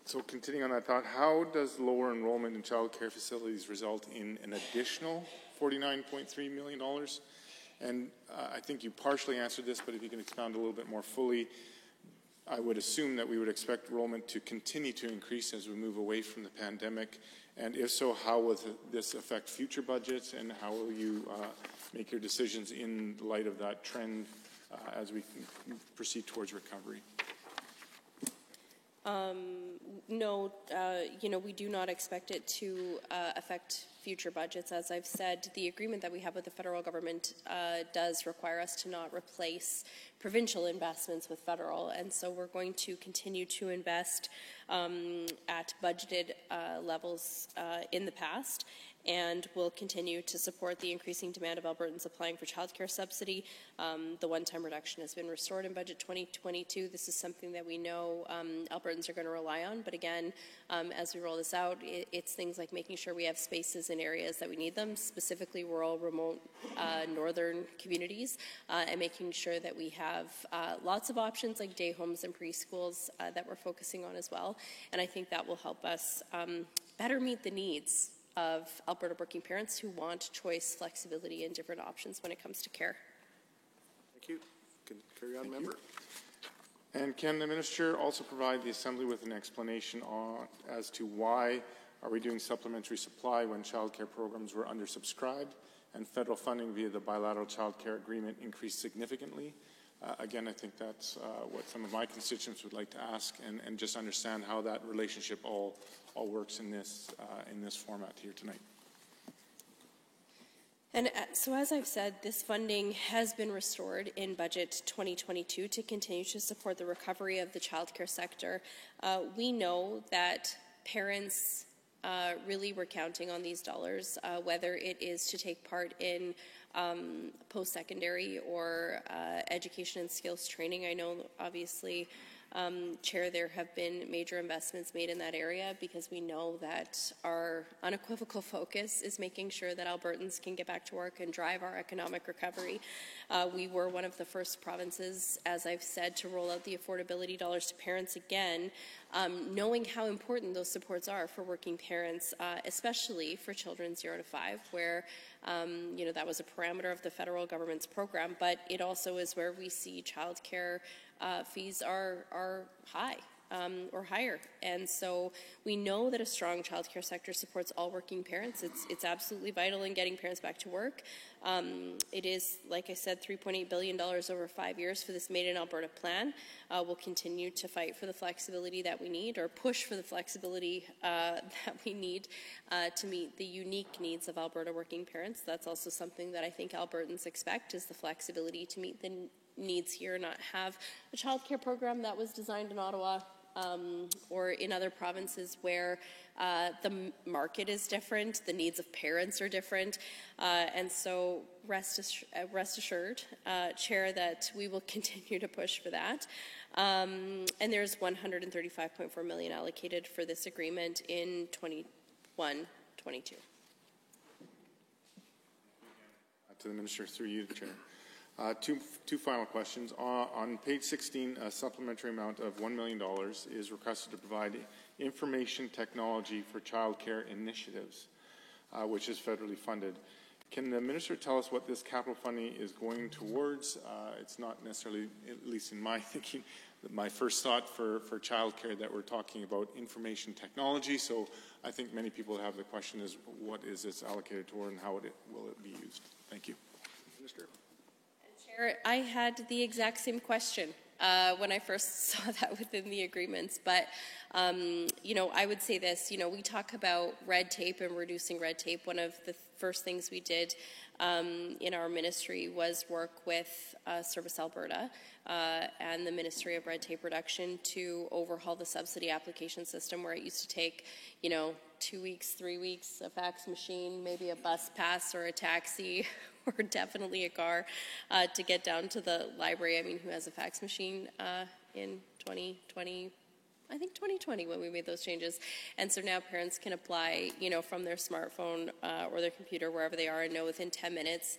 Speaker 2: So continuing on that thought, how does lower enrollment in child care facilities result in an additional $49.3 million? And I think you partially answered this, but if you can expound a little bit more fully, I would assume that we would expect enrollment to continue to increase as we move away from the pandemic And if so, how will this affect future budgets, and how will you make your decisions in light of that trend as we proceed towards recovery?
Speaker 10: No, we do not expect it to affect future budgets. As I've said, the agreement that we have with the federal government does require us to not replace provincial investments with federal, and so we're going to continue to invest at budgeted levels in the past, and will continue to support the increasing demand of Albertans applying for childcare subsidy. The one-time reduction has been restored in budget 2022. This is something that we know Albertans are going to rely on, but again, as we roll this out, it's things like making sure we have spaces in areas that we need them, specifically rural, remote, northern communities, and making sure that we have lots of options like day homes and preschools that we're focusing on as well. And I think that will help us better meet the needs of Alberta working parents who want choice, flexibility, and different options when it comes to care.
Speaker 4: Thank you. Can carry on, member.
Speaker 2: And can the Minister also provide the Assembly with an explanation as to why are we doing supplementary supply when childcare programs were undersubscribed and federal funding via the bilateral childcare agreement increased significantly? Again, I think that's what some of my constituents would like to ask, and just understand how that relationship all works in this format here tonight.
Speaker 10: And so as I've said, this funding has been restored in budget 2022 to continue to support the recovery of the childcare sector. We know that parents really were counting on these dollars, whether it is to take part in post-secondary or education and skills training. I know, obviously, Chair, there have been major investments made in that area because we know that our unequivocal focus is making sure that Albertans can get back to work and drive our economic recovery. We were one of the first provinces, as I've said, to roll out the affordability dollars to parents again, knowing how important those supports are for working parents, especially for children 0 to 5, where that was a parameter of the federal government's program, but it also is where we see childcare fees are high or higher. And so we know that a strong childcare sector supports all working parents. It's absolutely vital in getting parents back to work. It is, like I said, $3.8 billion over 5 years for this Made in Alberta plan. We'll continue to fight for the flexibility that we need, or push for the flexibility that we need to meet the unique needs of Alberta working parents. That's also something that I think Albertans expect, is the flexibility to meet the needs here, not have a childcare program that was designed in Ottawa or in other provinces where the market is different, the needs of parents are different, and so rest assured, Chair, that we will continue to push for that. And there's $135.4 million allocated for this agreement in 21-22.
Speaker 2: To the Minister, through you, Chair. Two final questions. On page 16, a supplementary amount of $1 million is requested to provide information technology for childcare initiatives, which is federally funded. Can the Minister tell us what this capital funding is going towards? It's not necessarily, at least in my thinking, my first thought for childcare that we're talking about information technology. So I think many people have the question is, what is this allocated toward and how will it be used? Thank you.
Speaker 4: Minister.
Speaker 10: I had the exact same question when I first saw that within the agreements. But, I would say this, we talk about red tape and reducing red tape. One of the first things we did in our ministry was work with Service Alberta and the Ministry of Red Tape Reduction to overhaul the subsidy application system, where it used to take, 2 weeks, 3 weeks, a fax machine, maybe a bus pass or a taxi, or definitely a car to get down to the library. I mean, who has a fax machine in 2020? I think 2020 when we made those changes. And so now parents can apply, from their smartphone or their computer, wherever they are, and know within 10 minutes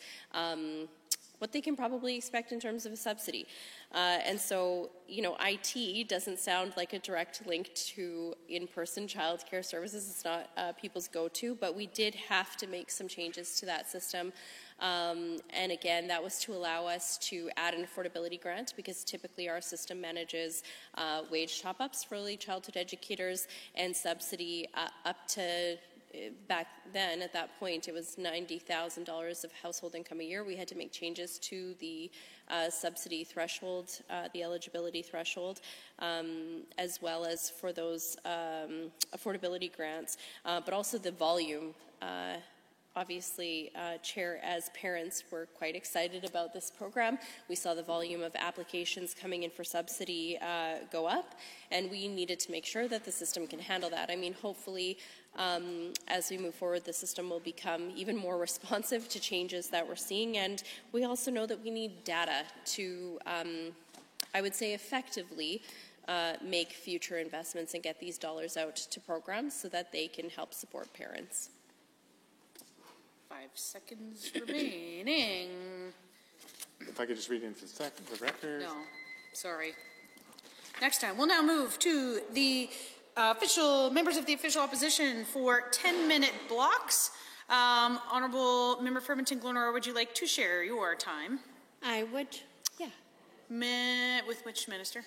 Speaker 10: what they can probably expect in terms of a subsidy. And so, IT doesn't sound like a direct link to in-person childcare services. It's not people's go-to, but we did have to make some changes to that system. And again, that was to allow us to add an affordability grant, because typically our system manages wage top-ups for early childhood educators and subsidy up to back then, at that point, it was $90,000 of household income a year. We had to make changes to the subsidy threshold, the eligibility threshold, as well as for those affordability grants, but also the volume. Obviously, Chair, as parents, we're quite excited about this program. We saw the volume of applications coming in for subsidy go up, and we needed to make sure that the system can handle that. I mean, hopefully, as we move forward, the system will become even more responsive to changes that we're seeing, and we also know that we need data to, I would say, effectively make future investments and get these dollars out to programs so that they can help support parents.
Speaker 1: 5 seconds remaining.
Speaker 2: If I could just read into the record.
Speaker 1: No, sorry. Next time, we'll now move to the members of the official opposition for 10-minute blocks. Honourable Member Fermanton-Glenora, would you like to share your time?
Speaker 5: I would, yeah.
Speaker 1: With which minister?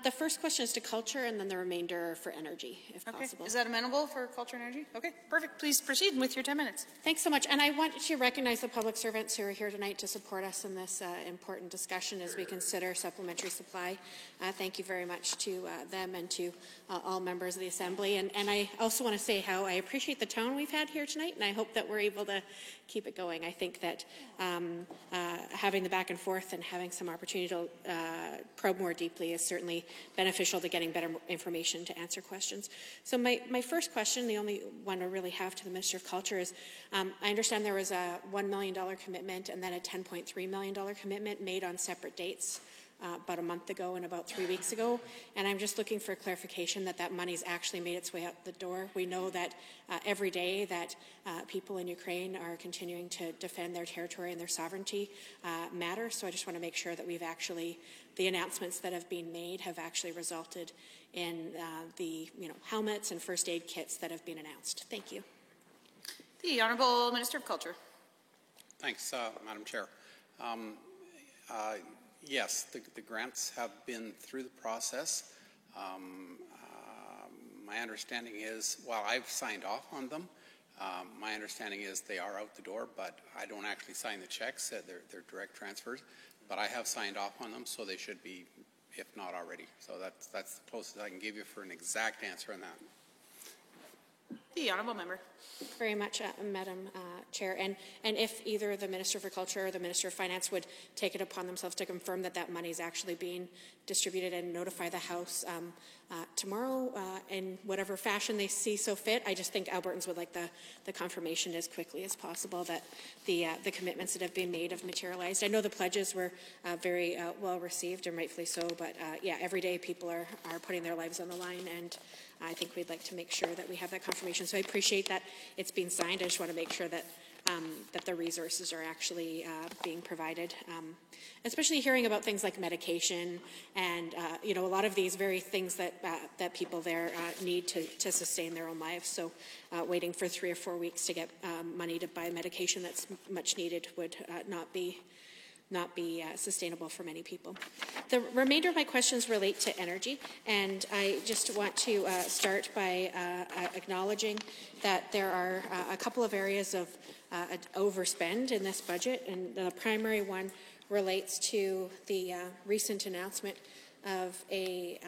Speaker 5: The first question is to culture, and then the remainder for energy, if possible.
Speaker 1: Is that amenable for culture and energy? Okay, perfect. Please proceed with your 10 minutes.
Speaker 5: Thanks so much. And I want to recognize the public servants who are here tonight to support us in this important discussion as we consider supplementary supply. Thank you very much to them and to all members of the Assembly. And I also want to say how I appreciate the tone we've had here tonight, and I hope that we're able to keep it going. I think that having the back and forth and having some opportunity to probe more deeply is certainly beneficial to getting better information to answer questions. So my first question, the only one I really have to the Minister of Culture is, I understand there was a $1 million commitment and then a $10.3 million commitment made on separate dates about a month ago and about 3 weeks ago, and I'm just looking for clarification that that money's actually made its way out the door. We know that every day that people in Ukraine are continuing to defend their territory and their sovereignty matter, so I just want to make sure that we've actually, the announcements that have been made have actually resulted in the helmets and first aid kits that have been announced. Thank you.
Speaker 1: The Honourable Minister of Culture.
Speaker 17: Thanks, Madam Chair. Yes, the grants have been through the process. My understanding is, while I've signed off on them, my understanding is they are out the door, but I don't actually sign the checks. They're direct transfers, but I have signed off on them, so they should be, if not already. So that's the closest I can give you for an exact answer on that.
Speaker 1: The Honourable Member.
Speaker 5: Very much, Madam Chair. And if either the Minister for Culture or the Minister of Finance would take it upon themselves to confirm that that money is actually being distributed and notify the House tomorrow in whatever fashion they see so fit. I just think Albertans would like the confirmation as quickly as possible that the commitments that have been made have materialized. I know the pledges were very well received, and rightfully so, but yeah, every day people are putting their lives on the line, and I think we'd like to make sure that we have that confirmation. So I appreciate that it's being signed. I just want to make sure that that the resources are actually being provided, especially hearing about things like medication and a lot of these very things that that people there need to sustain their own lives. So waiting for 3 or 4 weeks to get money to buy medication that's much needed would not be sustainable for many people. The remainder of my questions relate to energy, and I just want to start by acknowledging that there are a couple of areas of overspend in this budget, and the primary one relates to the recent announcement of a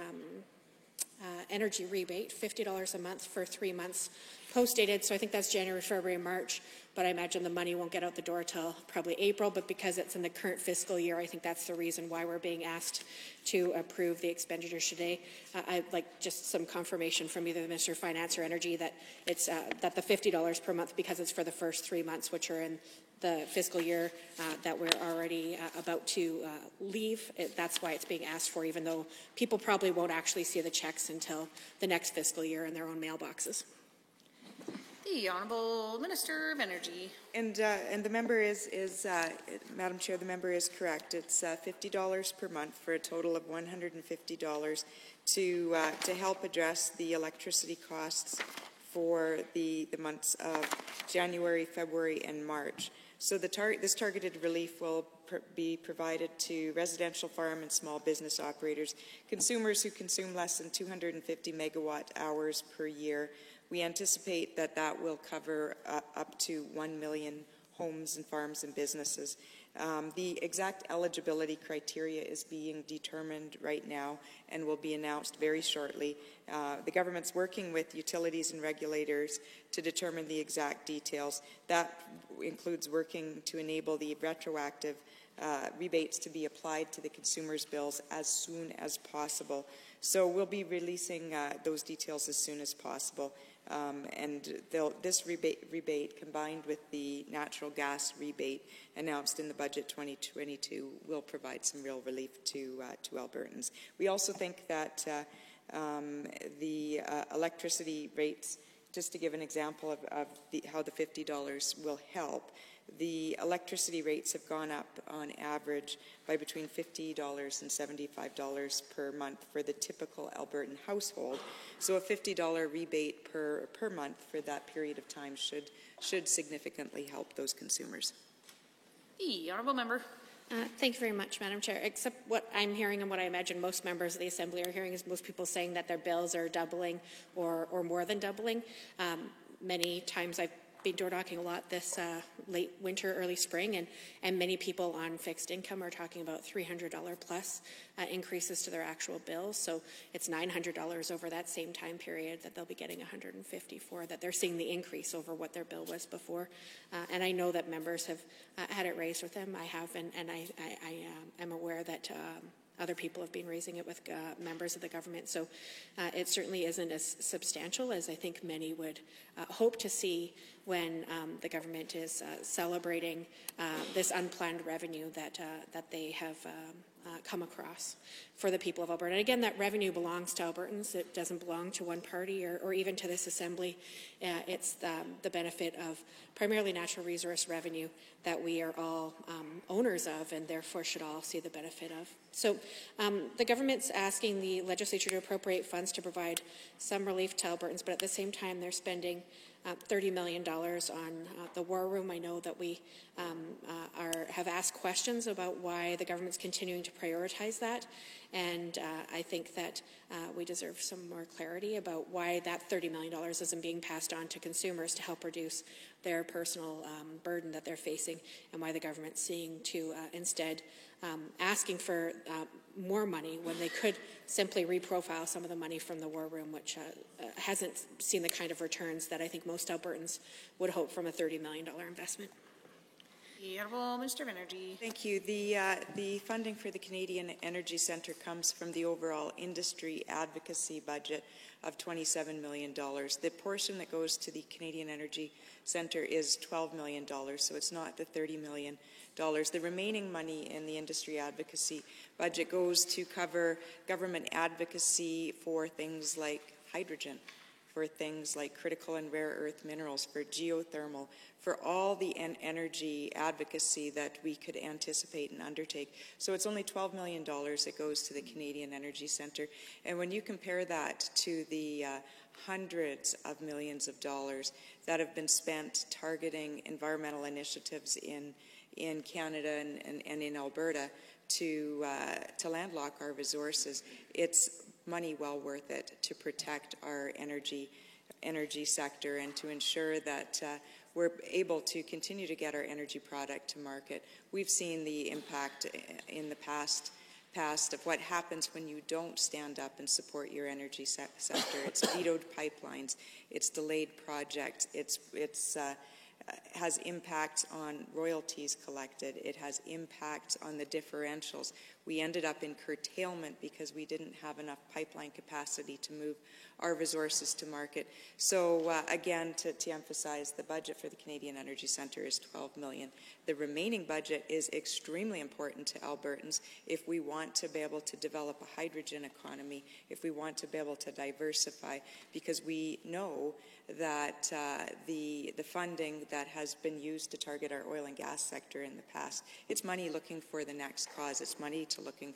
Speaker 5: energy rebate, $50 a month for 3 months post-dated, so I think that's January, February, March, but I imagine the money won't get out the door till probably April, but because it's in the current fiscal year, I think that's the reason why we're being asked to approve the expenditures today. I'd like just some confirmation from either the Minister of Finance or Energy that it's that the $50 per month, because it's for the first 3 months, which are in the fiscal year that we're already about to leave. That's why it's being asked for, even though people probably won't actually see the checks until the next fiscal year in their own mailboxes.
Speaker 1: The Honourable Minister of Energy.
Speaker 6: And the member is Madam Chair, the member is correct. It's $50 per month for a total of $150 to help address the electricity costs for the months of January, February, and March. So this targeted relief will be provided to residential, farm, and small business operators, consumers who consume less than 250 megawatt hours per year, We anticipate that that will cover up to 1 million homes and farms and businesses. The exact eligibility criteria is being determined right now and will be announced very shortly. The government's working with utilities and regulators to determine the exact details. That includes working to enable the retroactive rebates to be applied to the consumers' bills as soon as possible. So we'll be releasing those details as soon as possible. And this rebate, combined with the natural gas rebate announced in the budget 2022, will provide some real relief to Albertans. We also think that the electricity rates, just to give an example of how the $50 will help, the electricity rates have gone up on average by between $50 and $75 per month for the typical Albertan household. So a $50 rebate per month for that period of time should significantly help those consumers.
Speaker 1: The honourable member.
Speaker 19: Thank you very much, Madam Chair. Except what I'm hearing and what I imagine most members of the Assembly are hearing is most people saying that their bills are doubling or more than doubling. Many times I've been door knocking a lot this late winter, early spring, and many people on fixed income are talking about $300 plus increases to their actual bills. So it's $900 over that same time period that they'll be getting $150 for, that they're seeing the increase over what their bill was before. And I know that members have had it raised with them. I have, and I am aware that other people have been raising it with members of the government. So it certainly isn't as substantial as I think many would hope to see when the government is celebrating this unplanned revenue that they have come across for the people of Alberta. And again, that revenue belongs to Albertans. It doesn't belong to one party or even to this Assembly. It's the benefit of primarily natural resource revenue that we are all owners of and therefore should all see the benefit of. So the government's asking the legislature to appropriate funds to provide some relief to Albertans, but at the same time they're spending $30 million on the War Room. I know that we have asked questions about why the government's continuing to prioritize that, and I think that we deserve some more clarity about why that $30 million isn't being passed on to consumers to help reduce their personal burden that they're facing, and why the government's seeing to instead asking for more money when they could simply reprofile some of the money from the War Room, which hasn't seen the kind of returns that I think most Albertans would hope from a $30 million investment.
Speaker 1: The Honourable Minister of Energy.
Speaker 6: Thank you. The funding for the Canadian Energy Centre comes from the overall industry advocacy budget of $27 million. The portion that goes to the Canadian Energy Centre is $12 million, so it's not the $30 million. The remaining money in the industry advocacy budget goes to cover government advocacy for things like hydrogen, for things like critical and rare earth minerals, for geothermal, for all the energy advocacy that we could anticipate and undertake. So it's only $12 million that goes to the Canadian Energy Centre. And when you compare that to the hundreds of millions of dollars that have been spent targeting environmental initiatives in Canada and in Alberta to landlock our resources, it's money well worth it to protect our energy sector and to ensure that we're able to continue to get our energy product to market. We've seen the impact in the past of what happens when you don't stand up and support your energy sector. It's vetoed pipelines, it's delayed projects, it's has impact on royalties collected. It has impact on the differentials. We ended up in curtailment because we didn't have enough pipeline capacity to move our resources to market. So again, to emphasize, the budget for the Canadian Energy Centre is $12 million. The remaining budget is extremely important to Albertans if we want to be able to develop a hydrogen economy, if we want to be able to diversify, because we know that the funding that has been used to target our oil and gas sector in the past, it's money looking for the next cause. It's money to looking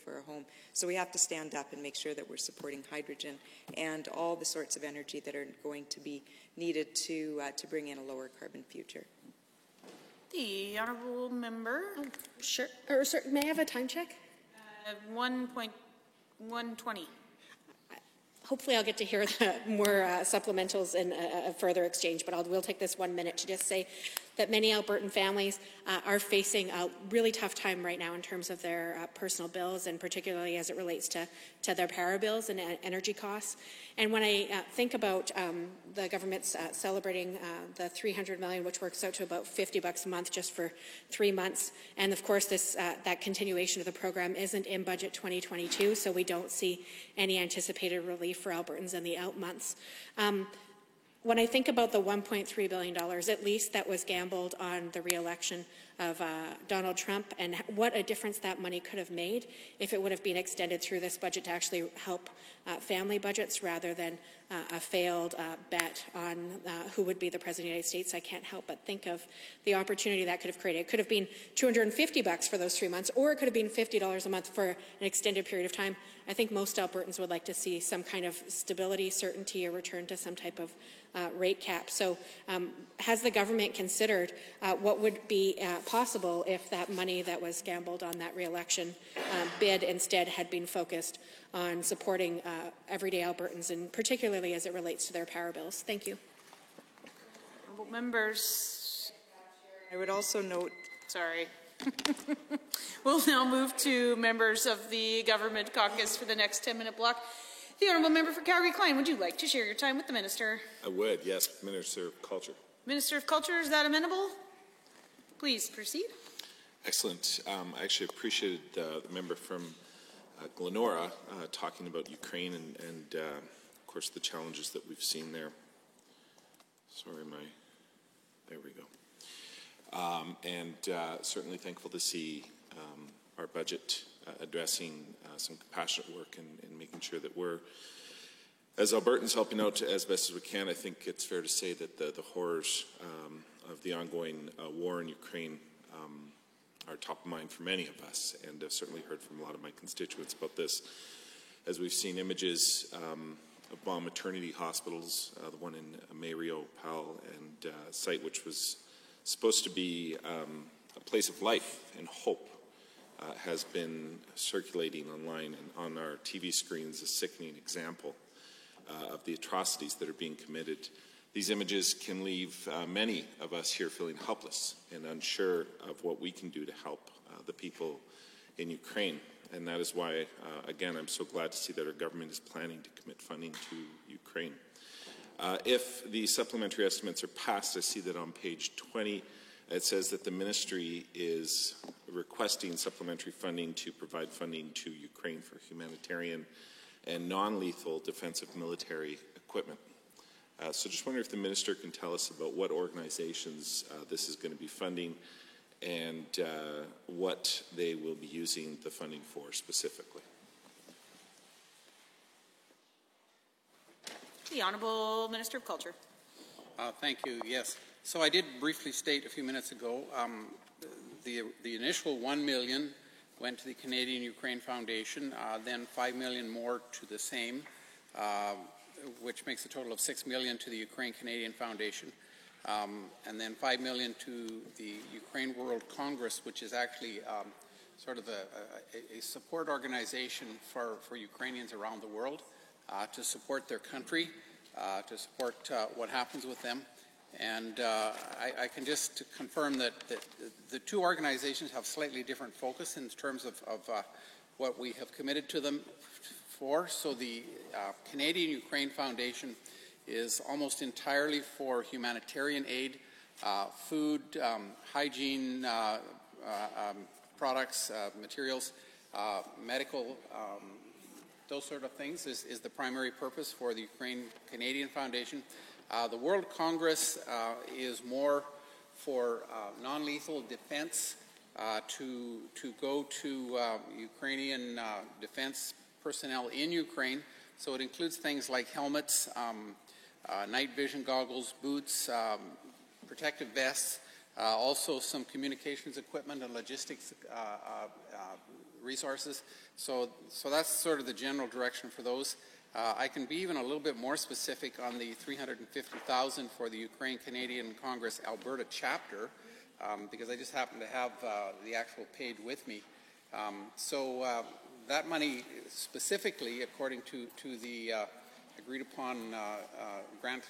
Speaker 6: for a home. So we have to stand up and make sure that we're supporting hydrogen and all the sorts of energy that are going to be needed to bring in a lower carbon future.
Speaker 1: The Honourable Member.
Speaker 19: Oh, sure. Or, sir, may I have a time check?
Speaker 1: 1:120.
Speaker 19: hopefully I'll get to hear more supplementals in a further exchange, but we'll take this 1 minute to just say that many Albertan families are facing a really tough time right now in terms of their personal bills, and particularly as it relates to their power bills and energy costs. And when I think about the government's celebrating the $300 million, which works out to about $50 a month just for 3 months, and of course that continuation of the program isn't in budget 2022, so we don't see any anticipated relief for Albertans in the out months. When I think about the $1.3 billion, at least that was gambled on the re-election of Donald Trump, and what a difference that money could have made if it would have been extended through this budget to actually help family budgets rather than a failed bet on who would be the President of the United States. I can't help but think of the opportunity that could have created. It could have been $250 for those 3 months, or it could have been $50 a month for an extended period of time. I think most Albertans would like to see some kind of stability, certainty, or return to some type of rate cap. So has the government considered what would be possible if that money that was gambled on that re-election bid instead had been focused on supporting everyday Albertans, and particularly as it relates to their power bills? Thank you.
Speaker 1: Honourable members.
Speaker 6: I would also note...
Speaker 1: Sorry. We'll now move to members of the Government Caucus for the next 10-minute block. The Honourable Member for Calgary-Klein, would you like to share your time with the Minister?
Speaker 20: I would, yes, Minister of Culture.
Speaker 1: Minister of Culture, is that amenable? Please proceed.
Speaker 20: Excellent. I actually appreciated the member from Glenora talking about Ukraine and of course, the challenges that we've seen there. Sorry, there we go. Certainly thankful to see our budget addressing some compassionate work and making sure that we're, as Albertans, helping out as best as we can. I think it's fair to say that the horrors of the ongoing war in Ukraine are top of mind for many of us, and I've certainly heard from a lot of my constituents about this. As we've seen images of bomb maternity hospitals, the one in Mario, Pal, and site which was supposed to be a place of life and hope, has been circulating online and on our TV screens, a sickening example of the atrocities that are being committed. These images can leave many of us here feeling helpless and unsure of what we can do to help the people in Ukraine. And that is why, again, I'm so glad to see that our government is planning to commit funding to Ukraine. If the supplementary estimates are passed, I see that on page 20, it says that the ministry is requesting supplementary funding to provide funding to Ukraine for humanitarian and non-lethal defensive military equipment. So just wondering if the minister can tell us about what organizations this is going to be funding and what they will be using the funding for specifically.
Speaker 1: The Honourable Minister of Culture.
Speaker 17: Thank you. Yes. So I did briefly state a few minutes ago the initial $1 million went to the Canadian Ukraine Foundation, then $5 million more to the same, which makes a total of $6 million to the Ukraine Canadian Foundation, and then $5 million to the Ukraine World Congress, which is actually sort of a support organization for Ukrainians around the world to support their country, to support what happens with them. And I can just confirm that the two organizations have slightly different focus in terms of what we have committed to them for. So the Canadian Ukraine Foundation is almost entirely for humanitarian aid, food, hygiene products, materials, medical, those sort of things is the primary purpose for the Ukraine Canadian Foundation. The World Congress is more for non-lethal defense to go to Ukrainian defense personnel in Ukraine. So it includes things like helmets, night vision goggles, boots, protective vests, also some communications equipment and logistics resources. So that's sort of the general direction for those. I can be even a little bit more specific on the $350,000 for the Ukraine Canadian Congress Alberta chapter, because I just happen to have the actual page with me. So that money specifically, according to the agreed upon grant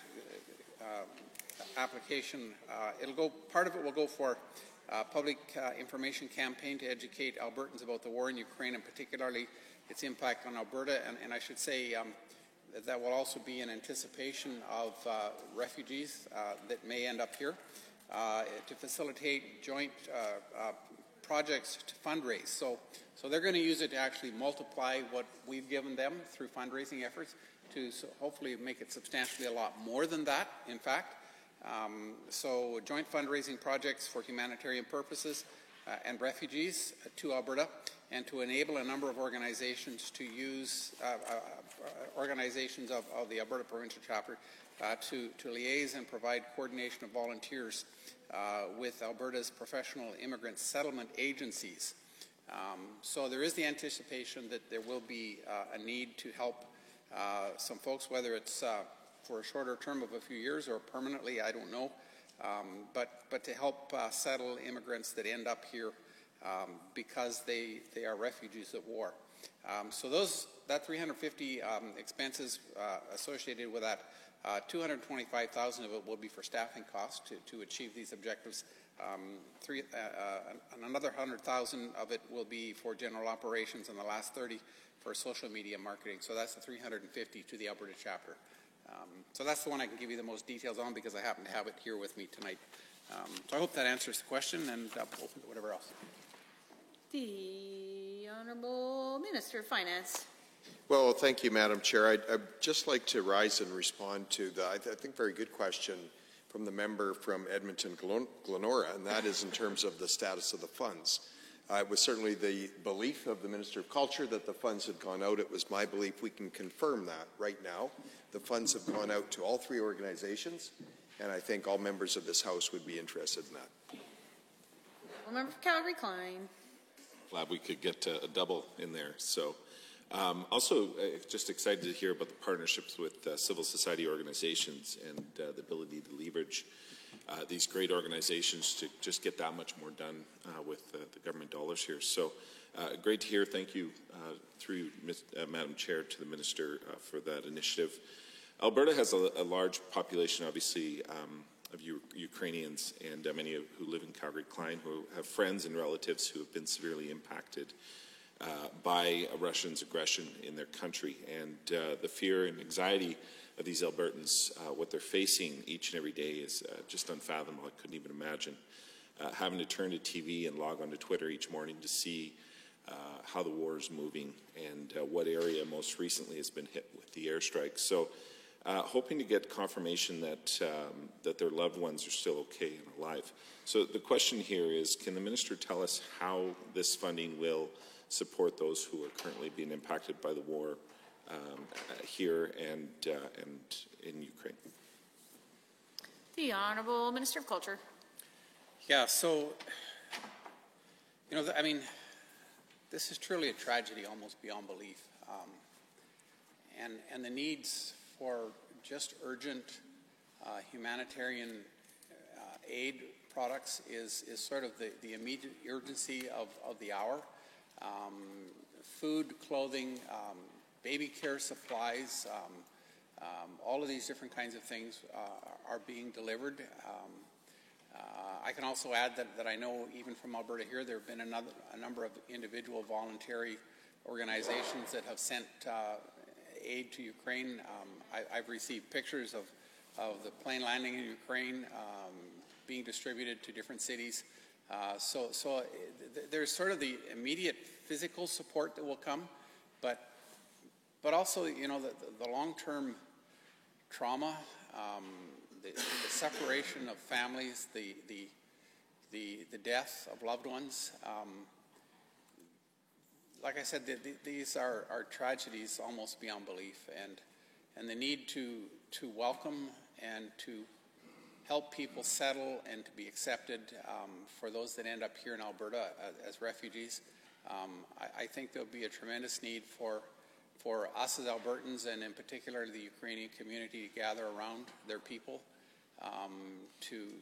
Speaker 17: application. Part of it will go for public information campaign to educate Albertans about the war in Ukraine and particularly its impact on Alberta. And I should say that will also be in anticipation of refugees that may end up here to facilitate joint projects to fundraise. So they're going to use it to actually multiply what we've given them through fundraising efforts to hopefully make it substantially a lot more than that, in fact. So joint fundraising projects for humanitarian purposes and refugees to Alberta, and to enable a number of organizations to use organizations of the Alberta Provincial Chapter to liaise and provide coordination of volunteers with Alberta's professional immigrant settlement agencies. So there is the anticipation that there will be a need to help some folks, whether it's for a shorter term of a few years or permanently, I don't know, but to help settle immigrants that end up here because they are refugees at war. So that 350 expenses associated with that, 225,000 of it will be for staffing costs to achieve these objectives. Another 100,000 of it will be for general operations, and the last 30 for social media marketing. So that's the 350 to the Alberta chapter. So that's the one I can give you the most details on because I happen to have it here with me tonight. So I hope that answers the question, and I'll open to whatever else.
Speaker 1: The Honourable Minister of Finance.
Speaker 8: Well, thank you, Madam Chair. I'd just like to rise and respond to the, I think, very good question from the member from Edmonton, Glenora, and that is in terms of the status of the funds. It was certainly the belief of the Minister of Culture that the funds had gone out. It was my belief we can confirm that right now. The funds have gone out to all three organizations, and I think all members of this House would be interested in that.
Speaker 1: Well, member for Calgary-Klein.
Speaker 20: Glad we could get a double in there. So, also just excited to hear about the partnerships with civil society organizations and the ability to leverage these great organizations to just get that much more done with the government dollars here. So great to hear. Thank you through Madam Chair to the Minister for that initiative. Alberta has a large population, obviously, of Ukrainians and many who live in Calgary-Klein who have friends and relatives who have been severely impacted by Russia's aggression in their country. And the fear and anxiety of these Albertans, what they're facing each and every day is just unfathomable. I couldn't even imagine having to turn to TV and log onto Twitter each morning to see how the war is moving and what area most recently has been hit with the airstrikes. So hoping to get confirmation that that their loved ones are still okay and alive. So the question here is, can the Minister tell us how this funding will support those who are currently being impacted by the war here and in Ukraine?
Speaker 1: The Honourable Minister of Culture.
Speaker 17: Yeah, so, you know, I mean, this is truly a tragedy almost beyond belief. And the needs for just urgent humanitarian aid products is sort of the immediate urgency of the hour. Food, clothing, baby care supplies, all of these different kinds of things are being delivered. I can also add that I know even from Alberta here, there have been a number of individual voluntary organizations that have sent aid to Ukraine. I've received pictures of the plane landing in Ukraine being distributed to different cities. So there's sort of the immediate physical support that will come, but also, you know, the long-term trauma, the separation of families, the death of loved ones. Like I said, these are tragedies almost beyond belief, and the need to welcome and to help people settle and to be accepted for those that end up here in Alberta as refugees. I think there'll be a tremendous need for us as Albertans, and in particular the Ukrainian community, to gather around their people to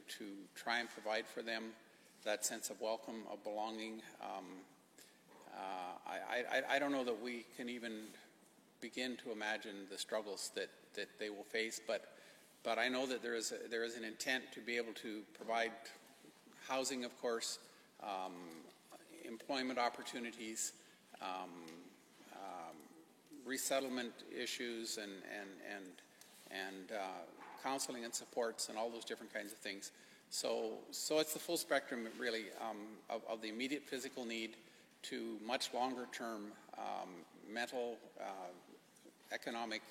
Speaker 17: try and provide for them that sense of welcome, of belonging. I don't know that we can even begin to imagine the struggles that they will face. But I know that there is an intent to be able to provide housing, of course, employment opportunities, resettlement issues, and counseling and supports, and all those different kinds of things. So it's the full spectrum, really, of the immediate physical need to much longer term mental, economic,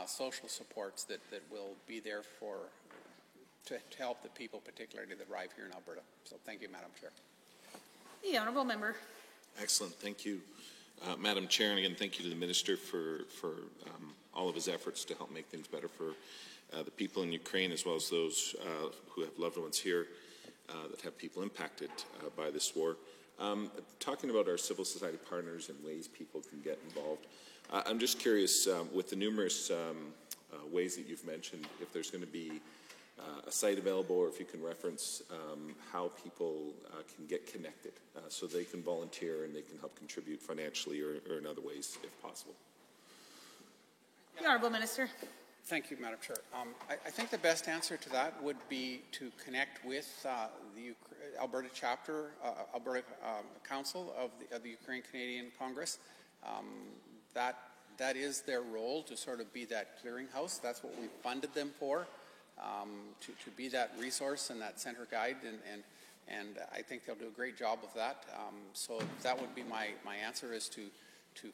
Speaker 17: social supports that will be there to help the people, particularly that arrive here in Alberta. So thank you, Madam Chair.
Speaker 1: The honourable member.
Speaker 20: Excellent. Thank you, Madam Chair. And again, thank you to the Minister for all of his efforts to help make things better for the people in Ukraine, as well as those who have loved ones here that have people impacted by this war. Talking about our civil society partners and ways people can get involved, I'm just curious, with the numerous ways that you've mentioned, if there's going to be a site available, or if you can reference how people can get connected so they can volunteer and they can help contribute financially or in other ways if possible.
Speaker 1: The Honourable Minister.
Speaker 17: Thank you, Madam Chair. I think the best answer to that would be to connect with the Alberta chapter, Alberta Council of the Ukraine Canadian Congress. That is their role, to sort of be that clearinghouse. That's what we funded them for, to be that resource and that center guide, and I think they'll do a great job of that. So that would be my answer, is to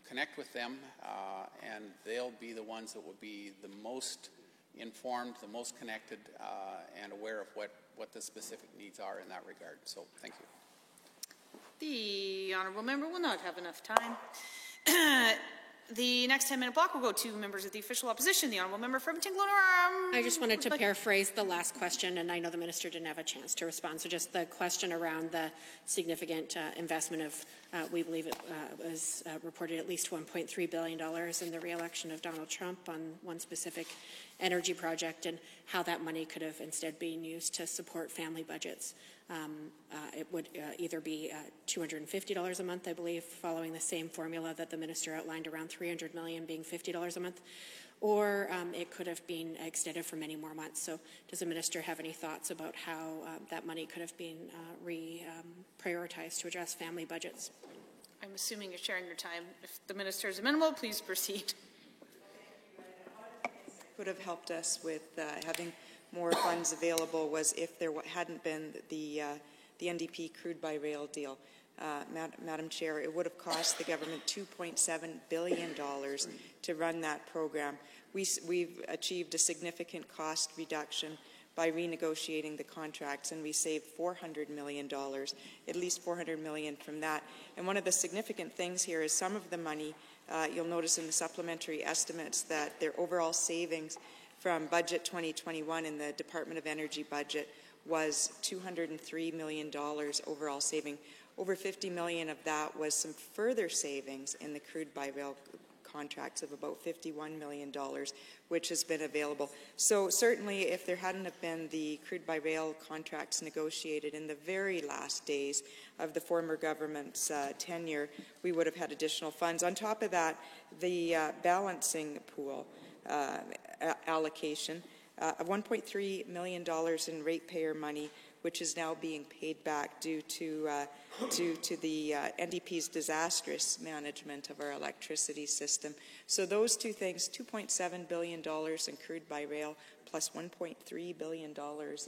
Speaker 17: connect with them, and they'll be the ones that will be the most informed, the most connected, and aware of what the specific needs are in that regard. So thank you.
Speaker 1: The honourable member will not have enough time. The next 10-minute block will go to members of the official opposition. The honourable member from Tingloner.
Speaker 19: I just wanted to paraphrase the last question, and I know the minister didn't have a chance to respond. So just the question around the significant investment of, we believe it was reported at least $1.3 billion in the re-election of Donald Trump on one specific energy project, and how that money could have instead been used to support family budgets. It would either be $250 a month, I believe, following the same formula that the minister outlined, around $300 million being $50 a month, or it could have been extended for many more months. So does the minister have any thoughts about how that money could have been prioritized to address family budgets?
Speaker 1: I'm assuming you're sharing your time. If the minister is amenable, please proceed.
Speaker 6: Would have helped us with having more funds available was if there hadn't been the NDP crude by rail deal. Madam Chair, it would have cost the government $2.7 billion to run that program. We've achieved a significant cost reduction by renegotiating the contracts, and we saved $400 million, at least $400 million from that. And one of the significant things here is some of the money, you'll notice in the supplementary estimates that their overall savings from budget 2021 in the Department of Energy budget was $203 million overall saving. Over $50 million of that was some further savings in the crude by rail contracts of about $51 million, which has been available. So certainly if there hadn't have been the crude by rail contracts negotiated in the very last days of the former government's tenure, we would have had additional funds. On top of that, the balancing pool allocation of $1.3 million in ratepayer money, which is now being paid back due to the NDP's disastrous management of our electricity system. So those two things, $2.7 billion in crude by rail plus $1.3 billion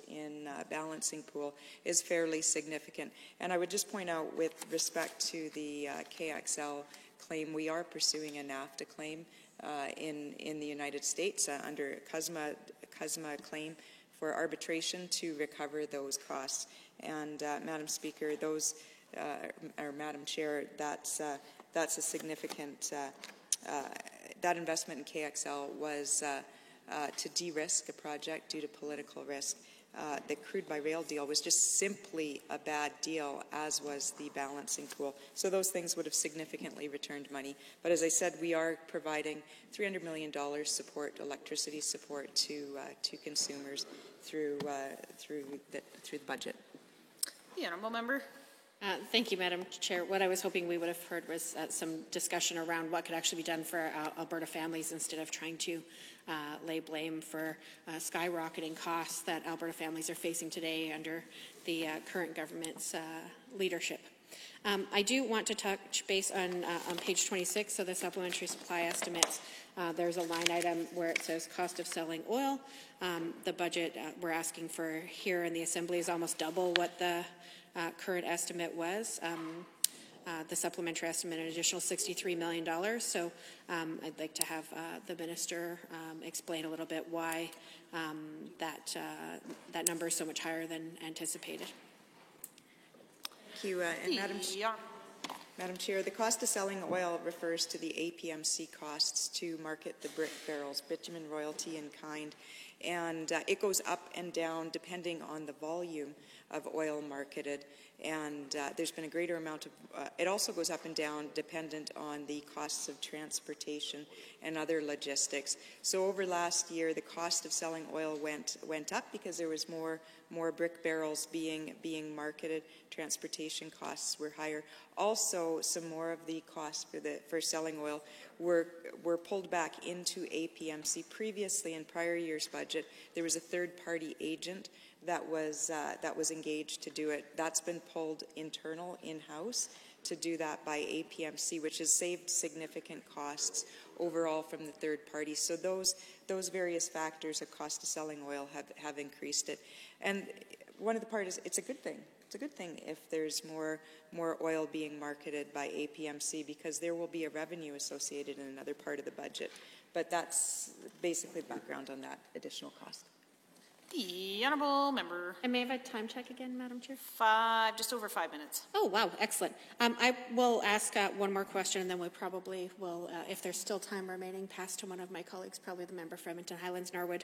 Speaker 6: in balancing pool, is fairly significant. And I would just point out, with respect to the KXL claim, we are pursuing a NAFTA claim in the United States under CUSMA claim for arbitration to recover those costs. And Madam Speaker, those, or Madam Chair, that's a significant, that investment in KXL was to de-risk a project due to political risk. The crude by rail deal was just simply a bad deal, as was the balancing pool. So those things would have significantly returned money. But as I said, we are providing $300 million support, electricity support to consumers through the budget.
Speaker 1: The honourable member.
Speaker 19: Thank you, Madam Chair. What I was hoping we would have heard was some discussion around what could actually be done for Alberta families instead of trying to lay blame for skyrocketing costs that Alberta families are facing today under the current government's leadership. I do want to touch base on page 26, so the supplementary supply estimates. There's a line item where it says cost of selling oil. The budget we're asking for here in the Assembly is almost double what the current estimate was. The supplementary estimate an additional $63 million. So I'd like to have the minister explain a little bit why that number is so much higher than anticipated.
Speaker 6: Thank you. And Madam Chair, the cost of selling oil refers to the APMC costs to market the brick barrels, bitumen royalty in kind, and it goes up and down depending on the volume of oil marketed, and there's been a greater amount of, it also goes up and down dependent on the costs of transportation and other logistics. So over last year, the cost of selling oil went up because there was more brick barrels being marketed. Transportation costs were higher. Also, some more of the costs for selling oil were pulled back into APMC. Previously, in prior year's budget, there was a third-party agent that was engaged to do it. That's been pulled in-house to do that by APMC, which has saved significant costs overall from the third party. So those various factors of cost of selling oil have increased it. And one of the part is it's a good thing. It's a good thing if there's more oil being marketed by APMC because there will be a revenue associated in another part of the budget. But that's basically the background on that additional cost.
Speaker 1: The honourable member.
Speaker 19: And may I have a time check again, Madam Chair?
Speaker 1: Just over 5 minutes.
Speaker 19: Oh, wow, excellent. I will ask one more question, and then we probably will, if there's still time remaining, pass to one of my colleagues, probably the member for Edmonton Highlands Norwood.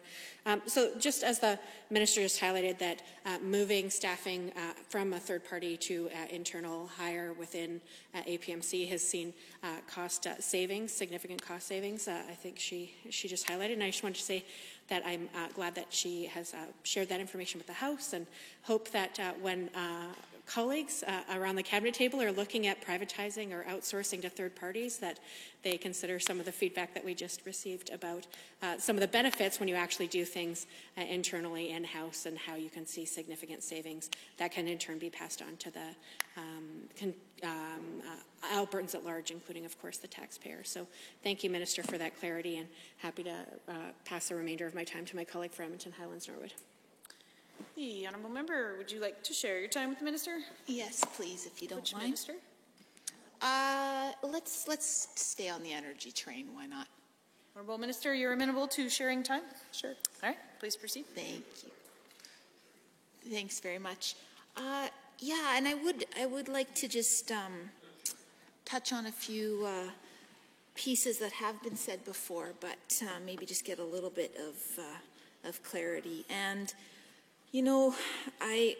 Speaker 19: So just as the minister just highlighted that moving staffing from a third party to internal hire within APMC has seen cost savings, significant cost savings. I think she just highlighted, and I just wanted to say that I'm glad that she has shared that information with the House, and hope that when colleagues around the cabinet table are looking at privatizing or outsourcing to third parties, that they consider some of the feedback that we just received about some of the benefits when you actually do things internally in-house, and how you can see significant savings that can in turn be passed on to the Albertans at large, including, of course, the taxpayer. So thank you, Minister, for that clarity, and happy to pass the remainder of my time to my colleague for Edmonton Highlands Norwood.
Speaker 1: The honourable member, would you like to share your time with the minister?
Speaker 21: Yes, please, if you don't
Speaker 1: Which
Speaker 21: mind.
Speaker 1: Minister?
Speaker 21: Let's stay on the energy train. Why not?
Speaker 1: Honourable Minister, you're amenable to sharing time? Sure. All right, please proceed.
Speaker 21: Thank you. Thanks very much. Yeah, and I would like to just touch on a few pieces that have been said before, but maybe just get a little bit of clarity. And you know, I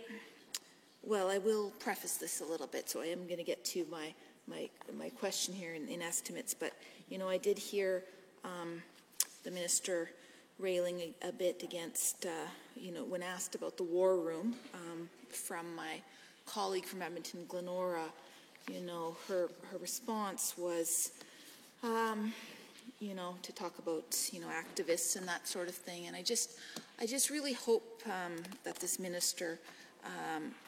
Speaker 21: will preface this a little bit, so I am going to get to my question here in estimates. But you know, I did hear the minister railing a bit against, you know, when asked about the war room from my colleague from Edmonton, Glenora. You know, her response was, you know, to talk about, you know, activists and that sort of thing. And I just really hope that this minister,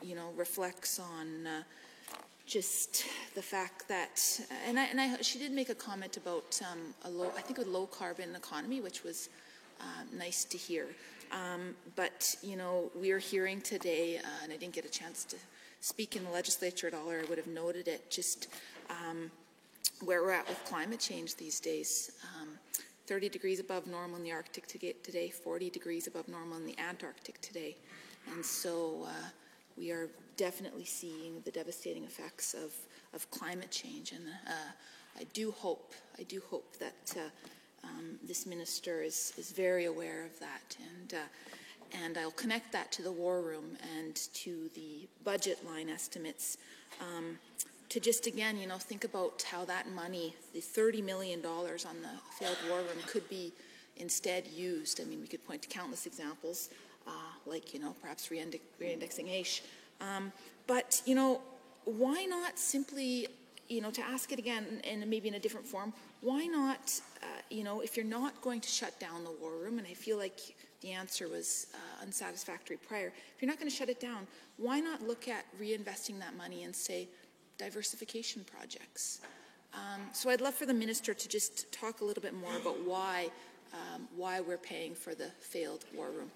Speaker 21: you know, reflects on just the fact that, she did make a comment about I think a low carbon economy, which was nice to hear. But you know, we are hearing today, and I didn't get a chance to speak in the legislature at all, or I would have noted it, just where we're at with climate change these days. 30 degrees above normal in the Arctic today, 40 degrees above normal in the Antarctic today. And so we are definitely seeing the devastating effects of climate change. And I do hope that this minister is very aware of that. And I'll connect that to the war room and to the budget line estimates, to just, again, you know, think about how that money, the $30 million on the failed war room, could be instead used. I mean, we could point to countless examples, like, you know, perhaps reindexing AISH. But, you know, why not simply, to ask it again and maybe in a different form, why not, if you're not going to shut down the war room, and I feel like the answer was unsatisfactory prior, if you're not going to shut it down, why not look at reinvesting that money in, say, diversification projects? So I'd love for the minister to just talk a little bit more about why we're paying for the failed war room.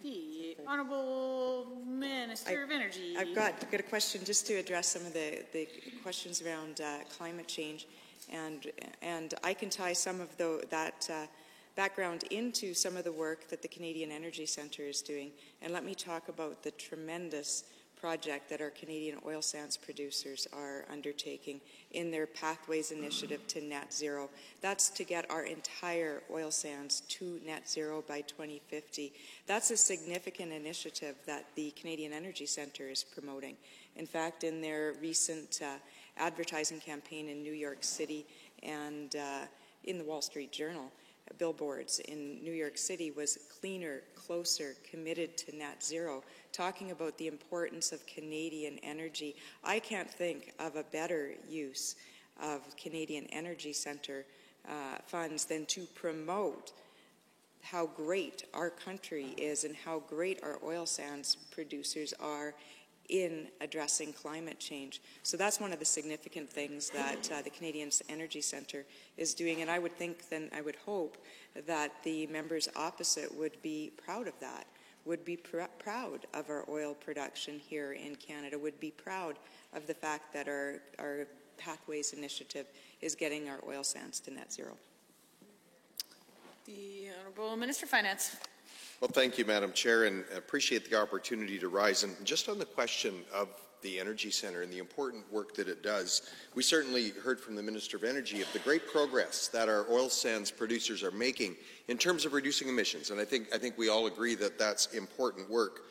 Speaker 1: The Honourable Minister of Energy.
Speaker 6: I've got a question just to address some of the questions around climate change, and I can tie some of that background into some of the work that the Canadian Energy Centre is doing. And let me talk about the tremendous project that our Canadian oil sands producers are undertaking in their Pathways Initiative to net zero. That's to get our entire oil sands to net zero by 2050. That's a significant initiative that the Canadian Energy Centre is promoting. In fact, in their recent advertising campaign in New York City and in the Wall Street Journal, billboards in New York City was cleaner, closer, committed to net zero, talking about the importance of Canadian energy. I can't think of a better use of Canadian Energy Centre funds than to promote how great our country is and how great our oil sands producers are in addressing climate change. So that's one of the significant things that the Canadian Energy Centre is doing, and I would think, then I would hope, that the members opposite would be proud of that, would be proud of our oil production here in Canada, would be proud of the fact that our Pathways Initiative is getting our oil sands to net zero.
Speaker 1: The Honourable Minister of Finance.
Speaker 8: Well, thank you, Madam Chair, and appreciate the opportunity to rise. And just on the question of the Energy Centre and the important work that it does, we certainly heard from the Minister of Energy of the great progress that our oil sands producers are making in terms of reducing emissions. And I think we all agree that that's important work.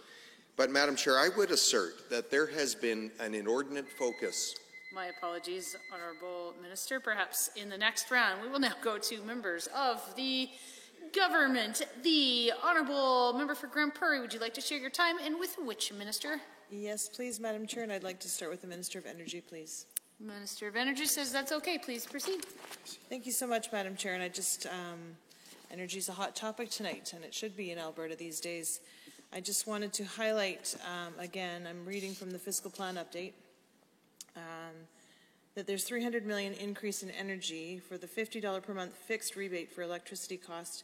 Speaker 8: But, Madam Chair, I would assert that there has been an inordinate focus.
Speaker 1: My apologies, Honourable Minister. Perhaps in the next round we will now go to members of the government. The Honourable Member for Grande Prairie, would you like to share your time, and with which minister?
Speaker 3: Yes, please, Madam Chair, and I'd like to start with the Minister of Energy, please.
Speaker 1: Minister of Energy says that's okay. Please proceed.
Speaker 3: Thank you so much, Madam Chair, and I just, energy is a hot topic tonight, and it should be in Alberta these days. I just wanted to highlight, again, I'm reading from the fiscal plan update, that there's $300 million increase in energy for the $50 per month fixed rebate for electricity cost.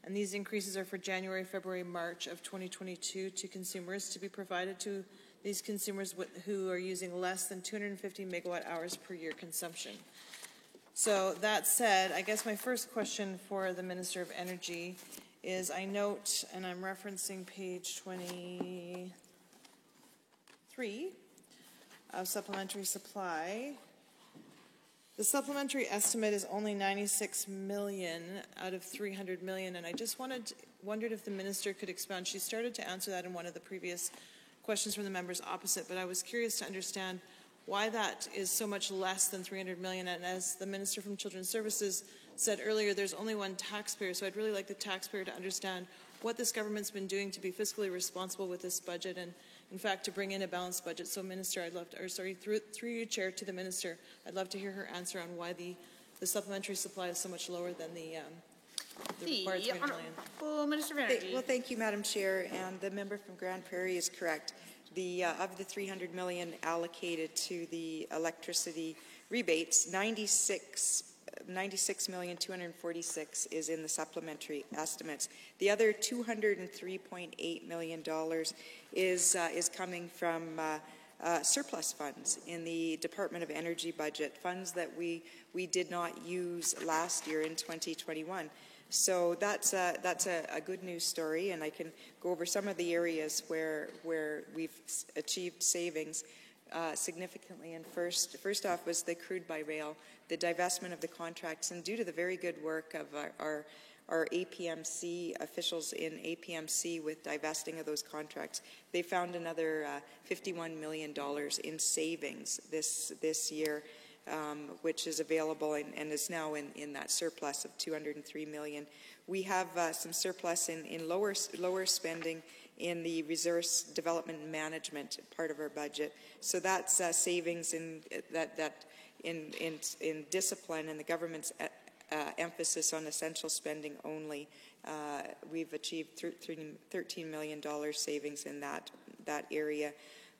Speaker 3: And these increases are for January, February, March of 2022 to consumers, to be provided to these consumers who are using less than 250 megawatt hours per year consumption. So that said, I guess my first question for the Minister of Energy is, I note, and I'm referencing page 23 of supplementary supply, the supplementary estimate is only $96 million out of $300 million, and I just wondered if the minister could expound. She started to answer that in one of the previous questions from the members opposite, but I was curious to understand why that is so much less than $300 million. And as the Minister from Children's Services said earlier, there's only one taxpayer, so I'd really like the taxpayer to understand what this government's been doing to be fiscally responsible with this budget, and in fact to bring in a balanced budget. So Minister, I'd love to, or sorry, through you, Chair, to the Minister, I'd love to hear her answer on why the supplementary supply is so much lower than the required $300 million.
Speaker 1: Minister of Energy.
Speaker 6: Well, thank you, Madam Chair, and the member from Grande Prairie is correct. Of the $300 million allocated to the electricity rebates, $96,246,000 is in the supplementary estimates. The other $203.8 million is coming from surplus funds in the Department of Energy budget, funds that we did not use last year in 2021. So that's a good news story, and I can go over some of the areas where we've achieved savings significantly. And first off was the crude by rail, the divestment of the contracts, and due to the very good work of our APMC officials in APMC with divesting of those contracts, they found another $51 million in savings this year. Which is available and is now in that surplus of $203 million. We have some surplus in lower spending in the resource development and management part of our budget. So that's savings in in discipline and the government's emphasis on essential spending only. We've achieved $13 million savings in that area.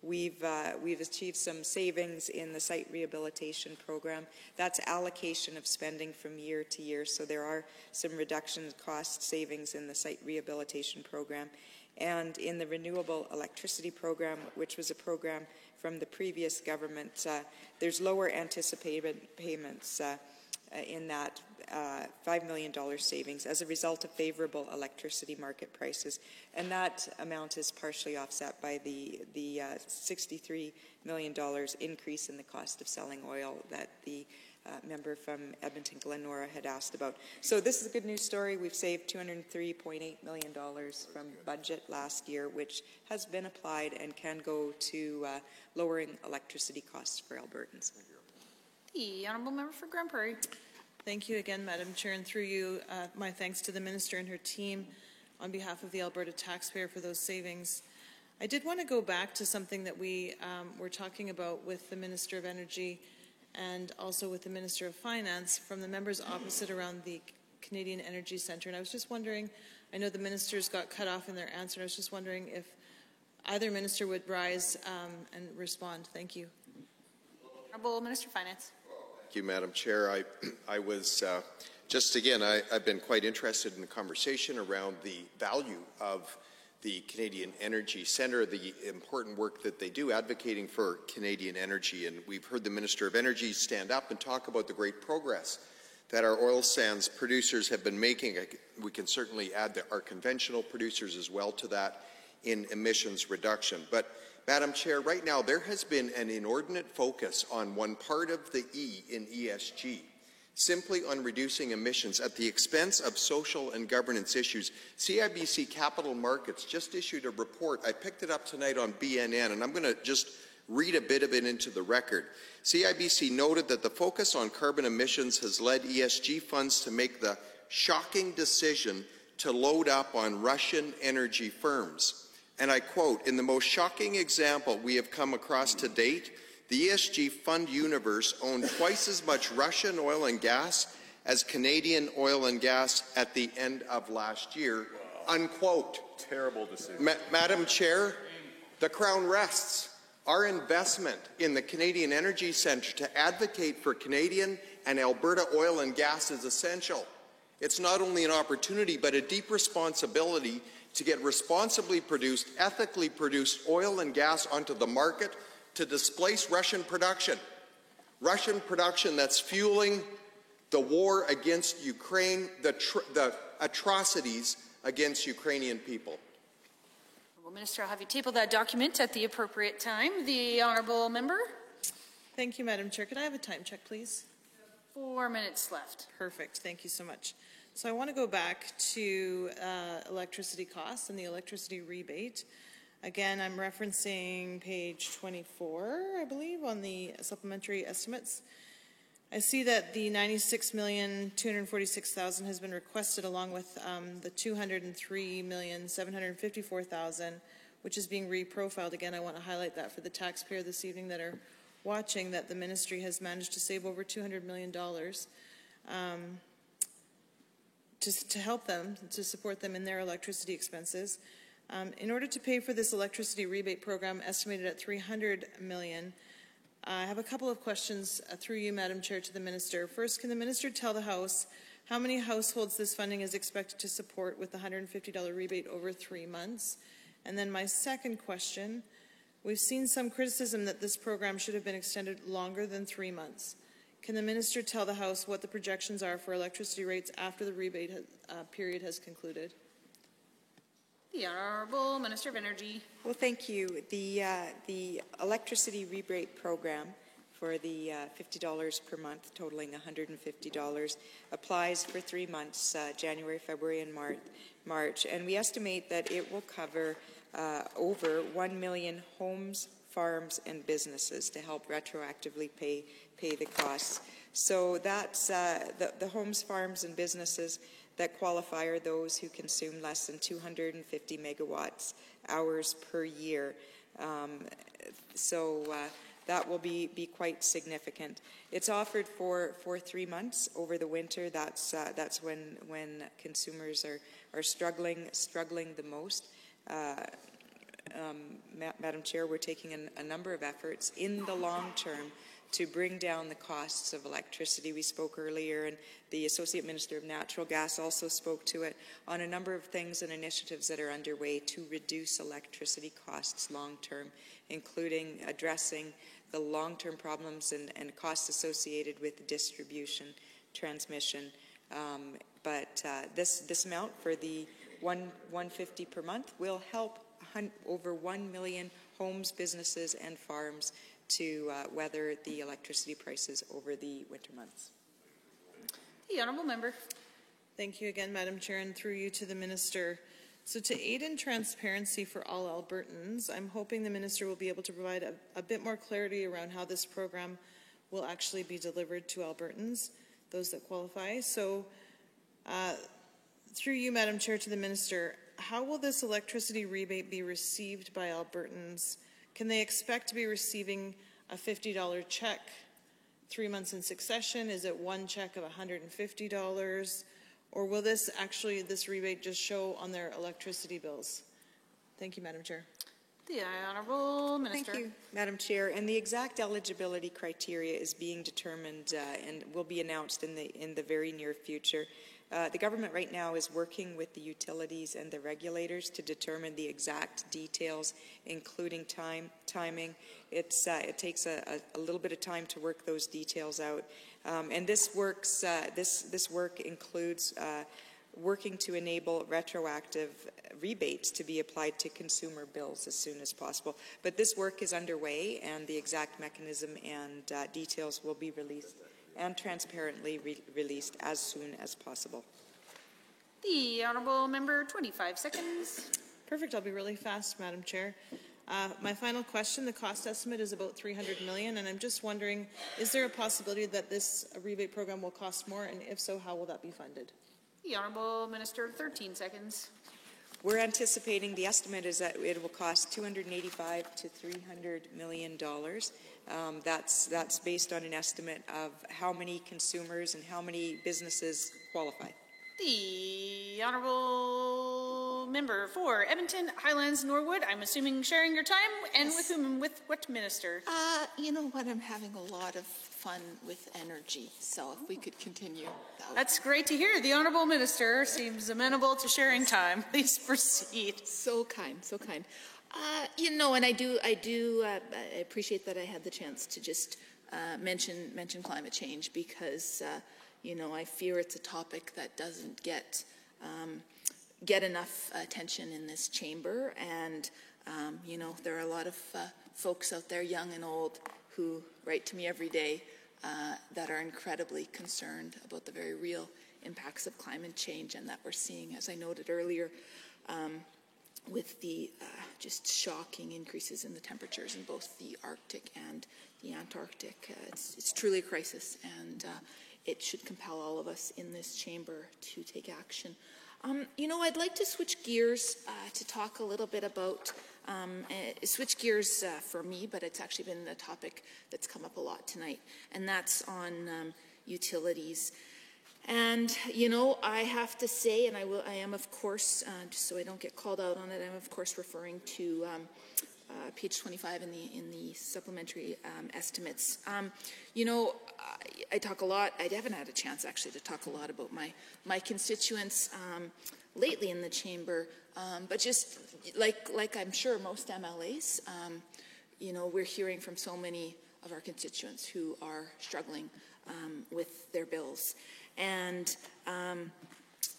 Speaker 6: We've achieved some savings in the site rehabilitation program. That's allocation of spending from year to year, so there are some reduction cost savings in the site rehabilitation program. And in the renewable electricity program, which was a program from the previous government, there's lower anticipated payments in that $5 million savings as a result of favorable electricity market prices. And that amount is partially offset by the $63 million increase in the cost of selling oil that the member from Edmonton Glenora had asked about. So this is a good news story. We've saved $203.8 million from budget last year, which has been applied and can go to lowering electricity costs for Albertans.
Speaker 1: The Honourable Member for Grande Prairie.
Speaker 3: Thank you again, Madam Chair, and through you, my thanks to the Minister and her team on behalf of the Alberta taxpayer for those savings. I did want to go back to something that we were talking about with the Minister of Energy and also with the Minister of Finance from the members opposite around the Canadian Energy Centre. And I was just wondering, I know the ministers got cut off in their answer, and I was just wondering if either minister would rise and respond. Thank you.
Speaker 1: Honourable Minister of Finance.
Speaker 8: Thank you, Madam Chair. I was just again, I've been quite interested in the conversation around the value of the Canadian Energy Centre, the important work that they do advocating for Canadian energy. And we've heard the Minister of Energy stand up and talk about the great progress that our oil sands producers have been making. We can certainly add our conventional producers as well to that in emissions reduction. But Madam Chair, right now there has been an inordinate focus on one part of the E in ESG, simply on reducing emissions at the expense of social and governance issues. CIBC Capital Markets just issued a report. I picked it up tonight on BNN, and I'm going to just read a bit of it into the record. CIBC noted that the focus on carbon emissions has led ESG funds to make the shocking decision to load up on Russian energy firms. And I quote, "In the most shocking example we have come across to date, the ESG fund universe owned twice as much Russian oil and gas as Canadian oil and gas at the end of last year," unquote.
Speaker 20: Terrible decision.
Speaker 8: Madam Chair, the Crown rests. Our investment in the Canadian Energy Centre to advocate for Canadian and Alberta oil and gas is essential. It's not only an opportunity, but a deep responsibility to get responsibly produced, ethically produced oil and gas onto the market to displace Russian production that's fueling the war against Ukraine, the atrocities against Ukrainian people.
Speaker 1: Well, Minister, I'll have you table that document at the appropriate time. The Honourable Member.
Speaker 3: Thank you, Madam Chair. Could I have a time check, please?
Speaker 1: 4 minutes left.
Speaker 3: Perfect. Thank you so much. So I want to go back to electricity costs and the electricity rebate. Again, I'm referencing page 24, I believe, on the supplementary estimates. I see that the $96,246,000 has been requested along with the $203,754,000, which is being reprofiled. Again, I want to highlight that for the taxpayer this evening that are watching, that the ministry has managed to save over $200 million to help them, to support them in their electricity expenses. In order to pay for this electricity rebate program estimated at $300 million, I have a couple of questions through you, Madam Chair, to the Minister. First, can the Minister tell the House how many households this funding is expected to support with the $150 rebate over 3 months? And then my second question, we've seen some criticism that this program should have been extended longer than 3 months. Can the Minister tell the House what the projections are for electricity rates after the rebate period has concluded?
Speaker 1: The Honourable Minister of Energy.
Speaker 6: Well, thank you. The electricity rebate program for the $50 per month, totaling $150, applies for 3 months, January, February, and March. And we estimate that it will cover over 1 million homes, farms, and businesses to help retroactively pay the costs. So that's the homes, farms, and businesses. that qualify are those who consume less than 250 megawatts hours per year. That will be quite significant. It's offered for 3 months over the winter. That's when consumers are struggling the most. Madam Chair, we're taking a number of efforts in the long term to bring down the costs of electricity. We spoke earlier, and the Associate Minister of Natural Gas also spoke to it, on a number of things and initiatives that are underway to reduce electricity costs long term, including addressing the long-term problems and costs associated with distribution, transmission. This amount for the $150 per month will help over 1 million homes, businesses, and farms to weather the electricity prices over the winter months.
Speaker 1: The Honourable Member.
Speaker 3: Thank you again, Madam Chair, and through you to the Minister. So to aid in transparency for all Albertans, I'm hoping the Minister will be able to provide a bit more clarity around how this program will actually be delivered to Albertans, those that qualify. So through you, Madam Chair, to the Minister, how will this electricity rebate be received by Albertans? Can they expect to be receiving a $50 check 3 months in succession? Is it one check of $150? Or will this rebate just show on their electricity bills? Thank you, Madam Chair.
Speaker 1: The Honourable Minister.
Speaker 6: Thank you, Madam Chair. And the exact eligibility criteria is being determined and will be announced in the very near future. The government right now is working with the utilities and the regulators to determine the exact details, including timing. It takes a little bit of time to work those details out, and this work includes working to enable retroactive rebates to be applied to consumer bills as soon as possible. But this work is underway, and the exact mechanism and details will be released and transparently released as soon as possible.
Speaker 1: The Honourable Member, 25 seconds.
Speaker 3: Perfect. I'll be really fast, Madam Chair. My final question, the cost estimate is about $300 million, and I'm just wondering, is there a possibility that this rebate program will cost more, and if so, how will that be funded?
Speaker 1: The Honourable Minister, 13 seconds.
Speaker 6: We're anticipating, the estimate is that it will cost $285 to $300 million. That's based on an estimate of how many consumers and how many businesses qualify.
Speaker 1: The Honourable Member for Edmonton, Highlands, Norwood. I'm assuming sharing your time, and
Speaker 21: Yes.
Speaker 1: with what minister?
Speaker 21: You know what? I'm having a lot of fun with energy, so if we could continue.
Speaker 1: That's great to hear. The Honourable Minister seems amenable to sharing time. Please proceed.
Speaker 21: So kind, so kind. You know, and I appreciate that I had the chance to just mention climate change because, you know, I fear it's a topic that doesn't get enough attention in this chamber. And, you know, there are a lot of folks out there, young and old, who write to me every day that are incredibly concerned about the very real impacts of climate change and that we're seeing, as I noted earlier, with the just shocking increases in the temperatures in both the Arctic and the Antarctic. It's truly a crisis, and it should compel all of us in this chamber to take action. You know, I'd like to switch gears to talk a little bit about, switch gears for me, but it's actually been a topic that's come up a lot tonight, and that's on utilities. And, you know, I have to say, and I am, of course, just so I don't get called out on it, I'm, of course, referring to page 25 in the supplementary estimates. You know, I talk a lot, I haven't had a chance, actually, to talk a lot about my constituents lately in the chamber, but just like I'm sure most MLAs, you know, we're hearing from so many of our constituents who are struggling with their bills. And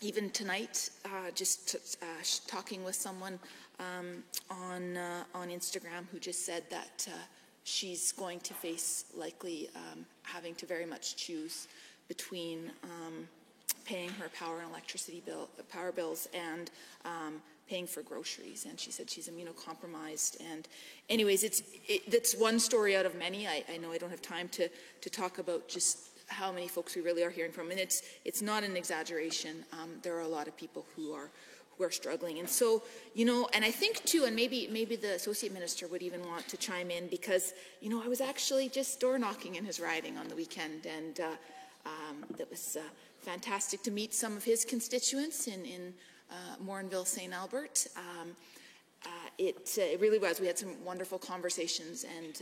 Speaker 21: even tonight, just talking with someone on Instagram who just said that she's going to face likely having to very much choose between paying her power and electricity power bills and paying for groceries. And she said she's immunocompromised. And anyways, that's one story out of many. I know I don't have time to talk about just how many folks we really are hearing from. And it's not an exaggeration. There are a lot of people who are struggling. And so, and I think too, and maybe the Associate Minister would even want to chime in, because, I was actually just door knocking in his riding on the weekend, and that was fantastic to meet some of his constituents in Morinville, St. Albert. It really was. We had some wonderful conversations, and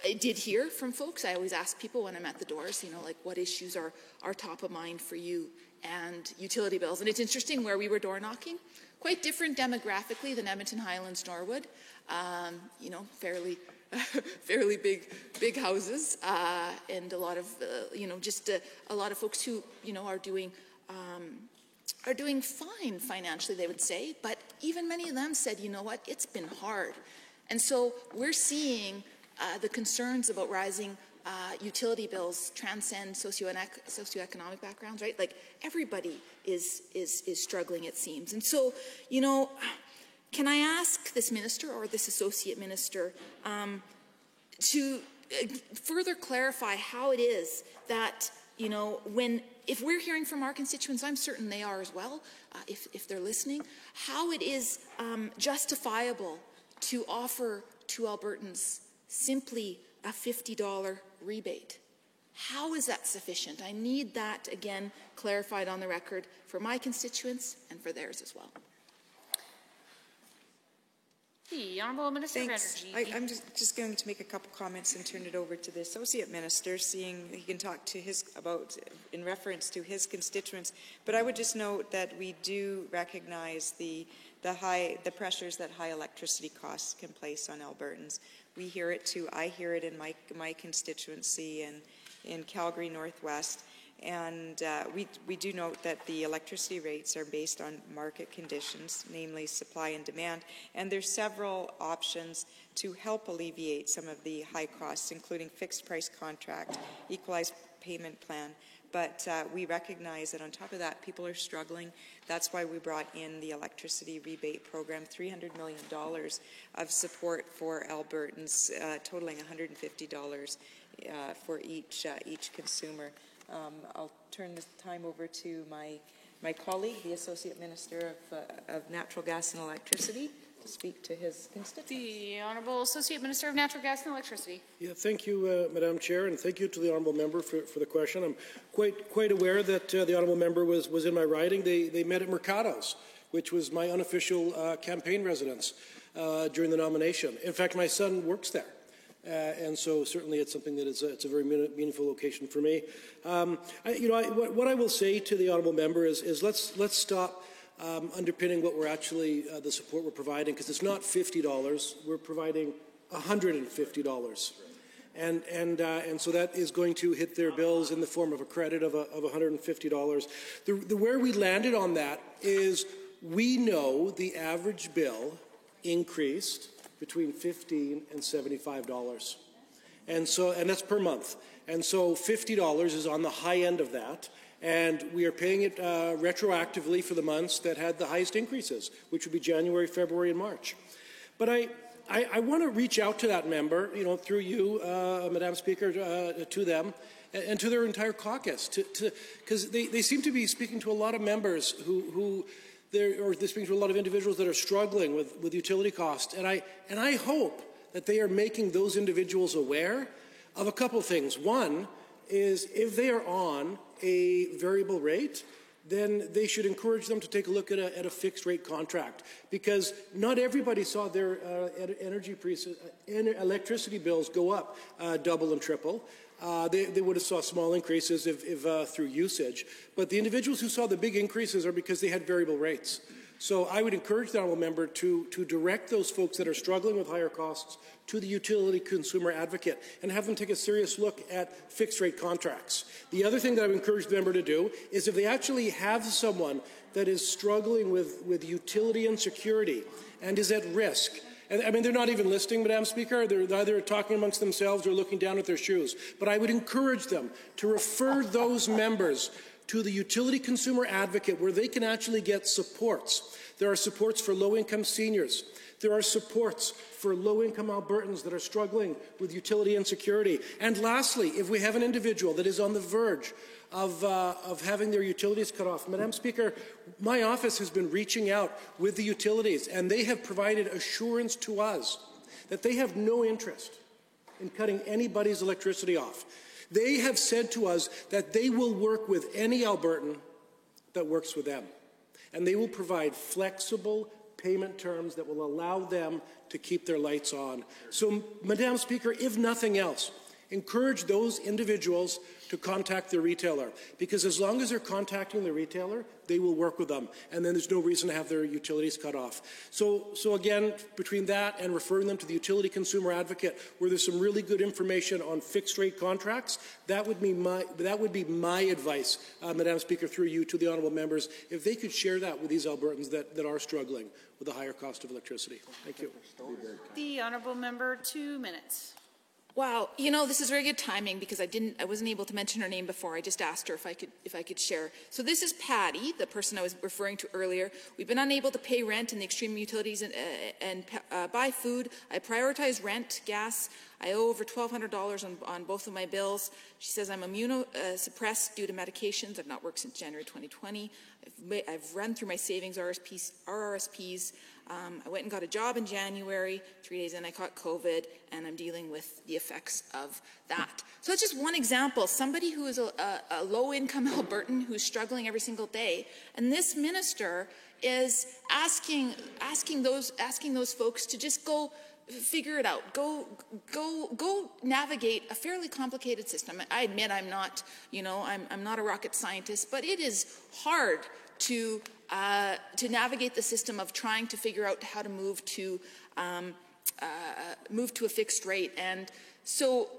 Speaker 21: I did hear from folks. I always ask people when I'm at the doors, like what issues are top of mind for you, and utility bills. And it's interesting, where we were door knocking, quite different demographically than Edmonton, Highlands, Norwood. Fairly big houses, and a lot of a lot of folks who are doing fine financially, they would say. But even many of them said, it's been hard. And so we're seeing the concerns about rising utility bills transcend socioeconomic backgrounds, right? Like, everybody is struggling, it seems. And so, can I ask this minister or this associate minister to further clarify how it is that, if we're hearing from our constituents, I'm certain they are as well, if they're listening, how it is justifiable to offer to Albertans simply a $50 rebate. How is that sufficient? I need that, again, clarified on the record for my constituents and for theirs as well.
Speaker 1: The Honourable Minister of Energy.
Speaker 6: I'm just going to make a couple comments and turn it over to the Associate Minister, seeing he can talk to in reference to his constituents. But I would just note that we do recognize the pressures that high electricity costs can place on Albertans. We hear it too. I hear it in my constituency in Calgary Northwest. And we do note that the electricity rates are based on market conditions, namely supply and demand. And there's several options to help alleviate some of the high costs, including fixed price contract, equalized payment plan. But we recognize that on top of that, people are struggling. That's why we brought in the electricity rebate program, $300 million of support for Albertans, totaling $150 for each consumer. I'll turn this time over to my colleague, the Associate Minister of Natural Gas and Electricity, to speak to his constituents.
Speaker 1: The Honourable Associate Minister of Natural Gas and Electricity.
Speaker 18: Yeah, thank you, Madam Chair, and thank you to the Honourable Member for the question. I'm quite aware that the Honourable Member was in my riding. They met at Mercado's, which was my unofficial campaign residence during the nomination. In fact, my son works there. And so certainly it's something that it's a very meaningful location for me. What I will say to the Honourable Member is let's stop underpinning what we're actually, the support we're providing, because it's not $50, we're providing $150. And so that is going to hit their bills in the form of a credit of $150. Where we landed on that is we know the average bill increased between $15 and $75. And that's per month. And so $50 is on the high end of that. And we are paying it retroactively for the months that had the highest increases, which would be January, February, and March. But I want to reach out to that member, through you, Madam Speaker, to them and to their entire caucus, because they seem to be speaking to a lot of members who they're speaking to a lot of individuals that are struggling with utility costs. And I hope that they are making those individuals aware of a couple of things. One is, if they are on a variable rate, then they should encourage them to take a look at a fixed rate contract, because not everybody saw their electricity bills go up double and triple. They would have saw small increases if through usage, but the individuals who saw the big increases are because they had variable rates. So I would encourage the Honourable Member to direct those folks that are struggling with higher costs to the utility consumer advocate and have them take a serious look at fixed rate contracts. The other thing that I would encourage the member to do is, if they actually have someone that is struggling with utility insecurity and is at risk, and I mean, they're not even listening, Madam Speaker. They're either talking amongst themselves or looking down at their shoes. But I would encourage them to refer those members to the utility consumer advocate where they can actually get supports. There are supports for low-income seniors. There are supports for low-income Albertans that are struggling with utility insecurity. And lastly, if we have an individual that is on the verge of having their utilities cut off, Madam Speaker, my office has been reaching out with the utilities, and they have provided assurance to us that they have no interest in cutting anybody's electricity off. They have said to us that they will work with any Albertan that works with them, and they will provide flexible payment terms that will allow them to keep their lights on. So, Madam Speaker, if nothing else, encourage those individuals to contact their retailer, because as long as they're contacting the retailer, they will work with them, and then there's no reason to have their utilities cut off. So again, between that and referring them to the utility consumer advocate, where there's some really good information on fixed rate contracts, that would be my advice, Madam Speaker, through you to the honourable members, if they could share that with these Albertans that are struggling with the higher cost of electricity. Thank you.
Speaker 1: The honourable member, 2 minutes.
Speaker 21: Wow, you know, this is very good timing because I wasn't able to mention her name before. I just asked her if I could share. So this is Patty, the person I was referring to earlier. We've been unable to pay rent and the extreme utilities and buy food. I prioritize rent, gas. I owe over $1,200 on both of my bills. She says I'm immunosuppressed due to medications. I've not worked since January 2020. I've run through my savings RRSPs. I went and got a job in January. 3 days in, I caught COVID, and I'm dealing with the effects of that. So that's just one example. Somebody who is a low-income Albertan who's struggling every single day, and this minister is asking those folks to just go figure it out. Go navigate a fairly complicated system. I admit I'm not, I'm not a rocket scientist, but it is hard to navigate the system of trying to figure out how to move to a fixed rate. And so,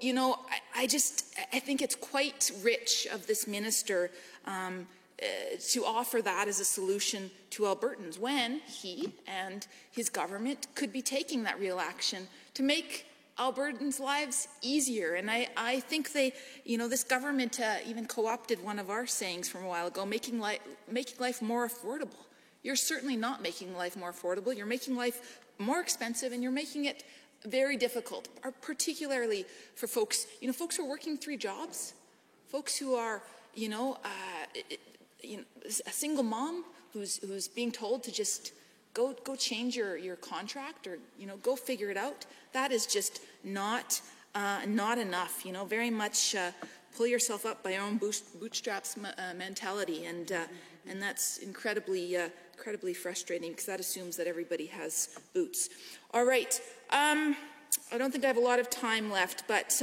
Speaker 21: I think it's quite rich of this minister to offer that as a solution to Albertans when he and his government could be taking that real action to make Albertans' lives easier. And I think this government even co-opted one of our sayings from a while ago, making life more affordable. You're certainly not making life more affordable. You're making life more expensive, and you're making it very difficult, particularly for folks, folks who are working 3 jobs, folks who are, a single mom who's being told to just go change your contract or go figure it out. That is just not enough. Very much pull yourself up by your own bootstraps mentality, and that's incredibly frustrating because that assumes that everybody has boots. All right, I don't think I have a lot of time left, but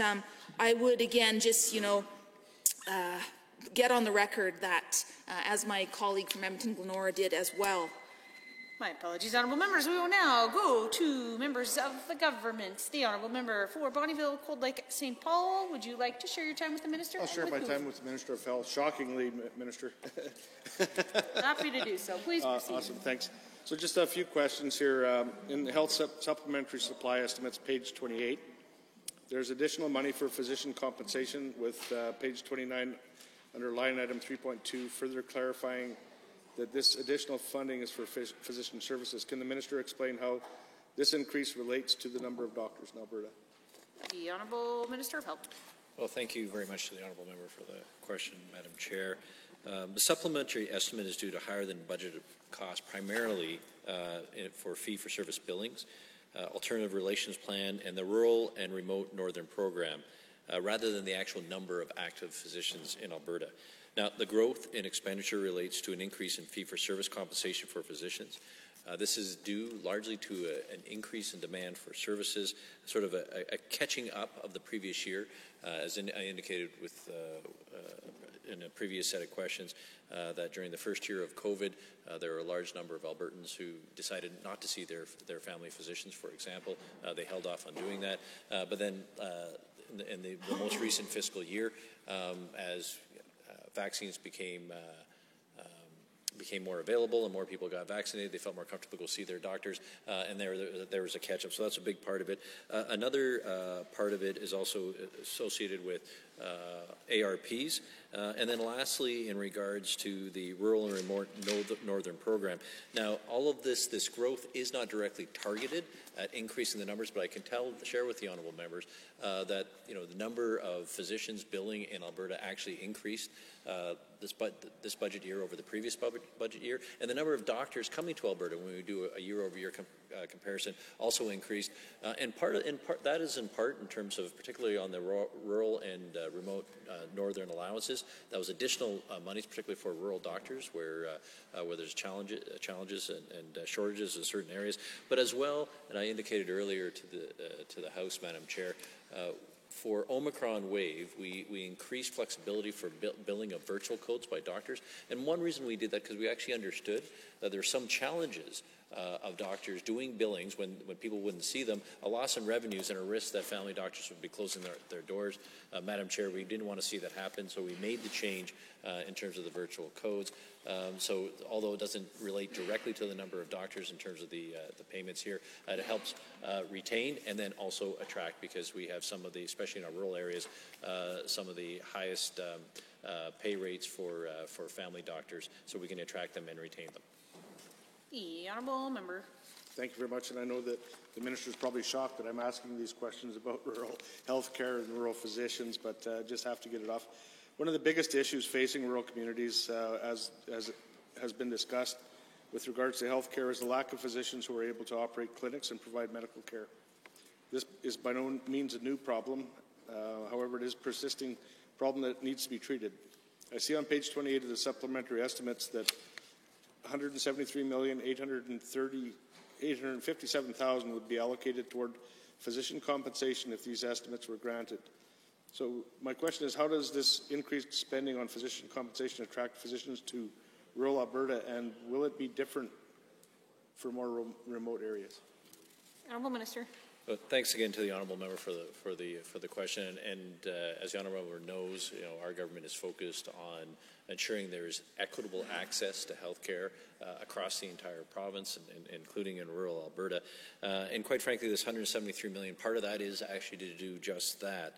Speaker 21: I would again just get on the record that, as my colleague from Edmonton Glenora did as well.
Speaker 1: My apologies, honourable members. We will now go to members of the government. The honourable member for Bonnyville, Cold Lake, St. Paul. Would you like to share your time with the minister?
Speaker 4: I'll share my time with the Minister of Health. Shockingly, Minister.
Speaker 1: Happy to do so. Please proceed.
Speaker 4: Awesome, thanks. So just a few questions here. In the health supplementary supply estimates, page 28, there's additional money for physician compensation with page 29 under line item 3.2, further clarifying that this additional funding is for physician services. Can the minister explain how this increase relates to the number of doctors in Alberta?
Speaker 1: The Honourable Minister of Health.
Speaker 14: Well, thank you very much to the Honourable Member for the question, Madam Chair. The supplementary estimate is due to higher than budgeted costs, primarily for fee-for-service billings, alternative relations plan, and the rural and remote northern program, rather than the actual number of active physicians in Alberta. Now, the growth in expenditure relates to an increase in fee-for-service compensation for physicians. This is due largely to an increase in demand for services, sort of a catching up of the previous year, as I indicated with in a previous set of questions, that during the first year of COVID, there were a large number of Albertans who decided not to see their family physicians, for example. They held off on doing that. But then in the most recent fiscal year, as vaccines became more available and more people got vaccinated, they felt more comfortable to go see their doctors, and there was a catch-up. So that's a big part of it. Another part of it is also associated with ARPs. And then lastly, in regards to the rural and remote northern program. Now, all of this growth is not directly targeted at increasing the numbers, but I can share with the honourable members that the number of physicians billing in Alberta actually increased this budget year over the previous budget year, and the number of doctors coming to Alberta when we do a year-over-year comparison also increased. And that is in part in terms of particularly on the rural and remote northern allowances. That was additional monies, particularly for rural doctors, where there's challenges and shortages in certain areas. But as well, and I indicated earlier to the House, Madam Chair, for Omicron wave, we increased flexibility for billing of virtual codes by doctors. And one reason we did that, because we actually understood that there are some challenges of doctors doing billings when people wouldn't see them, a loss in revenues and a risk that family doctors would be closing their doors. Madam Chair, we didn't want to see that happen, so we made the change in terms of the virtual codes. So although it doesn't relate directly to the number of doctors in terms of the payments here, it helps retain and then also attract, because we have some of the, especially in our rural areas, some of the highest pay rates for family doctors, so we can attract them and retain them.
Speaker 1: The honourable member.
Speaker 4: Thank you very much, and I know that the minister is probably shocked that I'm asking these questions about rural health care and rural physicians, but just have to get it off. One of the biggest issues facing rural communities, as has been discussed with regards to health care, is the lack of physicians who are able to operate clinics and provide medical care. This is by no means a new problem. However, it is a persisting problem that needs to be treated. I see on page 28 of the supplementary estimates that $173,857,000 would be allocated toward physician compensation if these estimates were granted. So my question is, how does this increased spending on physician compensation attract physicians to rural Alberta, and will it be different for more remote areas?
Speaker 1: Honourable Minister.
Speaker 14: Well, thanks again to the honourable member for the question. And as the honourable member knows, our government is focused on ensuring there is equitable access to health care across the entire province, and including in rural Alberta. And quite frankly, this $173 million, part of that is actually to do just that.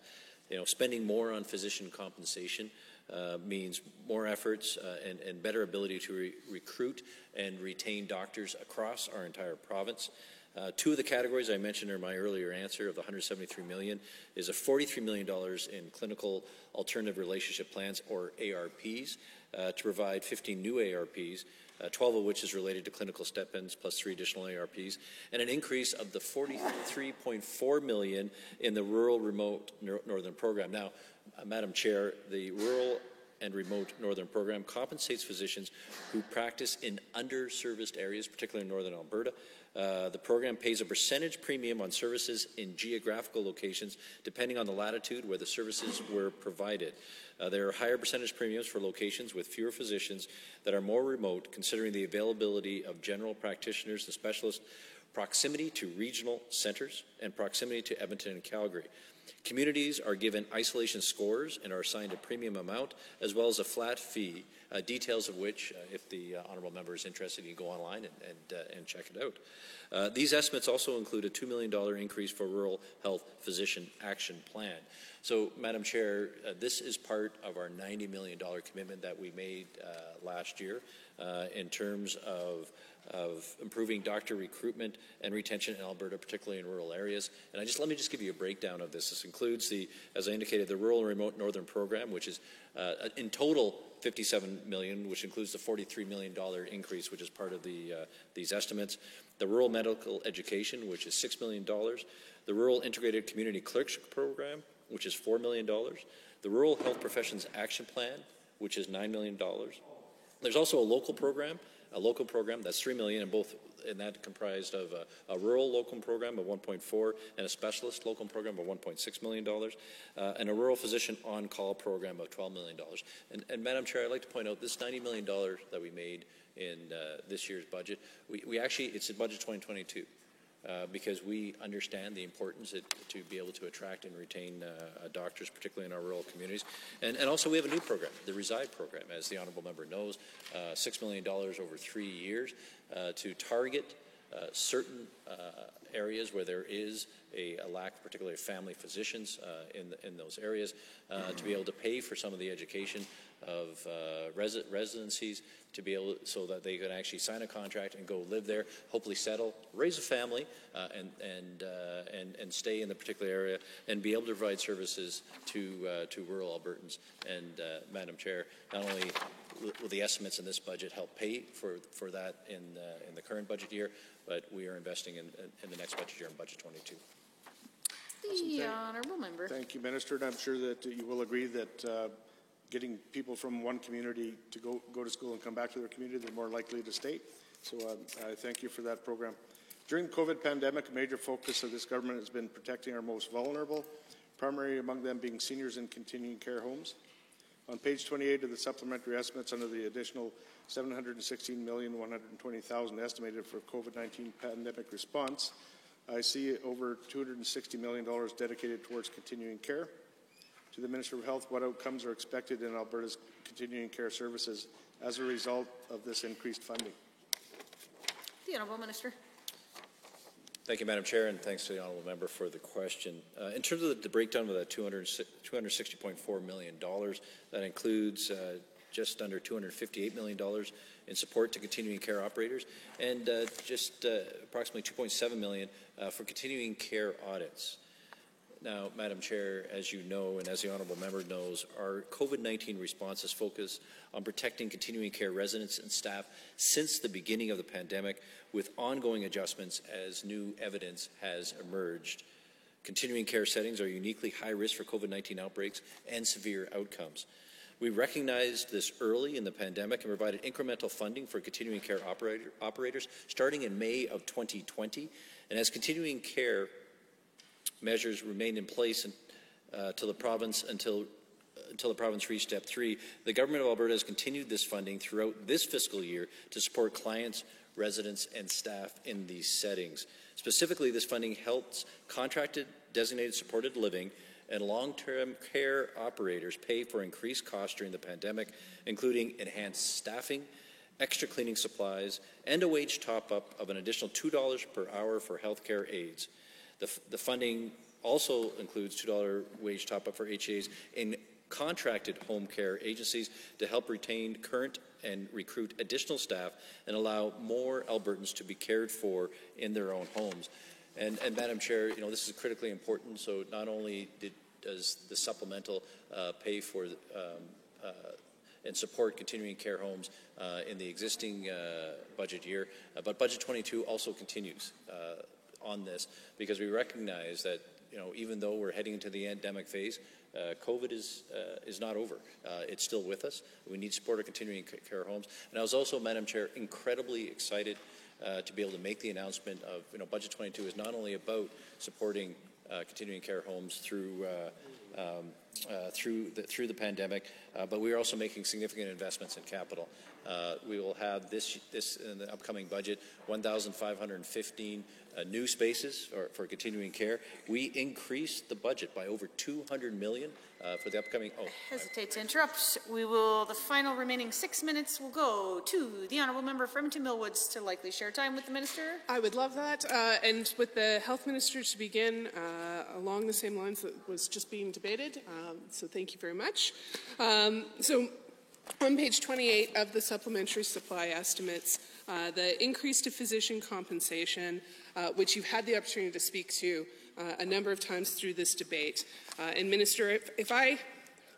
Speaker 14: Spending more on physician compensation means more efforts and better ability to recruit and retain doctors across our entire province. Two of the categories I mentioned in my earlier answer of the $173 million is a $43 million in clinical alternative relationship plans, or ARPs, to provide 15 new ARPs, 12 of which is related to clinical stipends plus 3 additional ARPs, and an increase of the $43.4 million in the rural remote northern program. Now, Madam Chair, the rural and remote northern program compensates physicians who practice in underserviced areas, particularly in northern Alberta. The program pays a percentage premium on services in geographical locations depending on the latitude where the services were provided. There are higher percentage premiums for locations with fewer physicians that are more remote, considering the availability of general practitioners and specialists, proximity to regional centres, and proximity to Edmonton and Calgary. Communities are given isolation scores and are assigned a premium amount, as well as a flat fee, details of which, if the honourable member is interested, you can go online and check it out. These estimates also include a $2 million increase for Rural Health Physician Action Plan. So, Madam Chair, this is part of our $90 million commitment that we made last year in terms of improving doctor recruitment and retention in Alberta, particularly in rural areas. And let me just give you a breakdown of this. This includes as I indicated, the Rural and Remote Northern Program, which is in total $57 million, which includes the $43 million increase, which is part of these estimates. The Rural Medical Education, which is $6 million. The Rural Integrated Community Clerkship Program, which is $4 million. The Rural Health Professions Action Plan, which is $9 million. There's also a local program that's $3 million, and that comprised of a rural locum program of 1.4 and a specialist locum program of $1.6 million, and a rural physician on-call program of $12 million. And Madam Chair, I'd like to point out this $90 million that we made in this year's budget, it's in budget 2022. Because we understand the importance to be able to attract and retain doctors, particularly in our rural communities. And also we have a new program, the Reside program, as the honourable member knows, $6 million over 3 years to target certain areas where there is a lack, particularly of family physicians in those areas, to be able to pay for some of the education of residencies, to be able so that they can actually sign a contract and go live there, hopefully settle, raise a family, and stay in the particular area, and be able to provide services to rural Albertans. And Madam Chair, not only will the estimates in this budget help pay for that in the current budget year, but we are investing in the next budget year in Budget 22.
Speaker 1: The honourable member.
Speaker 7: Thank you, Minister. And I'm sure that you will agree that getting people from one community to go to school and come back to their community, they're more likely to stay. So I thank you for that program. During the COVID pandemic, a major focus of this government has been protecting our most vulnerable, primarily among them being seniors in continuing care homes. On page 28 of the supplementary estimates, under the additional $716,120,000 estimated for COVID-19 pandemic response, I see over $260 million dedicated towards continuing care. To the Minister of Health, what outcomes are expected in Alberta's continuing care services as a result of this increased funding?
Speaker 1: The Honourable Minister.
Speaker 14: Thank you, Madam Chair, and thanks to the Honourable Member for the question. In terms of the breakdown of that $260.4 million, that includes just under $258 million in support to continuing care operators, and just approximately $2.7 million for continuing care audits. Now, Madam Chair, as you know, and as the Honourable Member knows, our COVID-19 response is focused on protecting continuing care residents and staff since the beginning of the pandemic, with ongoing adjustments as new evidence has emerged. Continuing care settings are uniquely high risk for COVID-19 outbreaks and severe outcomes. We recognized this early in the pandemic and provided incremental funding for continuing care operators starting in May of 2020. And as continuing care measures remained in place until the province reached Step 3, the Government of Alberta has continued this funding throughout this fiscal year to support clients, residents, and staff in these settings. Specifically, this funding helps contracted, designated supported living and long-term care operators pay for increased costs during the pandemic, including enhanced staffing, extra cleaning supplies, and a wage top-up of an additional $2 per hour for healthcare aides. The funding also includes $2 wage top-up for HAs in contracted home care agencies to help retain current and recruit additional staff and allow more Albertans to be cared for in their own homes. And Madam Chair, you know, this is critically important. So not only does the supplemental pay for and support continuing care homes in the existing budget year, but Budget 22 also continues on this, because we recognize that, you know, even though we're heading into the endemic phase, COVID is not over. It's still with us. We need support of continuing care homes. And I was also, Madam Chair, incredibly excited to be able to make the announcement of, you know, Budget 22 is not only about supporting continuing care homes through the pandemic, but we are also making significant investments in capital. We will have this in the upcoming budget, 1,515 new spaces for continuing care. We increased the budget by over $200 million for the upcoming.
Speaker 1: Hesitate to interrupt. The final remaining 6 minutes will go to the Honourable Member for Edmonton Millwoods to likely share time with the Minister.
Speaker 22: I would love that. And with the Health Minister to begin along the same lines that was just being debated. So thank you very much. So on page 28 of the supplementary supply estimates, the increase to physician compensation, which you've had the opportunity to speak to a number of times through this debate. And Minister, if I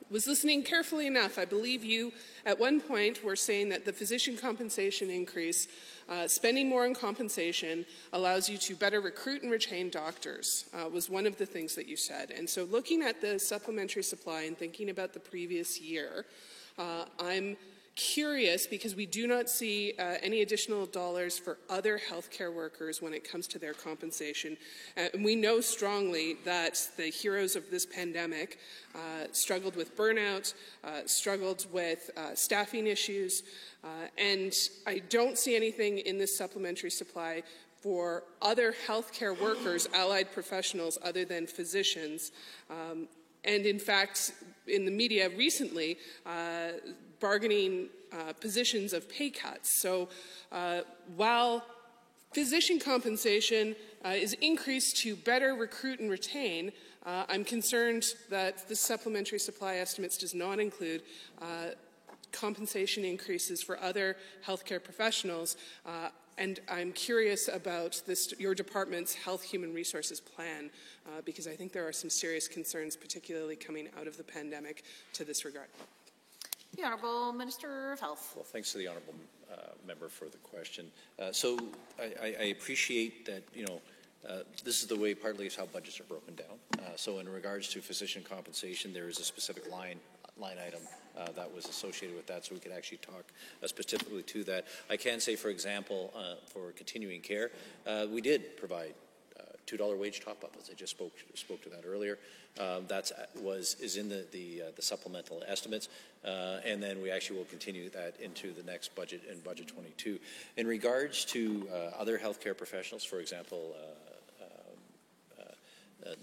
Speaker 22: was listening carefully enough, I believe you at one point were saying that the physician compensation increase, spending more on compensation, allows you to better recruit and retain doctors, was one of the things that you said. And so looking at the supplementary supply and thinking about the previous year, I'm curious because we do not see any additional dollars for other healthcare workers when it comes to their compensation. And we know strongly that the heroes of this pandemic struggled with burnout, struggled with staffing issues, and I don't see anything in this supplementary supply for other healthcare workers, allied professionals other than physicians. And in fact, in the media recently, bargaining positions of pay cuts. So while physician compensation is increased to better recruit and retain. I'm concerned that the supplementary supply estimates does not include compensation increases for other healthcare professionals, and I'm curious about your department's Health Human Resources plan, because I think there are some serious concerns, particularly coming out of the pandemic, to this regard.
Speaker 1: The Honourable Minister of Health.
Speaker 14: Well, thanks to the Honourable member for the question. So I appreciate that, this is the way partly is how budgets are broken down. So in regards to physician compensation, there is a specific line item that was associated with that, so we could actually talk specifically to that. I can say, for example, for continuing care, we did provide $2 wage top-up, as I just spoke to that earlier. That is in the supplemental estimates, and then we actually will continue that into the next budget, in Budget 22. In regards to other healthcare professionals, for example,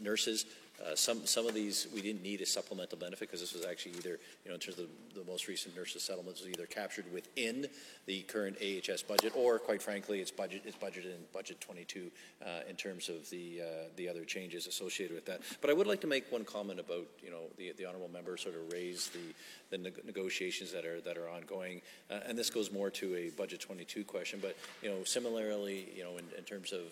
Speaker 14: nurses, some of these we didn't need a supplemental benefit because this was actually either, in terms of the most recent nurses settlements, was either captured within the current AHS budget, or quite frankly, it's budgeted in Budget 22 in terms of the other changes associated with that. But I would like to make one comment about, the honourable member sort of raised the negotiations that are ongoing, and this goes more to a Budget 22 question. But similarly, in terms of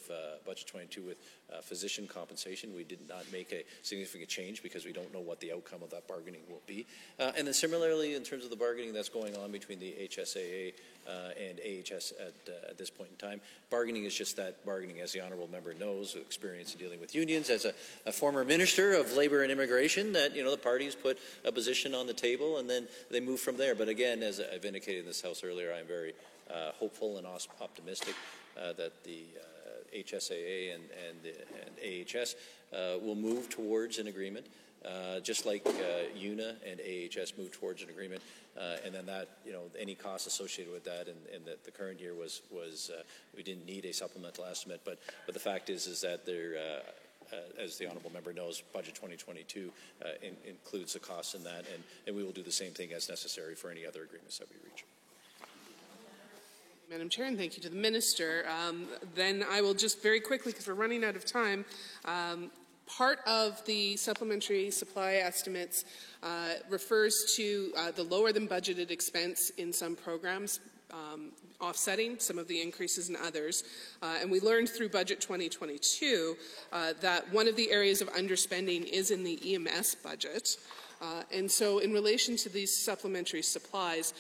Speaker 14: Budget 22 with physician compensation, we did not make a significant change because we don't know what the outcome of that bargaining will be. And then similarly, in terms of the bargaining that's going on between the HSAA and AHS at this point in time, bargaining is just that, bargaining, as the honourable member knows, experience in dealing with unions as a former minister of Labour and Immigration, that the parties put a position on the table and then they move from there. But again, as I've indicated in this House earlier, I'm very hopeful and optimistic that the HSAA and AHS will move towards an agreement, just like UNA and AHS moved towards an agreement, and then that, any costs associated with that in the current year was we didn't need a supplemental estimate, but the fact is that there, as the honourable member knows, Budget 2022 includes the costs in that, and we will do the same thing as necessary for any other agreements that we reach.
Speaker 22: Madam Chair, and thank you to the Minister. Then I will just very quickly, because we're running out of time, part of the supplementary supply estimates refers to the lower than budgeted expense in some programs, offsetting some of the increases in others. And we learned through Budget 2022 that one of the areas of underspending is in the EMS budget. And so in relation to these supplementary supplies,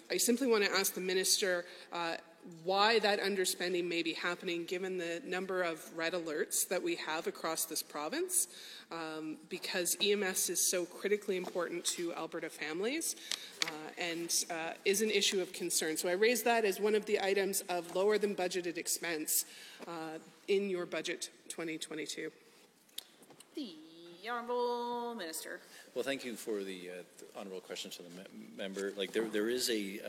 Speaker 22: I simply want to ask the Minister why that underspending may be happening given the number of red alerts that we have across this province, because EMS is so critically important to Alberta families and is an issue of concern. So I raise that as one of the items of lower than budgeted expense in your Budget 2022.
Speaker 1: The Honourable Minister.
Speaker 14: Well, thank you for the honourable question to the member. Like there is a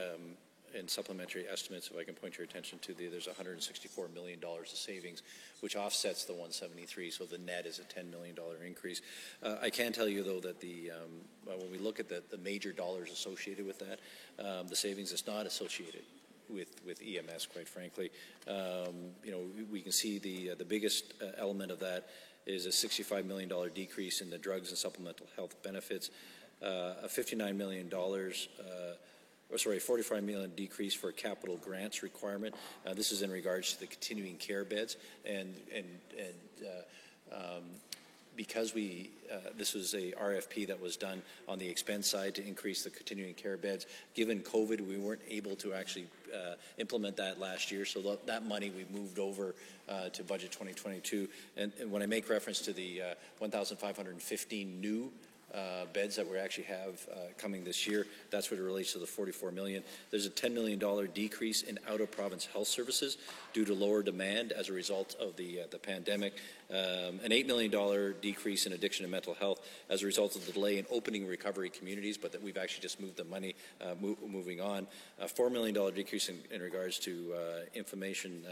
Speaker 14: in supplementary estimates, if I can point your attention to there's $164 million of savings, which offsets the 173. So the net is a $10 million increase. I can tell you though that when we look at the major dollars associated with that, the savings is not associated with EMS, quite frankly. We can see the biggest element of that is a $65 million decrease in the drugs and supplemental health benefits, a $59 million, $45 million decrease for capital grants requirement. This is in regards to the continuing care beds, and because this was a RFP that was done on the expense side to increase the continuing care beds. Given COVID, we weren't able to actually implement that last year, so that money we moved over to Budget 2022. And when I make reference to the 1,515 new beds that we actually have coming this year, that's what it relates to the $44 million. There's a $10 million decrease in out-of-province health services due to lower demand as a result of the pandemic. An $8 million decrease in addiction and mental health as a result of the delay in opening recovery communities, but that we've actually just moved the money moving on. A $4 million decrease in regards to information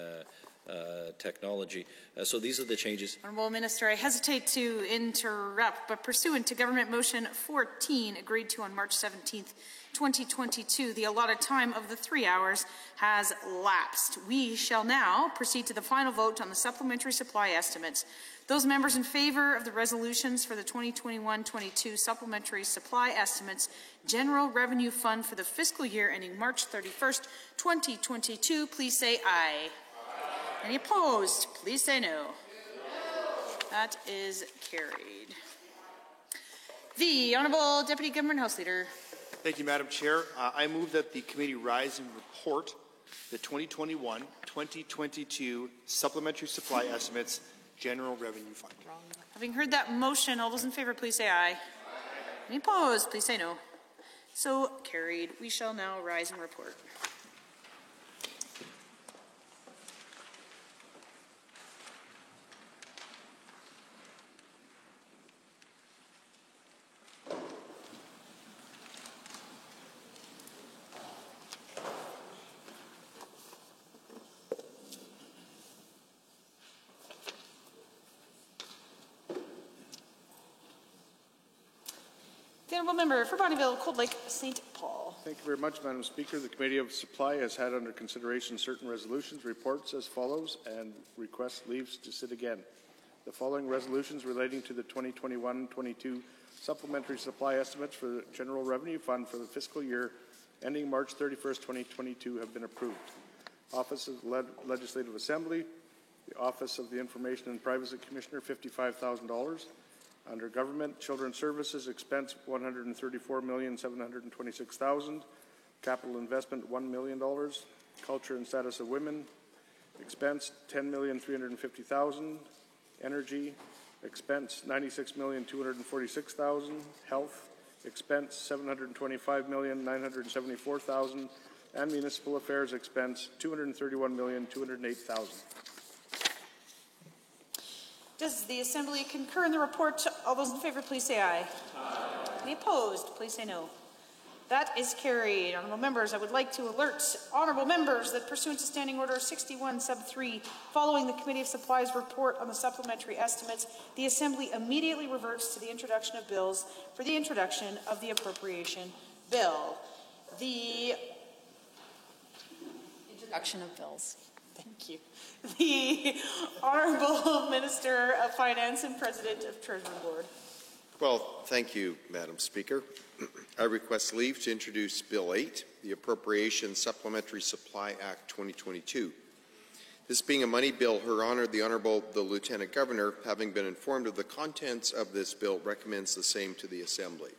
Speaker 14: technology. So these are the changes.
Speaker 1: Honourable Minister, I hesitate to interrupt, but pursuant to Government Motion 14, agreed to on March 17th, 2022, the allotted time of the 3 hours has lapsed. We shall now proceed to the final vote on the supplementary supply estimates. Those members in favour of the resolutions for the 2021-22 supplementary supply estimates General Revenue Fund for the fiscal year ending March 31st, 2022, please say aye. Any opposed? Please say no. That is carried. The Honourable Deputy Government House Leader.
Speaker 9: Thank you, Madam Chair. I move that the committee rise and report the 2021-2022 supplementary supply estimates General Revenue Fund.
Speaker 1: Having heard that motion, all those in favour, please say aye. Any opposed? Please say no. So carried. We shall now rise and report. The Honourable Member for Bonnyville, Cold Lake, St. Paul.
Speaker 4: Thank you very much, Madam Speaker. The Committee of Supply has had under consideration certain resolutions, reports as follows, and requests leaves to sit again. The following resolutions relating to the 2021-22 supplementary supply estimates for the General Revenue Fund for the fiscal year ending March 31st, 2022 have been approved. Office of Legislative Assembly, the Office of the Information and Privacy Commissioner, $55,000. Under Government, Children's Services, expense $134,726,000. Capital investment $1 million. Culture and Status of Women, expense $10,350,000. Energy, expense $96,246,000. Health, expense $725,974,000. And Municipal Affairs, expense $231,208,000.
Speaker 1: Does the Assembly concur in the report? All those in favour, please say aye. Aye. Any opposed? Please say no. That is carried. Honourable members, I would like to alert honourable members that pursuant to Standing Order 61 sub 3, following the Committee of Supplies report on the supplementary estimates, the Assembly immediately reverts to the introduction of bills for the introduction of the appropriation bill. The
Speaker 5: introduction of bills.
Speaker 1: Thank you. The Honourable Minister of Finance and President of Treasury Board.
Speaker 8: Well, thank you, Madam Speaker. I request leave to introduce Bill 8, the Appropriation Supplementary Supply Act 2022. This being a money bill, Her Honour, the Honourable the Lieutenant Governor, having been informed of the contents of this bill, recommends the same to the Assembly.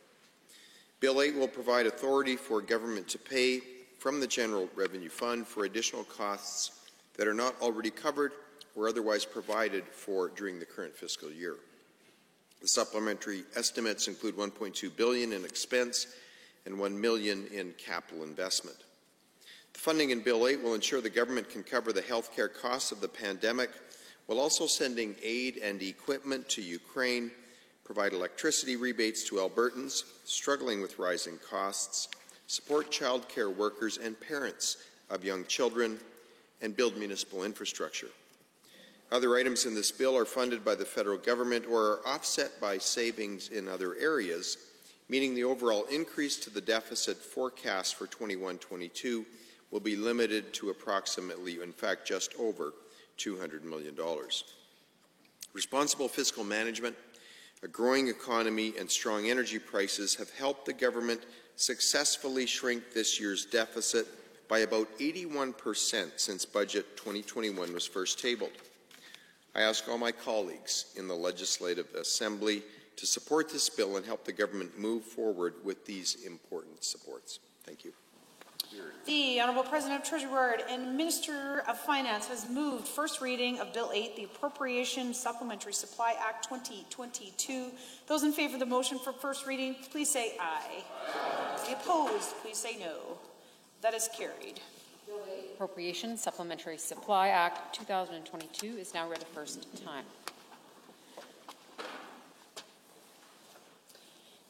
Speaker 8: Bill 8 will provide authority for government to pay from the General Revenue Fund for additional costs that are not already covered or otherwise provided for during the current fiscal year. The supplementary estimates include $1.2 billion in expense and $1 million in capital investment. The funding in Bill 8 will ensure the government can cover the health care costs of the pandemic while also sending aid and equipment to Ukraine, provide electricity rebates to Albertans struggling with rising costs, support child care workers and parents of young children, and build municipal infrastructure. Other items in this bill are funded by the federal government or are offset by savings in other areas, meaning the overall increase to the deficit forecast for 21-22 will be limited to approximately, in fact, just over $200 million. Responsible fiscal management, a growing economy, and strong energy prices have helped the government successfully shrink this year's deficit by about 81% since Budget 2021 was first tabled. I ask all my colleagues in the Legislative Assembly to support this bill and help the government move forward with these important supports. Thank you.
Speaker 1: The Honourable President of Treasury Board and Minister of Finance has moved first reading of Bill 8, the Appropriation Supplementary Supply Act 2022. Those in favour of the motion for first reading, please say aye. Aye. Any opposed, please say no. That is carried.
Speaker 5: Appropriation Supplementary Supply Act 2022 is now read a first time.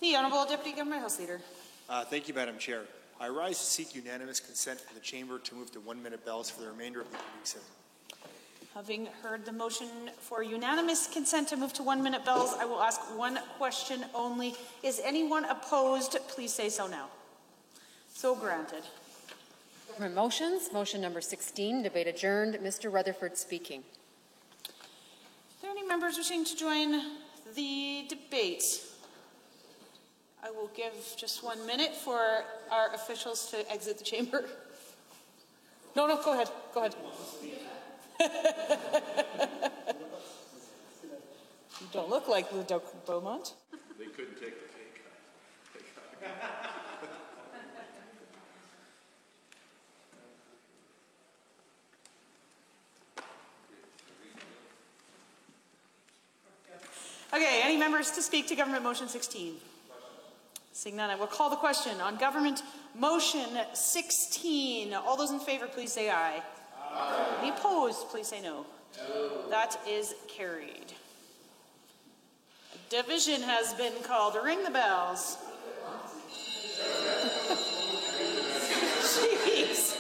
Speaker 1: The Honourable Deputy Government House Leader.
Speaker 9: Thank you, Madam Chair. I rise to seek unanimous consent from the Chamber to move to 1-minute bells for the remainder of the meeting session.
Speaker 1: Having heard the motion for unanimous consent to move to 1 minute bells, I will ask one question only. Is anyone opposed? Please say so now. So granted.
Speaker 5: Motions. Motion number 16, debate adjourned. Mr. Rutherford speaking.
Speaker 1: Are there any members wishing to join the debate? I will give just 1 minute for our officials to exit the chamber. No, go ahead. Go ahead. You don't look like Ludo Beaumont.
Speaker 20: They couldn't take the pay cut.
Speaker 1: Okay, any members to speak to Government Motion 16? Seeing none, I will call the question on Government Motion 16. All those in favor, please say aye. Aye. Any opposed, please say no. No. That is carried. A division has been called. Ring the bells. Jeez.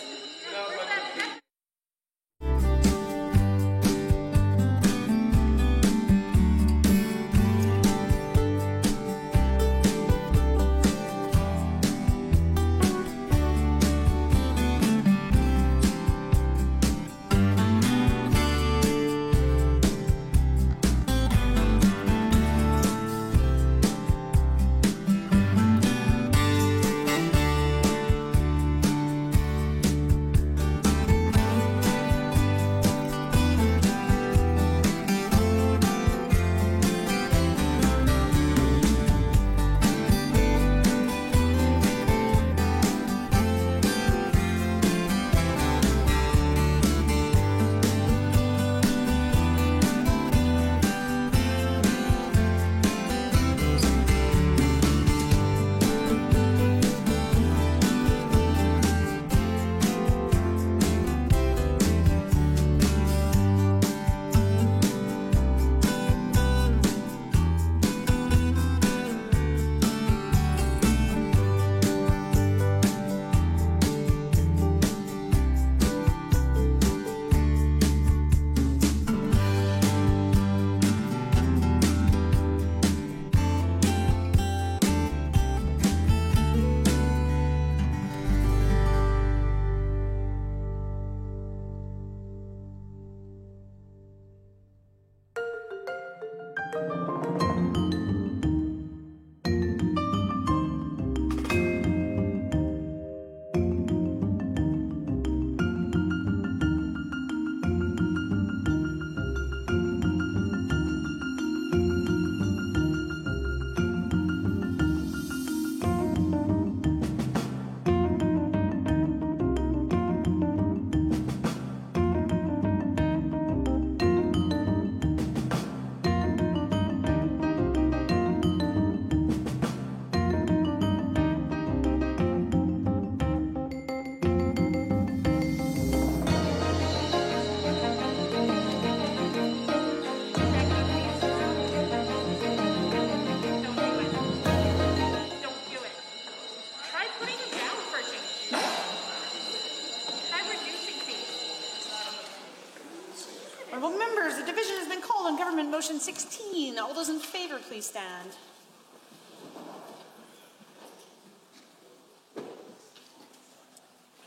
Speaker 1: Honourable members, the division has been called on Government Motion 16. All those in favour, please stand.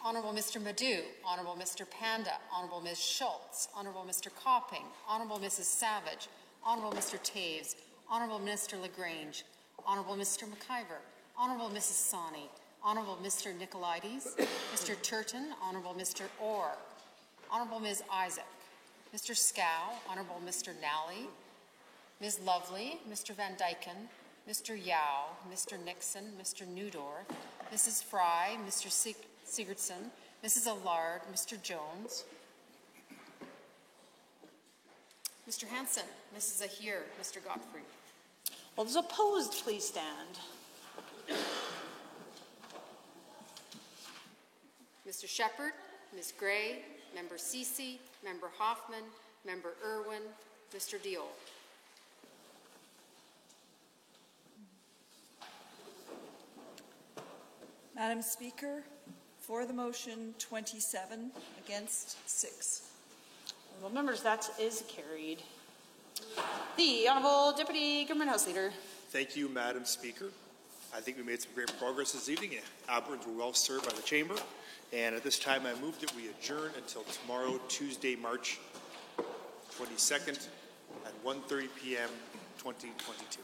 Speaker 5: Honourable Mr. Madu, Honourable Mr. Panda, Honourable Ms. Schultz, Honourable Mr. Copping, Honourable Mrs. Savage, Honourable Mr. Taves, Honourable Minister LaGrange, Honourable Mr. McIver, Honourable Mrs. Sani, Honourable Mr. Nicolaides, Mr. Turton, Honourable Mr. Orr, Honourable Ms. Isaac, Mr. Scow, Honourable Mr. Nally, Ms. Lovely, Mr. Van Dyken, Mr. Yao, Mr. Nixon, Mr. Newdorf, Mrs. Fry, Mr. Sigurdsson, Mrs. Allard, Mr. Jones, Mr. Hanson, Mrs. Ahir, Mr. Godfrey.
Speaker 1: All those opposed, please stand.
Speaker 5: Mr. Shepherd, Ms. Gray, Member Ceci, Member Hoffman, Member Irwin, Mr. Deol.
Speaker 11: Madam Speaker, for the motion 27, against 6.
Speaker 1: Well, members, that is carried. The Honourable Deputy Government House Leader.
Speaker 9: Thank you, Madam Speaker. I think we made some great progress this evening. Albertans were well served by the Chamber. And at this time, I move that we adjourn until tomorrow, Tuesday, March 22nd at 1:30 p.m. 2022.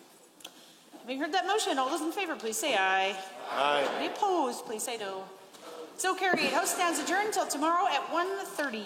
Speaker 1: Having heard that motion, all those in favour, please say aye.
Speaker 9: Aye.
Speaker 1: Any opposed, please say no. So carried. House stands adjourned until tomorrow at 1:30.